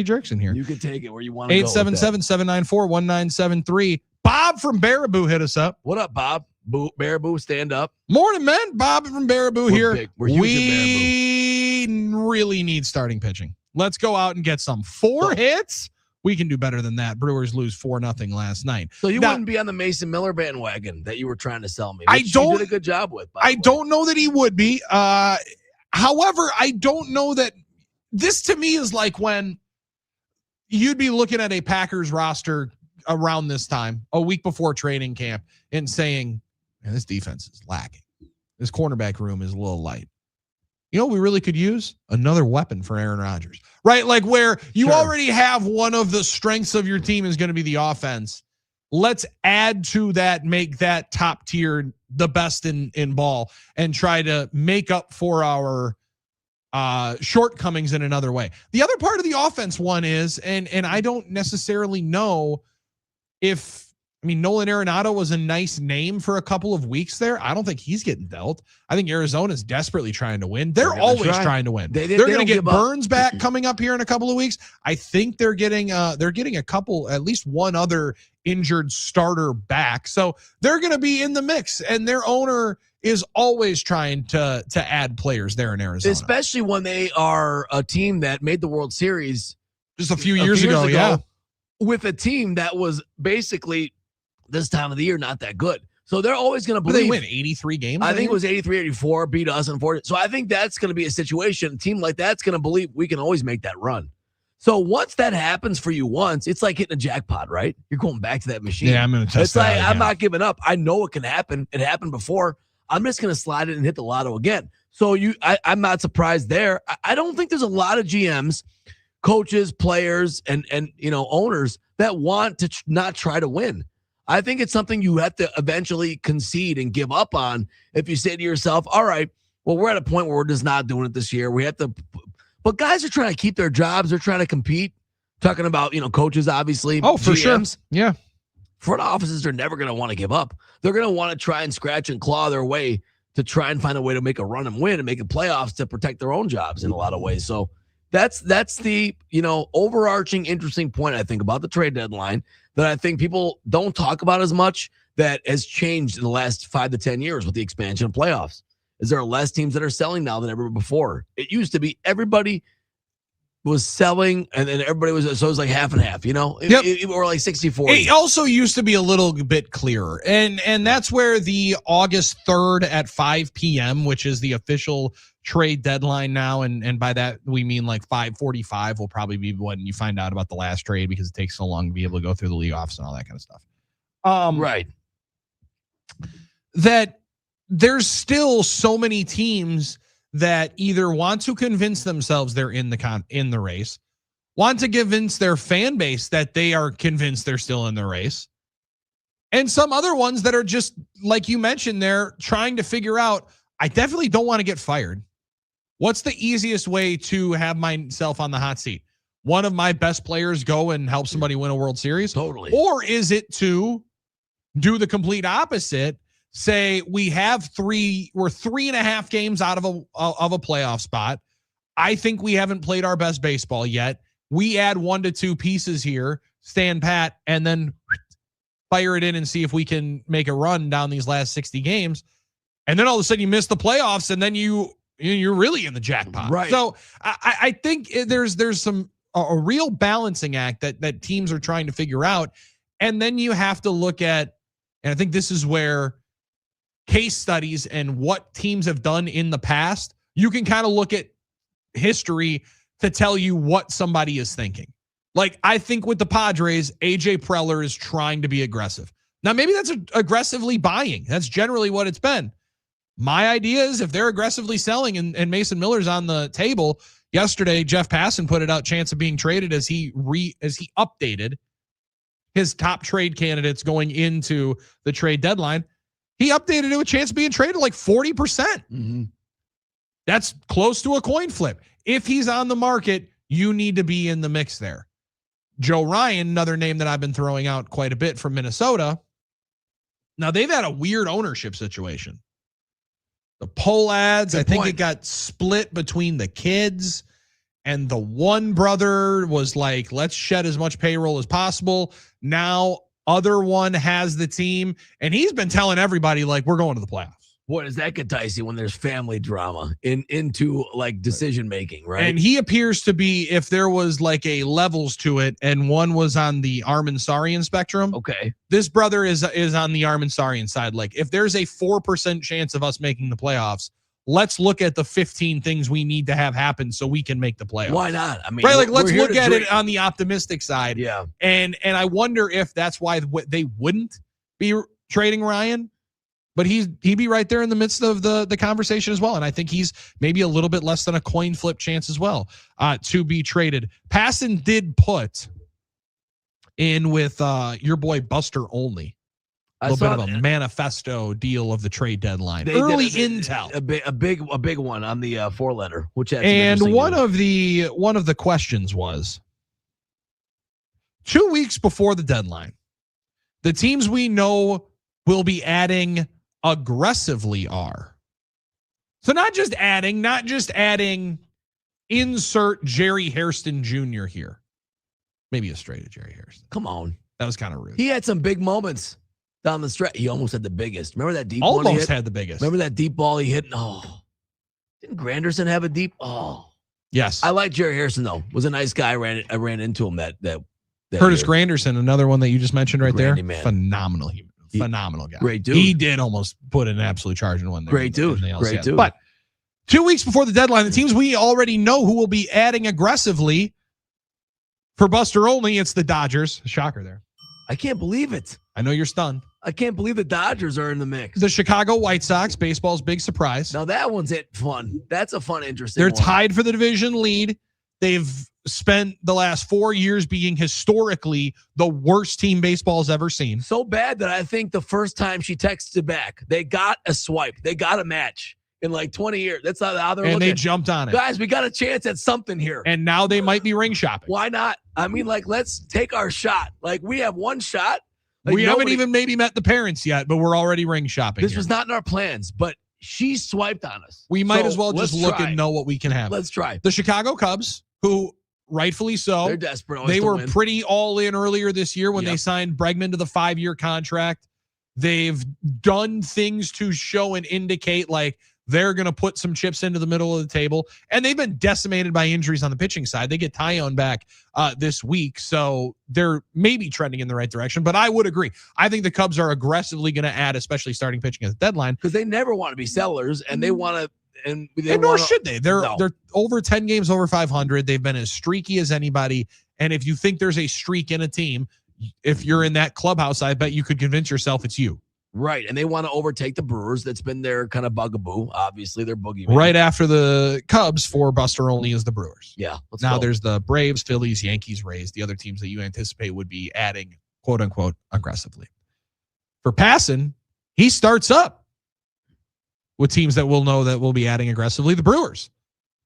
jerks in here. You can take it where you want to go. 877-794-1973. Bob from Baraboo hit us up. What up, Bob? Baraboo, stand up. Morning, men. Bob from Baraboo here. Big. We're huge we really need starting pitching. Let's go out and get some. 4 hits. We can do better than that. Brewers lose 4-0 last night. So you wouldn't be on the Mason Miller bandwagon that you were trying to sell me. You did a good job with. I don't know that he would be. However, I don't know that this to me is like when you'd be looking at a Packers roster around this time, a week before training camp, and saying, man, this defense is lacking. This cornerback room is a little light. You know what we really could use? Another weapon for Aaron Rodgers, right? Like where you already have one of the strengths of your team is going to be the offense. Let's add to that, make that top tier the best in ball and try to make up for our shortcomings in another way. The other part of the offense one is, and I don't necessarily know if, Nolan Arenado was a nice name for a couple of weeks there. I don't think he's getting dealt. I think Arizona's desperately trying to win. They're always trying to win. They're going to get Burns back coming up here in a couple of weeks. I think they're getting a couple, at least one other injured starter back. So they're going to be in the mix, and their owner is always trying to add players there in Arizona. Especially when they are a team that made the World Series just a few years ago. Yeah. With a team that was basically this time of the year not that good. So they're always going to believe. They win 83 games? I think it was 83, 84, beat us in 40. So I think that's going to be a situation. A team like that's going to believe we can always make that run. So once that happens for you once, it's like hitting a jackpot, right? You're going back to that machine. Yeah, I'm going to test that. It's like, I'm not giving up. I know it can happen. It happened before. I'm just going to slide it and hit the lotto again. So I'm not surprised there. I don't think there's a lot of GMs, coaches, players, and owners that want to not try to win. I think it's something you have to eventually concede and give up on if you say to yourself, all right, well, we're at a point where we're just not doing it this year. We have to, but guys are trying to keep their jobs. They're trying to compete. Talking about, coaches, obviously. Oh, for GMs. sure. Yeah. Front offices are never going to want to give up. They're going to want to try and scratch and claw their way to try and find a way to make a run and win and make the playoffs to protect their own jobs in a lot of ways. So that's the, overarching interesting point, I think, about the trade deadline that I think people don't talk about as much that has changed in the last 5 to 10 years with the expansion of playoffs. Is there are less teams that are selling now than ever before? It used to be everybody was selling and then everybody was, so it was like half and half, Yep. Or like 60-40. It also used to be a little bit clearer. And that's where the August 3rd at 5 p.m., which is the official trade deadline now. And by that, we mean like 5:45 will probably be when you find out about the last trade because it takes so long to be able to go through the league office and all that kind of stuff. Right. That there's still so many teams that either want to convince themselves they're in the race, want to convince their fan base that they are convinced they're still in the race, and some other ones that are just, like you mentioned, they're trying to figure out, I definitely don't want to get fired. What's the easiest way to have myself on the hot seat? One of my best players go and help somebody win a World Series? Totally. Or is it to do the complete opposite? Say we're 3.5 games out of a playoff spot. I think we haven't played our best baseball yet. We add 1 to 2 pieces here, stand pat, and then fire it in and see if we can make a run down these last 60 games. And then all of a sudden you miss the playoffs, and then you're really in the jackpot. Right. So I think there's a real balancing act that teams are trying to figure out. And then you have to look at, and I think this is where case studies and what teams have done in the past, you can kind of look at history to tell you what somebody is thinking. Like, I think with the Padres, AJ Preller is trying to be aggressive. Now, maybe that's aggressively buying. That's generally what it's been. My idea is if they're aggressively selling and Mason Miller's on the table, yesterday, Jeff Passan put it out, chance of being traded as he updated his top trade candidates going into the trade deadline. He updated it with chance of being traded like 40%. Mm-hmm. That's close to a coin flip. If he's on the market, you need to be in the mix there. Joe Ryan, another name that I've been throwing out quite a bit from Minnesota. Now, they've had a weird ownership situation. The poll ads, Good I think point. it got split between the kids, and the one brother was like, let's shed as much payroll as possible. Now other one has the team, and he's been telling everybody, like, we're going to the playoffs. Boy, does that get dicey when there's family drama into like decision making, right? And he appears to be, if there was like a levels to it, and one was on the Armen Sarian spectrum. Okay. This brother is on the Armen Sarian side. Like, if there's a 4% chance of us making the playoffs, let's look at the 15 things we need to have happen so we can make the playoffs. Why not? I mean, right? Like, let's we're here look to at drink. it on the optimistic side. Yeah. And I wonder if that's why they wouldn't be trading Ryan. But he'd be right there in the midst of the conversation as well. And I think he's maybe a little bit less than a coin flip chance as well to be traded. Passon did put in with your boy Buster Olney. A little bit of a manifesto deal of the trade deadline. Early intel. A big one on the 4-letter, which had some and interesting news. one of the questions was 2 weeks before the deadline, the teams we know will be adding aggressively are. So not just adding, insert Jerry Hairston Jr. here. Maybe a straight at Jerry Hairston. Come on. That was kind of rude. He had some big moments down the stretch. He almost had the biggest. Remember that deep one he Almost hit? had the biggest. Remember that deep ball he hit? Oh. Didn't Granderson have a deep? Oh. Yes. I like Jerry Hairston, though. Was a nice guy. I ran into him that Curtis year. Granderson, another one that you just mentioned right there. Man. Phenomenal human. Phenomenal guy. Great dude. He did almost put an absolute charge in one there. Great dude. Great dude. But 2 weeks before the deadline, the teams we already know who will be adding aggressively for Buster Olney, it's the Dodgers. Shocker there. I can't believe it. I know you're stunned. I can't believe the Dodgers are in the mix. The Chicago White Sox, baseball's big surprise. Now that one's fun. That's a fun, interesting They're one. tied for the division lead. They've spent the last 4 years being historically the worst team baseball's ever seen. So bad that I think the first time she texted back, they got a swipe. They got a match in like 20 years. That's how they're looking. And they jumped on it. Guys, we got a chance at something here. And now they might be ring shopping. Why not? I mean, like, let's take our shot. Like, we have one shot. Like, we haven't even maybe met the parents yet, but we're already ring shopping. This was not in our plans, but she swiped on us. We might as well let's just look try. and know what we can have. Let's try. The Chicago Cubs, who rightfully so, They're desperate. always they to were win. pretty all in earlier this year when Yep. they signed Bregman to the 5-year contract. They've done things to show and indicate like they're going to put some chips into the middle of the table. And they've been decimated by injuries on the pitching side. They get Tyone back this week, so they're maybe trending in the right direction. But I would agree. I think the Cubs are aggressively going to add, especially starting pitching at the deadline. Because they never want to be sellers, and they want to. And nor should they. They're over 10 games over 500. They've been as streaky as anybody. And if you think there's a streak in a team, if you're in that clubhouse, I bet you could convince yourself it's you. Right, and they want to overtake the Brewers. That's been their kind of bugaboo. Obviously, they're boogeyman. Right after the Cubs, for Buster Olney is the Brewers. Yeah. Now there's the Braves, Phillies, Yankees, Rays, the other teams that you anticipate would be adding, quote unquote, aggressively. For Passon, he starts up with teams that we'll know that will be adding aggressively. The Brewers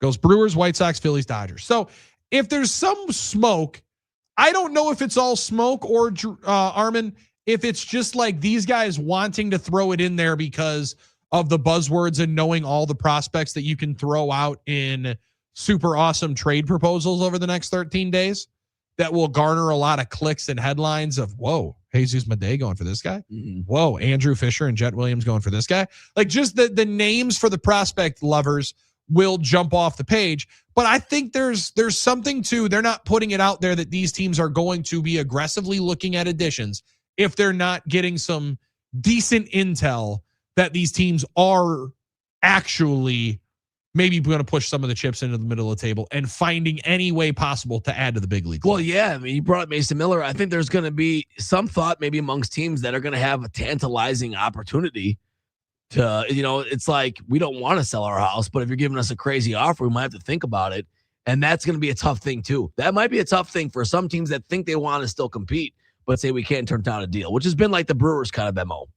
goes Brewers, White Sox, Phillies, Dodgers. So if there's some smoke, I don't know if it's all smoke or Armen, if it's just like these guys wanting to throw it in there because of the buzzwords and knowing all the prospects that you can throw out in super awesome trade proposals over the next 13 days that will garner a lot of clicks and headlines of, whoa, Jesus Madej going for this guy. Mm-hmm. Whoa, Andrew Fisher and Jet Williams going for this guy. Like, just the names for the prospect lovers will jump off the page. But I think there's something to, they're not putting it out there that these teams are going to be aggressively looking at additions if they're not getting some decent intel that these teams are actually maybe going to push some of the chips into the middle of the table and finding any way possible to add to the big league. Well, yeah. I mean, you brought up Mason Miller. I think there's going to be some thought maybe amongst teams that are going to have a tantalizing opportunity to, it's like, we don't want to sell our house, but if you're giving us a crazy offer, we might have to think about it. And that's going to be a tough thing too. That might be a tough thing for some teams that think they want to still compete, but say we can't turn down a deal, which has been like the Brewers kind of MO,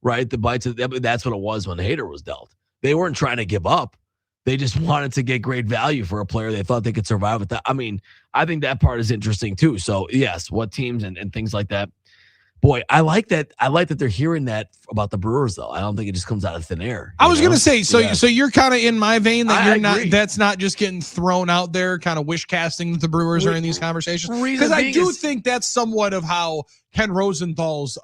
right? The bites of that's what it was when Hader was dealt. They weren't trying to give up. They just wanted to get great value for a player they thought they could survive with that. I mean, I think that part is interesting too. So yes, what teams and things like that. Boy, I like that. I like that they're hearing that about the Brewers, though. I don't think it just comes out of thin air. I was going to say, so you're kind of in my vein that you're agree. not. That's not just getting thrown out there, kind of wish casting that the Brewers are in these conversations. Because I do think that's somewhat of how Ken Rosenthal's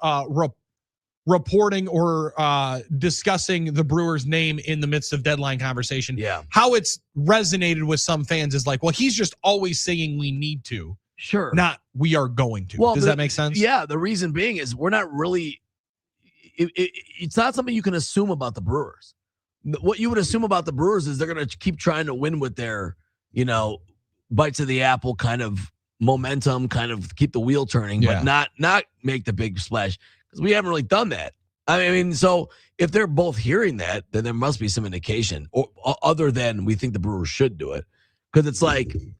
reporting or discussing the Brewers' name in the midst of deadline conversation. Yeah, how it's resonated with some fans is like, well, he's just always saying we need to. Sure. Not we are going to. Well, does that make sense? Yeah. The reason being is we're not really. It's not something you can assume about the Brewers. What you would assume about the Brewers is they're going to keep trying to win with their, bites of the apple kind of momentum, kind of keep the wheel turning, but not make the big splash because we haven't really done that. I mean, so if they're both hearing that, then there must be some indication, or other than we think the Brewers should do it. Because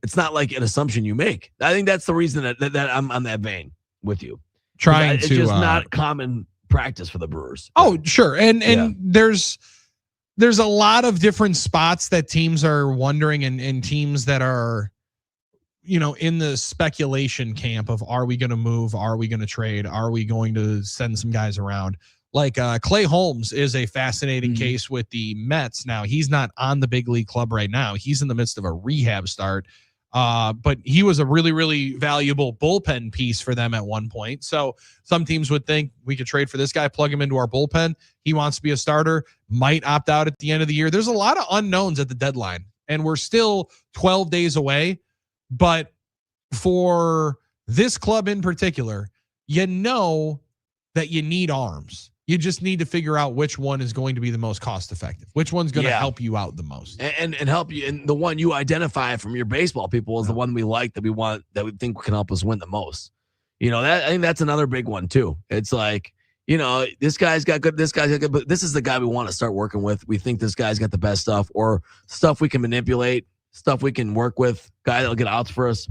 it's not like an assumption you make. I think that's the reason that I'm on that vein with you. It's just not common practice for the Brewers. Oh, sure. And there's a lot of different spots that teams are wondering and teams that are, in the speculation camp of, are we going to move? Are we going to trade? Are we going to send some guys around? Like Clay Holmes is a fascinating case with the Mets. Now, he's not on the big league club right now. He's in the midst of a rehab start. But he was a really, really valuable bullpen piece for them at one point. So some teams would think we could trade for this guy, plug him into our bullpen. He wants to be a starter, might opt out at the end of the year. There's a lot of unknowns at the deadline, and we're still 12 days away. But for this club in particular, that you need arms. You just need to figure out which one is going to be the most cost effective, which one's going to help you out the most, and help you. And the one you identify from your baseball people is the one we like, that we want, that we think can help us win the most. I think that's another big one too. It's like, this guy's got good, but this is the guy we want to start working with. We think this guy's got the best stuff, or stuff we can manipulate, stuff we can work with, guy that'll get outs for us.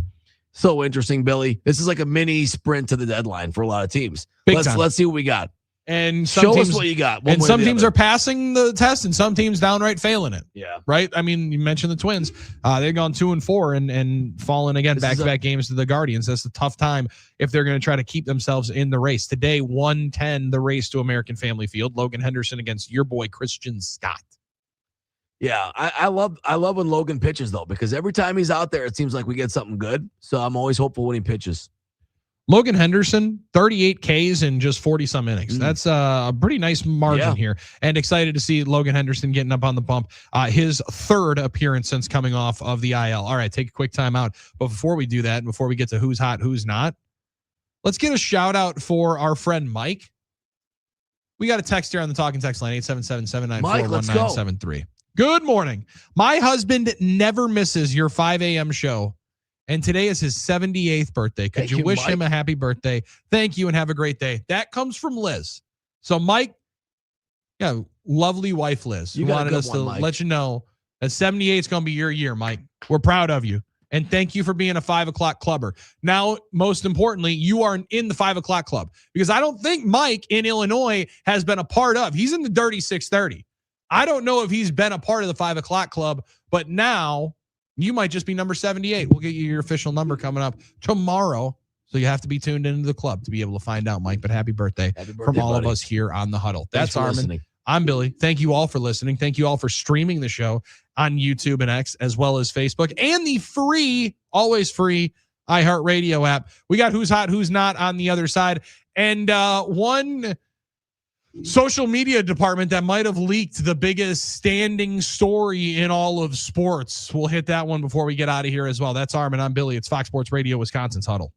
So interesting, Billy. This is like a mini sprint to the deadline for a lot of teams. Let's see what we got. And some show teams, us what you got. And some teams are passing the test, and some teams downright failing it. Yeah. Right? I mean, you mentioned the Twins. They've gone 2-4 and fallen again back-to-back games to the Guardians. That's a tough time if they're going to try to keep themselves in the race. Today, 1:10, the race to American Family Field. Logan Henderson against your boy Christian Scott. Yeah, I love when Logan pitches, though, because every time he's out there, it seems like we get something good. So I'm always hopeful when he pitches. Logan Henderson, 38 Ks in just 40-some innings. That's a pretty nice margin here. And excited to see Logan Henderson getting up on the bump. His third appearance since coming off of the IL. All right, take a quick time out. But before we do that, and before we get to who's hot, who's not, let's get a shout-out for our friend Mike. We got a text here on the talking text line, 877-794-1973. Good morning. My husband never misses your 5 a.m. show. And today is his 78th birthday. Could you wish him a happy birthday? Thank you and have a great day. That comes from Liz. So, Mike, lovely wife Liz, who wanted us to let you know that 78 is going to be your year, Mike. We're proud of you. And thank you for being a 5 o'clock clubber. Now, most importantly, you are in the 5 o'clock club, because I don't think Mike in Illinois has been a part of. He's in the dirty 630. I don't know if he's been a part of the 5 o'clock club, but now you might just be number 78. We'll get you your official number coming up tomorrow. So you have to be tuned into the club to be able to find out, Mike. But happy birthday from all of us here on the Huddle. That's Armen. Listening. I'm Billy. Thank you all for listening. Thank you all for streaming the show on YouTube and X, as well as Facebook, and the free, always free, iHeartRadio app. We got who's hot, who's not on the other side. And one social media department that might have leaked the biggest standing story in all of sports. We'll hit that one before we get out of here as well. That's Armen. I'm Billy. It's Fox Sports Radio, Wisconsin's Huddle.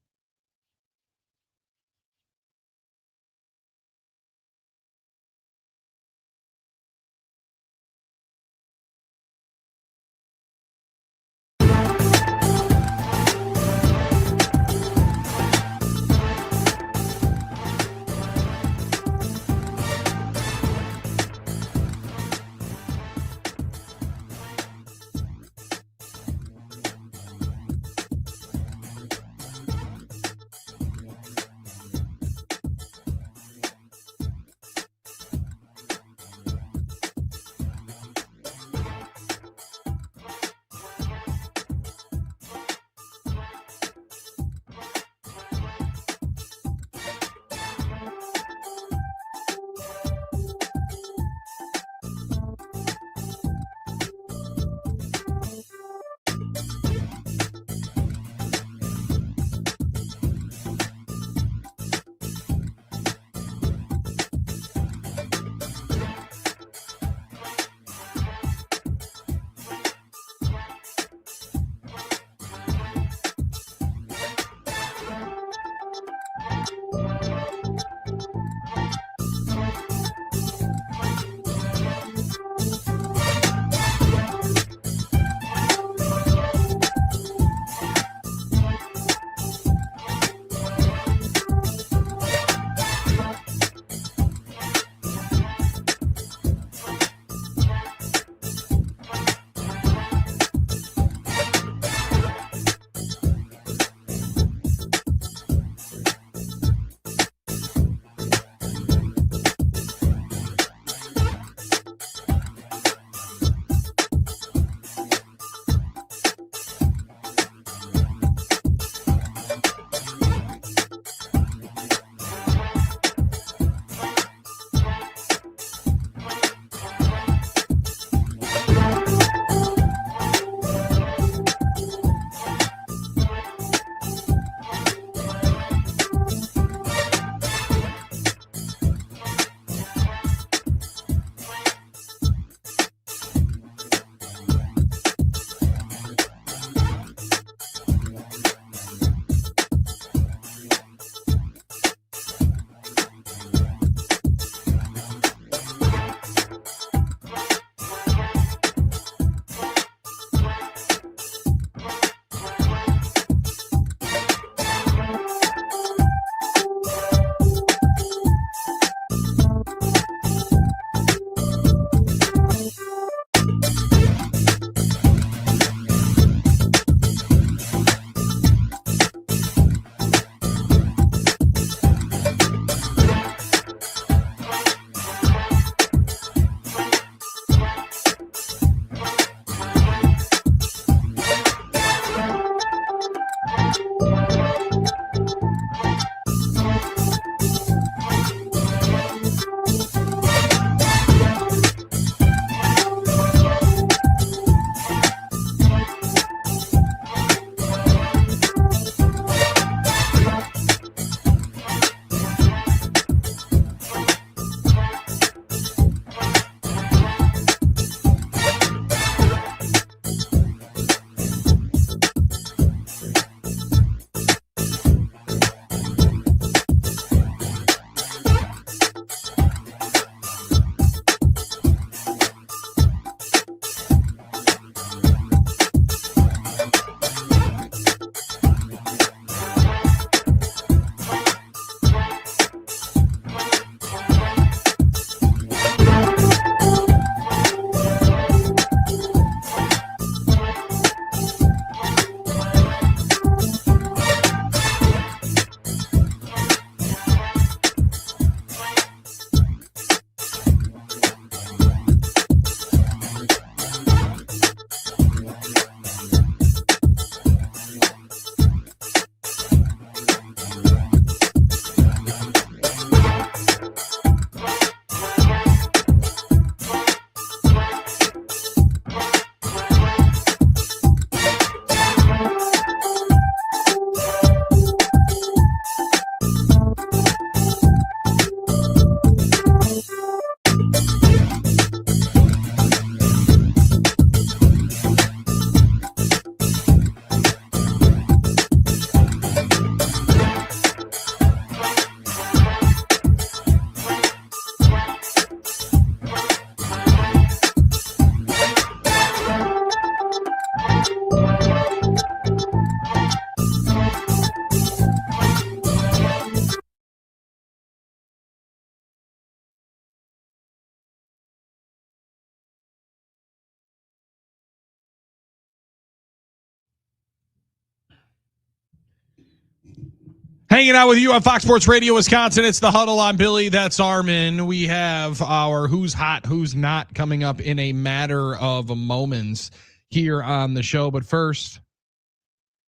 Hanging out with you on Fox Sports Radio Wisconsin. It's the Huddle. I'm Billy. That's Armen. We have our Who's Hot, Who's Not coming up in a matter of moments here on the show. But first,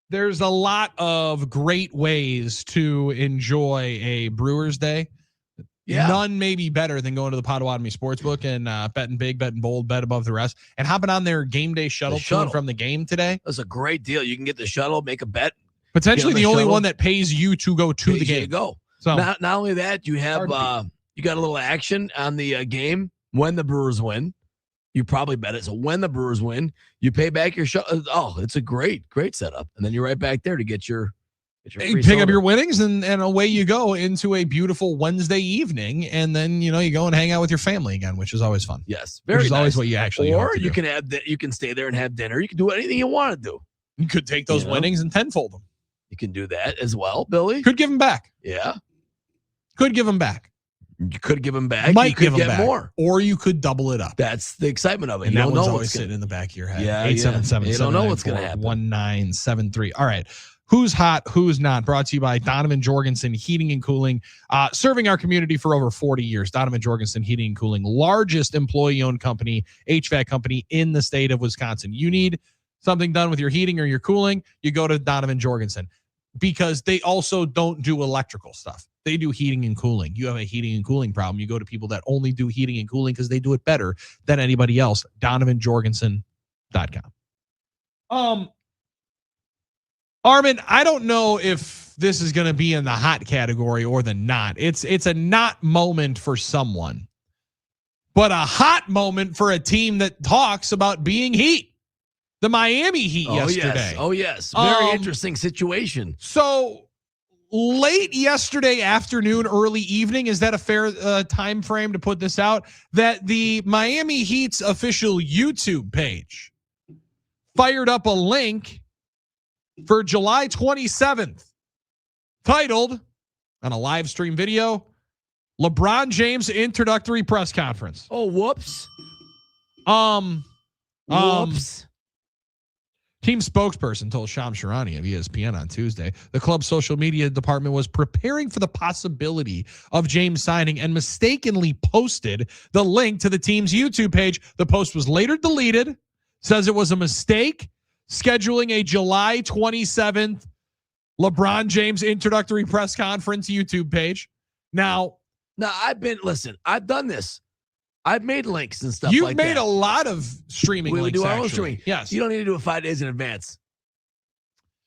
there's a lot of great ways to enjoy a Brewers Day. Yeah. None may be better than going to the Potawatomi Sportsbook and betting big, betting bold, bet above the rest, and hopping on their game day shuttle to and from the game today. That's a great deal. You can get the shuttle, make a bet. Potentially the only one that pays you to go to the game. So not only that, you have you got a little action on the game when the Brewers win. You probably bet it. So when the Brewers win, you pay back your shuttle. Oh, it's a great setup. And then you're right back there to get your free pick up your winnings and away you go into a beautiful Wednesday evening. And then, you go and hang out with your family again, which is always fun. Yes. Which is always what you actually Or you can you can stay there and have dinner. You can do anything you want to do. You could take those winnings and tenfold them. You can do that as well, Billy. Could give them back. Yeah. Could give them back. You could give them back. Might you could give them get back. More. Or you could double it up. That's the excitement of it. And you that don't one's know always what's sitting in the back of your head. Yeah. 877 You don't know what's going to happen. 1973. All right. Who's hot, who's not? Brought to you by Donovan Jorgensen Heating and Cooling, serving our community for over 40 years. Donovan Jorgensen Heating and Cooling, largest employee-owned company, HVAC company in the state of Wisconsin. You need something done with your heating or your cooling, you go to Donovan Jorgensen, because they also don't do electrical stuff. They do heating and cooling. You have a heating and cooling problem, you go to people that only do heating and cooling because they do it better than anybody else. DonovanJorgensen.com. Armen, I don't know if this is going to be in the hot category or the not. It's a not moment for someone, but a hot moment for a team that talks about being heat. The Miami Heat yesterday. Oh, yes. Very interesting situation. So late yesterday afternoon, early evening, is that a fair time frame to put this out? That the Miami Heat's official YouTube page fired up a link for July 27th, titled, on a live stream video, LeBron James introductory press conference. Oh, whoops. Whoops. Team spokesperson told Shams Charania of ESPN on Tuesday the club's social media department was preparing for the possibility of James signing and mistakenly posted the link to the team's YouTube page. The post was later deleted, says it was a mistake, scheduling a July 27th LeBron James introductory press conference YouTube page. Now, I've done this. I've made links and stuff You've like that. made a lot of streaming we links, do our own actually. streaming. Yes. You don't need to do it 5 days in advance.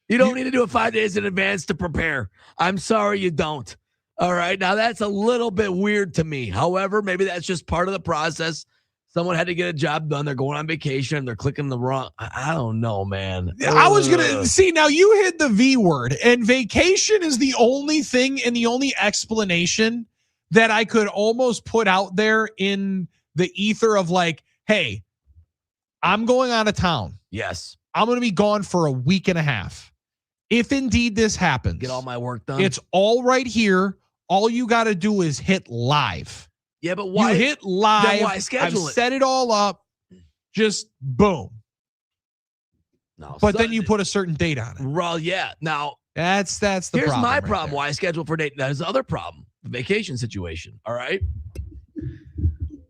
You don't need to do it 5 days in advance to prepare. I'm sorry you don't. All right. Now, that's a little bit weird to me. However, maybe that's just part of the process. Someone had to get a job done. They're going on vacation. They're clicking the wrong. I don't know, man. I was going to see, now you hit the V word, and vacation is the only thing and the only explanation that I could almost put out there in the ether of like, hey, I'm going out of town. Yes. I'm going to be gone for a week and a half. If indeed this happens, get all my work done. It's all right here. All you got to do is hit live. Yeah, but why? You hit live. Then why schedule I've set it all up. Just boom. No, but then you put a certain date on it. Well, yeah. Now that's the here's problem. My right problem. There. Why I schedule for a date. There's the other problem. The vacation situation. All right.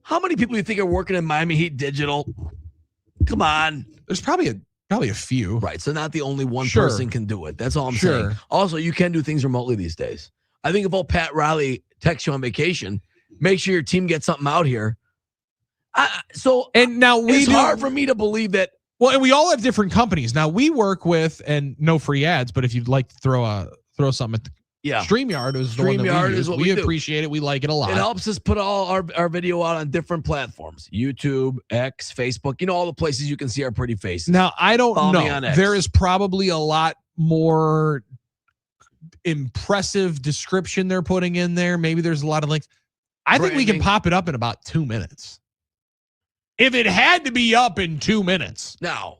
How many people do you think are working in Miami Heat Digital? Come on. There's probably a few. Right. So not the only one person can do it. That's all I'm saying. Also, you can do things remotely these days. I think if old Pat Riley texts you on vacation, make sure your team gets something out here. And now it's hard for me to believe that. Well, and we all have different companies. Now we work with, and no free ads, but if you'd like to throw something at the StreamYard is the one that we use. We appreciate it. We like it a lot. It helps us put all our video out on different platforms. YouTube, X, Facebook, all the places you can see our pretty faces. Now, I don't Follow know. me on X. There is probably a lot more impressive description they're putting in there. Maybe there's a lot of links. I think we can pop it up in about 2 minutes. If it had to be up in 2 minutes. Now,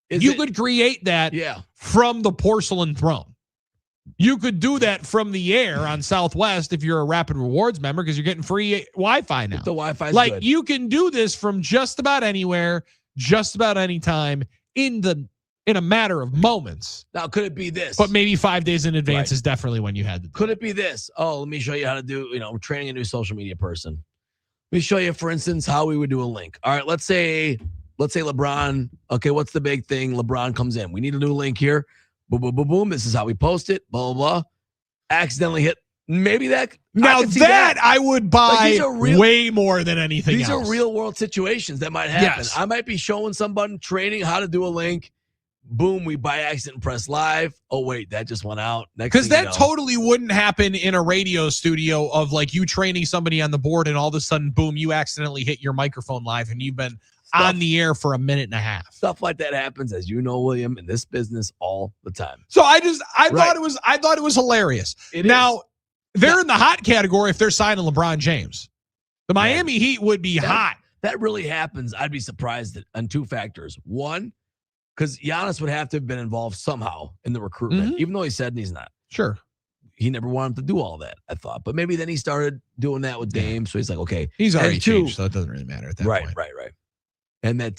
you could create that from the porcelain throne. You could do that from the air on Southwest if you're a Rapid Rewards member because you're getting free Wi-Fi now. The Wi-Fi is like good. You can do this from just about anywhere, just about any time in the in a matter of moments. Now, could it be this? But maybe 5 days in advance is definitely when you had to do Could it be this? Oh, let me show you how to do, training a new social media person. Let me show you, for instance, how we would do a link. All right, let's say LeBron. Okay, what's the big thing? LeBron comes in. We need a new link here. Boom, boom, boom, boom. This is how we post it. Blah, blah, blah. Accidentally hit. Maybe that. Now that I would buy way more than anything else. These are real world situations that might happen. Yes. I might be showing someone training how to do a link. Boom, we by accident press live. Oh, wait, that just went out. Because that totally wouldn't happen in a radio studio of like you training somebody on the board and all of a sudden, boom, you accidentally hit your microphone live and you've been on the air for a minute and a half. Stuff like that happens, as you know, William, in this business all the time. So I thought it was hilarious. They're in the hot category if they're signing LeBron James. The Miami Heat would be hot. That really happens. I'd be surprised on two factors. One, because Giannis would have to have been involved somehow in the recruitment, even though he said he's not. Sure. He never wanted to do all that, I thought. But maybe then he started doing that with Dame. So he's like, okay. He's already changed, so it doesn't really matter at that point. Right. And that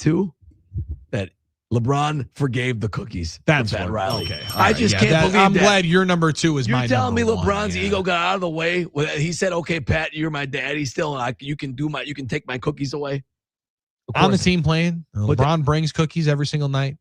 LeBron forgave the cookies. That's Pat Riley. Okay. I just can't believe I'm that. glad your number 2 is my number 1. You're telling me LeBron's ego got out of the way? He said, okay, Pat, you're my daddy still, and you can take my cookies away. On the team playing. LeBron brings cookies every single night.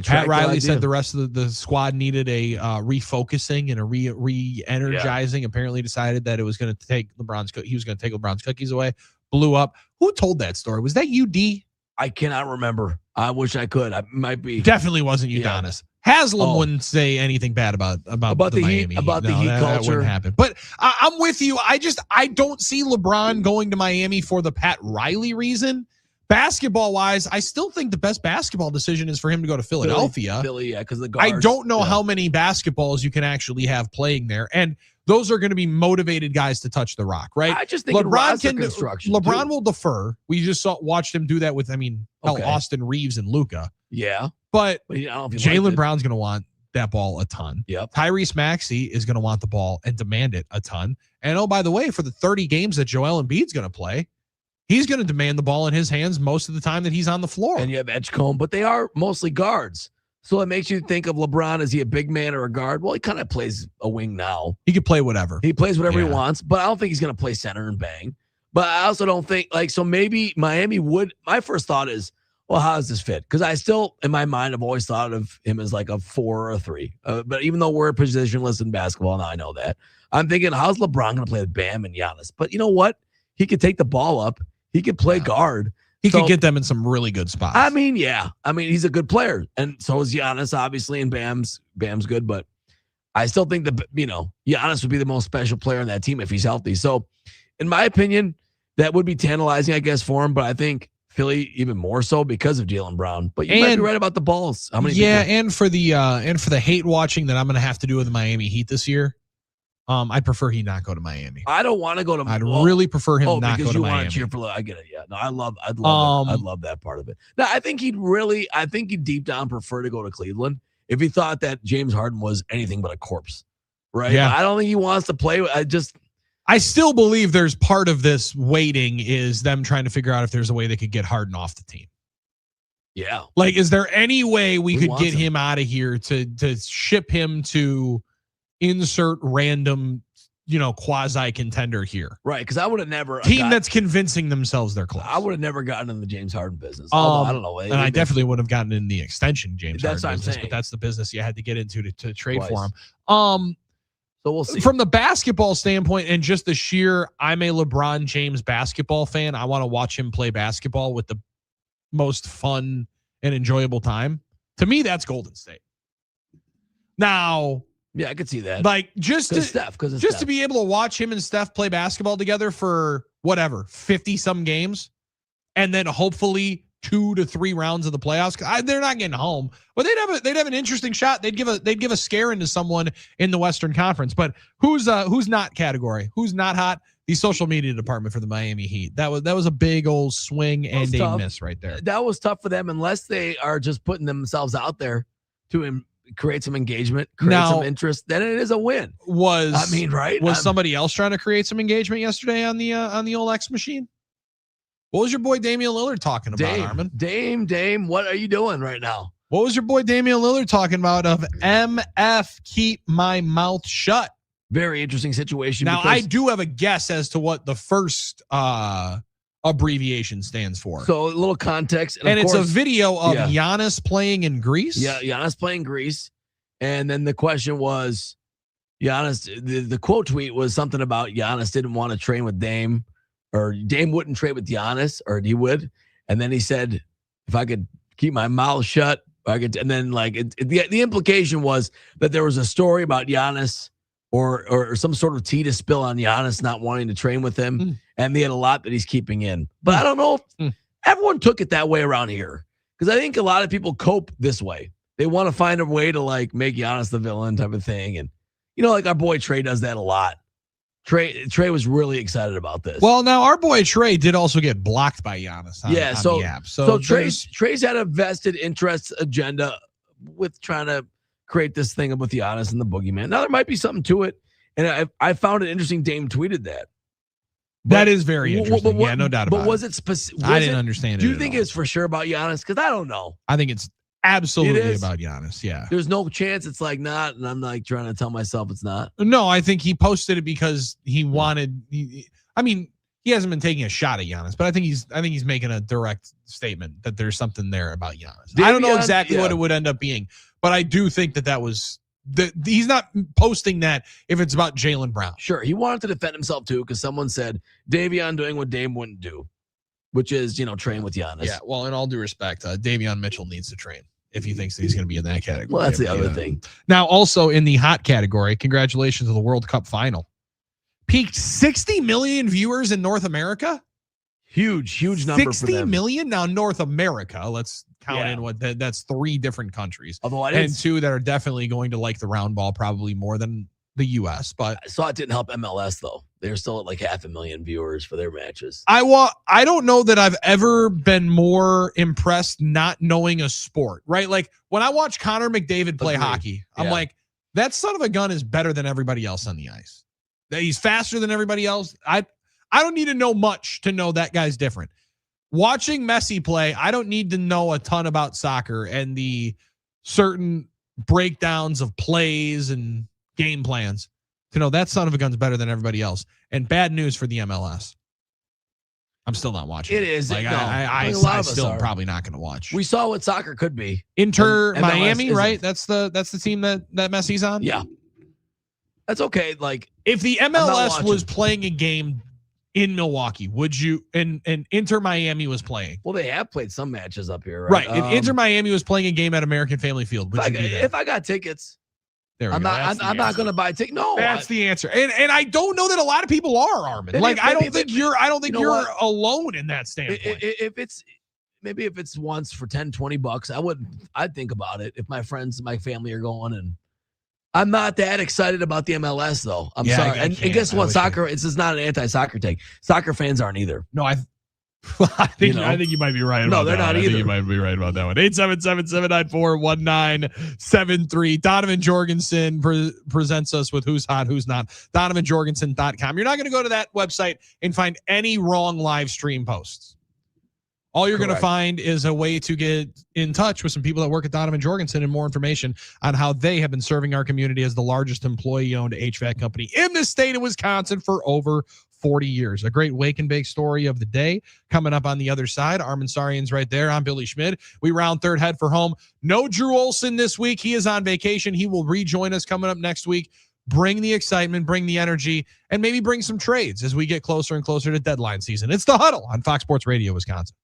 Pat Riley said the rest of the squad needed a refocusing and a re-energizing. Yeah. Apparently decided that it was going to take he was going to take LeBron's cookies away. Blew up. Who told that story? Was that you, D? I cannot remember. I wish I could. I might be. Definitely wasn't Udonis. Haslam wouldn't say anything bad about the Miami Heat. About the Heat culture. That wouldn't happen. But I'm with you. I don't see LeBron going to Miami for the Pat Riley reason. Basketball-wise, I still think the best basketball decision is for him to go to Philadelphia. Philly, yeah, because the guards. I don't know how many basketballs you can actually have playing there. And those are going to be motivated guys to touch the rock, right? I just think LeBron will defer. We just watched him do that with, Austin Reeves and Luka. Yeah. But Jaylen Brown's going to want that ball a ton. Yep. Tyrese Maxey is going to want the ball and demand it a ton. And by the way, for the 30 games that Joel Embiid's going to play, he's going to demand the ball in his hands most of the time that he's on the floor. And you have Edgecombe, but they are mostly guards. So it makes you think of LeBron. Is he a big man or a guard? Well, he kind of plays a wing now. He could play whatever. He plays whatever he wants, but I don't think he's going to play center and bang. But I also don't think, so maybe Miami would. My first thought is, well, how does this fit? Because I still, in my mind, I've always thought of him as like a 4 or a 3. But even though we're positionless in basketball, now I know that. I'm thinking, how's LeBron going to play with Bam and Giannis? But you know what? He could take the ball up. He could play guard. He could get them in some really good spots. He's a good player. And so is Giannis, obviously, and Bam's good. But I still think that, Giannis would be the most special player on that team if he's healthy. So, in my opinion, that would be tantalizing, I guess, for him. But I think Philly even more so because of Jaylen Brown. But you might be right about the balls. How many people? And for the hate watching that I'm going to have to do with the Miami Heat this year, I'd prefer he not go to Miami. I don't want to go to. I'd really prefer him not go to Miami. Because you want to cheer for. I get it. Yeah. No, I'd love that part of it. Now, I think he'd deep down prefer to go to Cleveland if he thought that James Harden was anything but a corpse, right? Yeah. I don't think he wants to play. I still believe there's part of this waiting is them trying to figure out if there's a way they could get Harden off the team. Yeah. Like, is there any way we could get him out of here to ship him to insert random, quasi contender here? Right. Because I would have never team that's convincing themselves they're close. I would have never gotten in the James Harden business. I don't know. And I definitely would have gotten in the extension James Harden business, saying. But that's the business you had to get into to trade for him. So we'll see. From the basketball standpoint and just the sheer, I'm a LeBron James basketball fan. I want to watch him play basketball with the most fun and enjoyable time. To me, that's Golden State. Now, yeah, I could see that. Like just to be able to watch him and Steph play basketball together for 50 some games, and then hopefully 2 to 3 rounds of the playoffs. They're not getting home, but they'd have an interesting shot. They'd give a scare into someone in the Western Conference. But who's not category? Who's not hot? The social media department for the Miami Heat. That was a big old swing and a miss right there. That was tough for them unless they are just putting themselves out there to create some engagement, some interest. Then it is a win. Was somebody else trying to create some engagement yesterday on the old X machine? What was your boy Damian Lillard talking about, Armen? Dame, what are you doing right now? What was your boy Damian Lillard talking about of MF keep my mouth shut? Very interesting situation. Now, I do have a guess as to what the first abbreviation stands for. So a little context. And it's a video of Giannis playing in Greece. Yeah, Giannis playing Greece. And then the question was, Giannis, the quote tweet was something about Giannis didn't want to train with Dame, or Dame wouldn't trade with Giannis, or he would. And then he said, if I could keep my mouth shut, I could. And then the implication was that there was a story about Giannis or some sort of tea to spill on Giannis not wanting to train with him. And they had a lot that he's keeping in. But I don't know if everyone took it that way around here, because I think a lot of people cope this way. They want to find a way to make Giannis the villain type of thing. And, our boy Trey does that a lot. Trey was really excited about this. Well, now our boy Trey did also get blocked by Giannis on the app. So Trey's had a vested interest agenda with trying to create this thing with Giannis and the boogeyman. Now, there might be something to it. And I found it interesting Dame tweeted that. That is very interesting. Yeah, no doubt about it. But was it specific? I didn't understand it. Do you think it's for sure about Giannis? Because I don't know. I think it's absolutely about Giannis. Yeah. There's no chance it's not, and I'm trying to tell myself it's not. No, I think he posted it because he wanted. He hasn't been taking a shot at Giannis, but I think he's making a direct statement that there's something there about Giannis. I don't know exactly what it would end up being, but I do think that was. He's not posting that if it's about Jaylen Brown. Sure, he wanted to defend himself too, because someone said Davion doing what Dame wouldn't do, which is train with Giannis. Yeah, well, in all due respect, Davion Mitchell needs to train if he thinks that he's going to be in that category. Well, that's the other thing. Now, also in the hot category, congratulations to the World Cup final. Peaked 60 million viewers in North America. Huge number. 60 million now. North America. Let's count in what that's 3 different countries. Although and 2 that are definitely going to like the round ball probably more than the U.S. But I saw it didn't help MLS though. They're still at 500,000 viewers for their matches. I don't know that I've ever been more impressed not knowing a sport. Right, like when I watch Connor McDavid play hockey, I'm like, that son of a gun is better than everybody else on the ice. He's faster than everybody else. I don't need to know much to know that guy's different. Watching Messi play, I don't need to know a ton about soccer and the certain breakdowns of plays and game plans to know that son of a gun's better than everybody else. And bad news for the MLS. I'm still not watching. It is. I still am probably not going to watch. We saw what soccer could be. Inter Miami, right? That's the team that Messi's on. Yeah. That's okay. If the MLS was playing a game in Milwaukee, would you and Inter Miami was playing? Well, they have played some matches up here, right? Right. If Inter Miami was playing a game at American Family Field, would you do that? If I got tickets, I'm not going to buy tickets. No, that's the answer. And I don't know that a lot of people are, Armen. I don't think you're alone in that standpoint. If it's once for $10-$20, I'd think about it if my friends and my family are going. And I'm not that excited about the MLS though. I'm sorry. And guess what? Soccer, this is not an anti-soccer take. Soccer fans aren't either. No, I think you might be right. No, they're not either. I think you might be right about that one. 877-794-1973. Donovan Jorgensen presents us with Who's Hot, Who's Not. DonovanJorgensen.com. You're not going to go to that website and find any wrong live stream posts. All you're going to find is a way to get in touch with some people that work at Donovan Jorgensen and more information on how they have been serving our community as the largest employee-owned HVAC company in the state of Wisconsin for over 40 years. A great wake and bake story of the day coming up on the other side. Armen Sarian's right there. I'm Billy Schmid. We round third, head for home. No Drew Olson this week. He is on vacation. He will rejoin us coming up next week. Bring the excitement, bring the energy, and maybe bring some trades as we get closer and closer to deadline season. It's The Huddle on Fox Sports Radio, Wisconsin.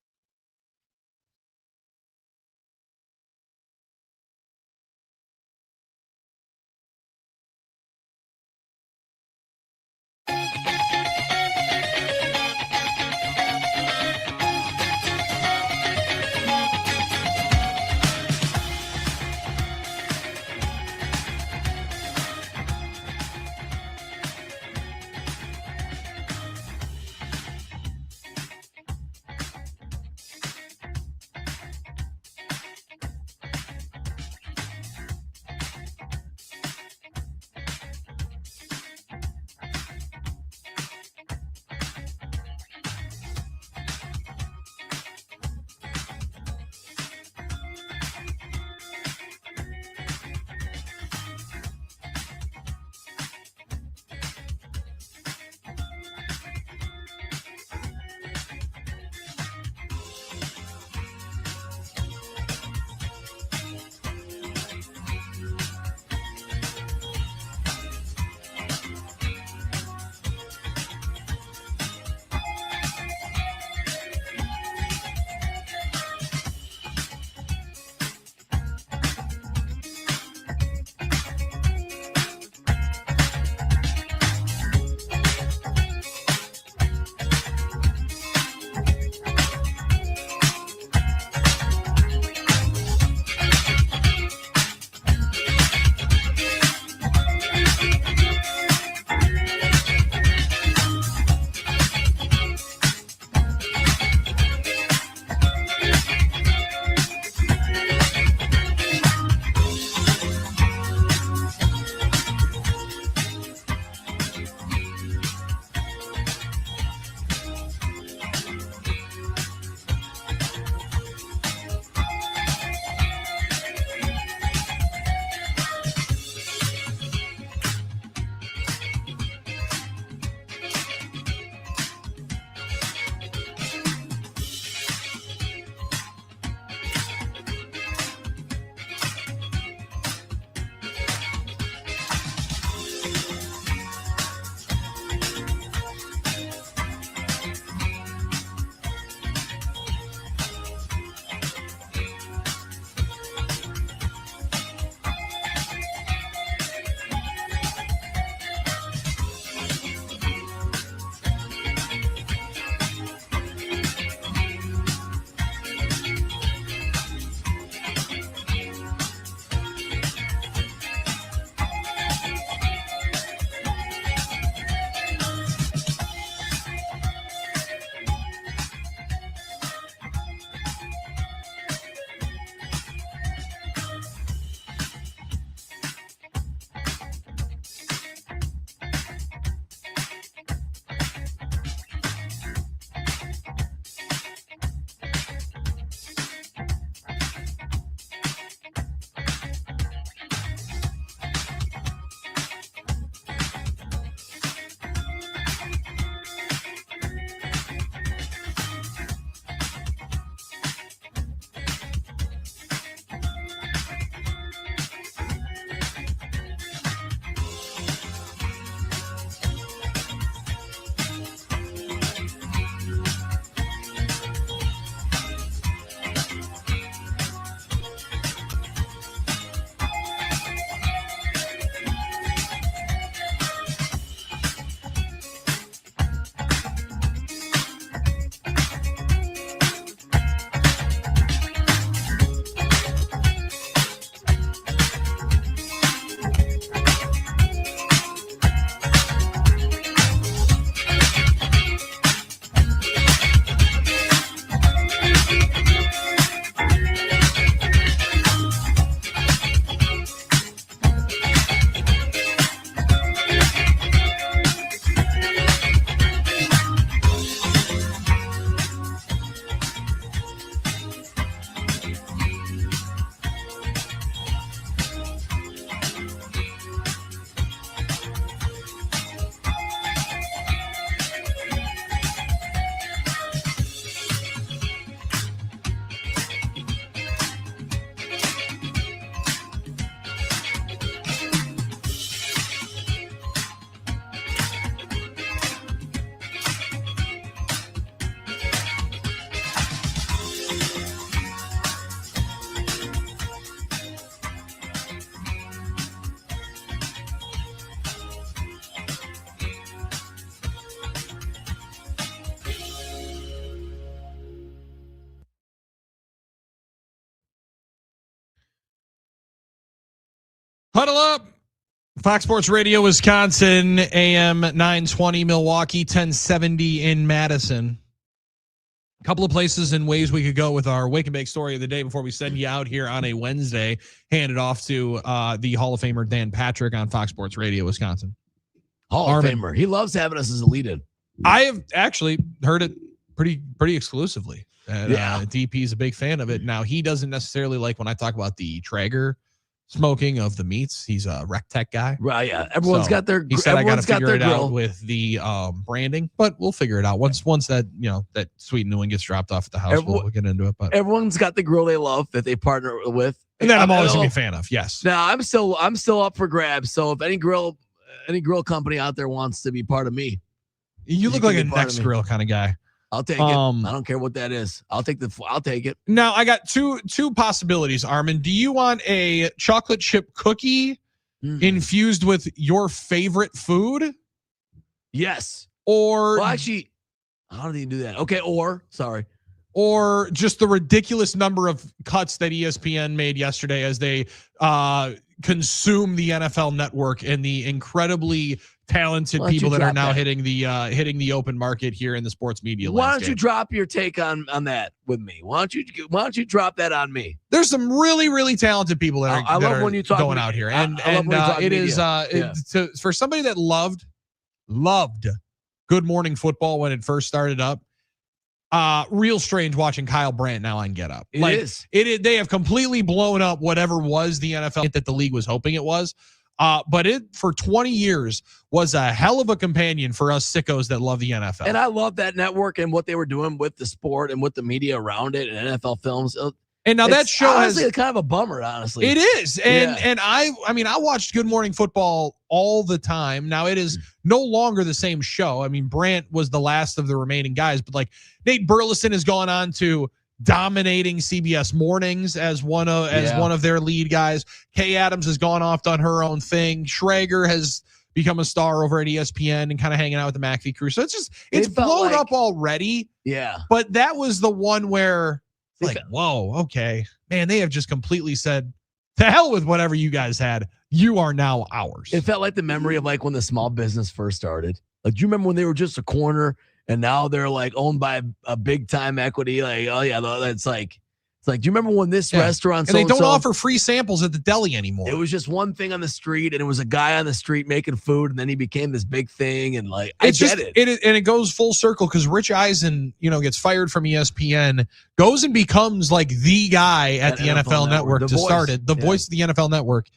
Huddle up. Fox Sports Radio, Wisconsin, AM 920 Milwaukee, 1070 in Madison. A couple of places and ways we could go with our Wake and Bake story of the day before we send you out here on a Wednesday. Hand it off to the Hall of Famer Dan Patrick on Fox Sports Radio, Wisconsin. Hall of Famer. He loves having us as a lead-in. I have actually heard it pretty exclusively. And, DP is a big fan of it. Now, he doesn't necessarily like when I talk about the Traeger smoking of the meats. He's a rec tech guy. Right, yeah. Everyone's got their He said I got to figure it grill out with the branding, but we'll figure it out. Once that, that sweet new one gets dropped off at the house, we'll get into it. But everyone's got the grill they love that they partner with. And that I'm always going to be a fan of. Yes. Now, I'm still up for grabs. So if any grill company out there wants to be part of me. You look like a Next Grill kind of guy. I'll take it. I don't care what that is. I'll take it. Now I got two possibilities, Armen. Do you want a chocolate chip cookie infused with your favorite food? Yes. Or actually, how do you do that? Okay. Or just the ridiculous number of cuts that ESPN made yesterday as they consume the NFL network and the incredully talented people that are now hitting the open market here in the sports media landscape. Why don't you drop your take on that with me? Why don't you drop that on me? There's some really, really talented people that I love when you talk going out here, and it is for somebody that loved Good Morning Football when it first started up. Real strange watching Kyle Brandt now on Get Up. They have completely blown up whatever was the NFL that the league was hoping it was. But it for 20 years was a hell of a companion for us sickos that love the NFL. And I love that network and what they were doing with the sport and with the media around it and NFL films. And now that show honestly kind of a bummer, honestly. It is. And I watched Good Morning Football all the time. Now it is no longer the same show. I mean, Brandt was the last of the remaining guys, but like Nate Burleson has gone on to dominating CBS mornings as one of their lead guys. Kay Adams has gone off, done her own thing. Schrager has become a star over at ESPN and kind of hanging out with the McAfee crew. So it's blown up already. Yeah. But that was the one where whoa, okay, man, they have just completely said, to hell with whatever you guys had. You are now ours. It felt like the memory of like when the small business first started. Like, do you remember when they were just a corner and now they're like owned by a big time equity? Like, oh yeah, that's like, it's like, do you remember when this restaurant and they don't offer free samples at the deli anymore? It was just one thing on the street, and it was a guy on the street making food, and then he became this big thing, and like I get it. And it goes full circle because Rich Eisen, gets fired from ESPN, goes and becomes like the guy at the NFL Network to start it, the voice of the NFL Network.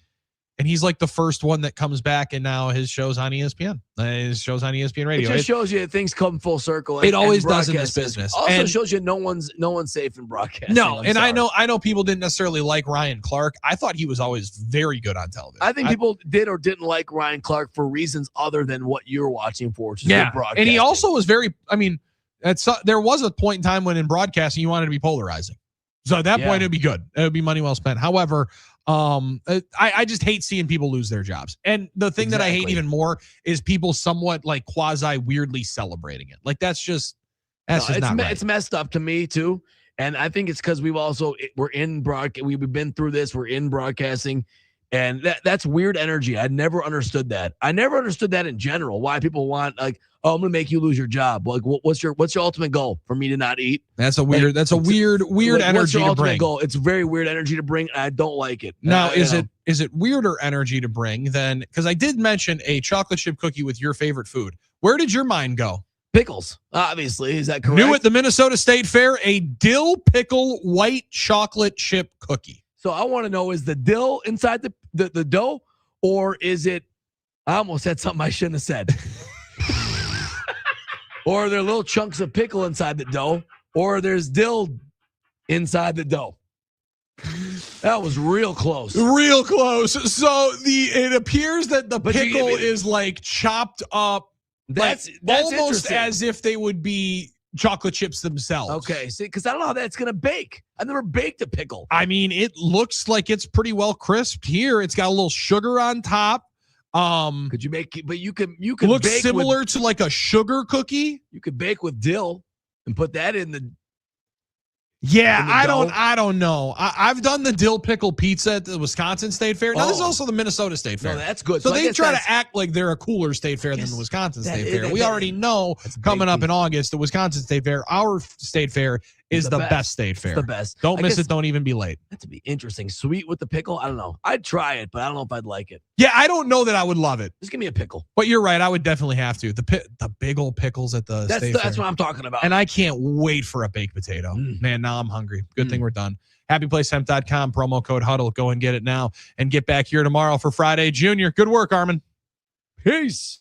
And he's like the first one that comes back, and now his show's on ESPN. His show's on ESPN Radio. It just shows you that things come full circle. It always does in this business. Also shows you no one's safe in broadcasting. No, I know people didn't necessarily like Ryan Clark. I thought he was always very good on television. I think people did or didn't like Ryan Clark for reasons other than what you're watching for, which is good broadcasting. And he also was very. I mean, there was a point in time when in broadcasting you wanted to be polarizing. So at that point, it'd be good. It would be money well spent. However, I just hate seeing people lose their jobs. And the thing that I hate even more is people somewhat like quasi weirdly celebrating it. Like that's just not right. It's messed up to me too. And I think it's because we're in broadcast. We've been through this. We're in broadcasting. And that's weird energy. I never understood that. I never understood that in general. Why people want like, oh, I'm gonna make you lose your job. Like, what's your ultimate goal? For me to not eat? That's a weird. That's a weird energy what's your to ultimate bring. Goal? It's very weird energy to bring. I don't like it. Now, is it weirder energy to bring than? Because I did mention a chocolate chip cookie with your favorite food. Where did your mind go? Pickles, obviously. Is that correct? New at the Minnesota State Fair, a dill pickle white chocolate chip cookie. So I want to know, is the dill inside the dough, or is it? I almost said something I shouldn't have said. Or are there little chunks of pickle inside the dough, or there's dill inside the dough? That was real close. Real close. So it appears that the pickle is like chopped up. That's almost as if they would be chocolate chips themselves. Okay, see, because I don't know how that's gonna bake. I've never baked a pickle. I mean, it looks like it's pretty well crisped here. It's got a little sugar on top. Could you make it? But you could look bake similar to like a sugar cookie. You could bake with dill and put that in the. Yeah, I don't know. I've done the dill pickle pizza at the Wisconsin State Fair. Now, this is also the Minnesota State Fair. No, that's good. So they try to act like they're a cooler state fair than the Wisconsin State Fair. We already know coming up in August, the Wisconsin State Fair, our state fair, is the best state fair. It's the best. Don't miss it. Don't even be late. That'd be interesting. Sweet with the pickle? I don't know. I'd try it, but I don't know if I'd like it. Yeah, I don't know that I would love it. Just give me a pickle. But you're right. I would definitely have to. The big old pickles at the state fair. That's what I'm talking about. And I can't wait for a baked potato. Man, now I'm hungry. Good thing we're done. HappyPlaceHemp.com, promo code Huddle. Go and get it now and get back here tomorrow for Friday Junior. Good work, Armen. Peace.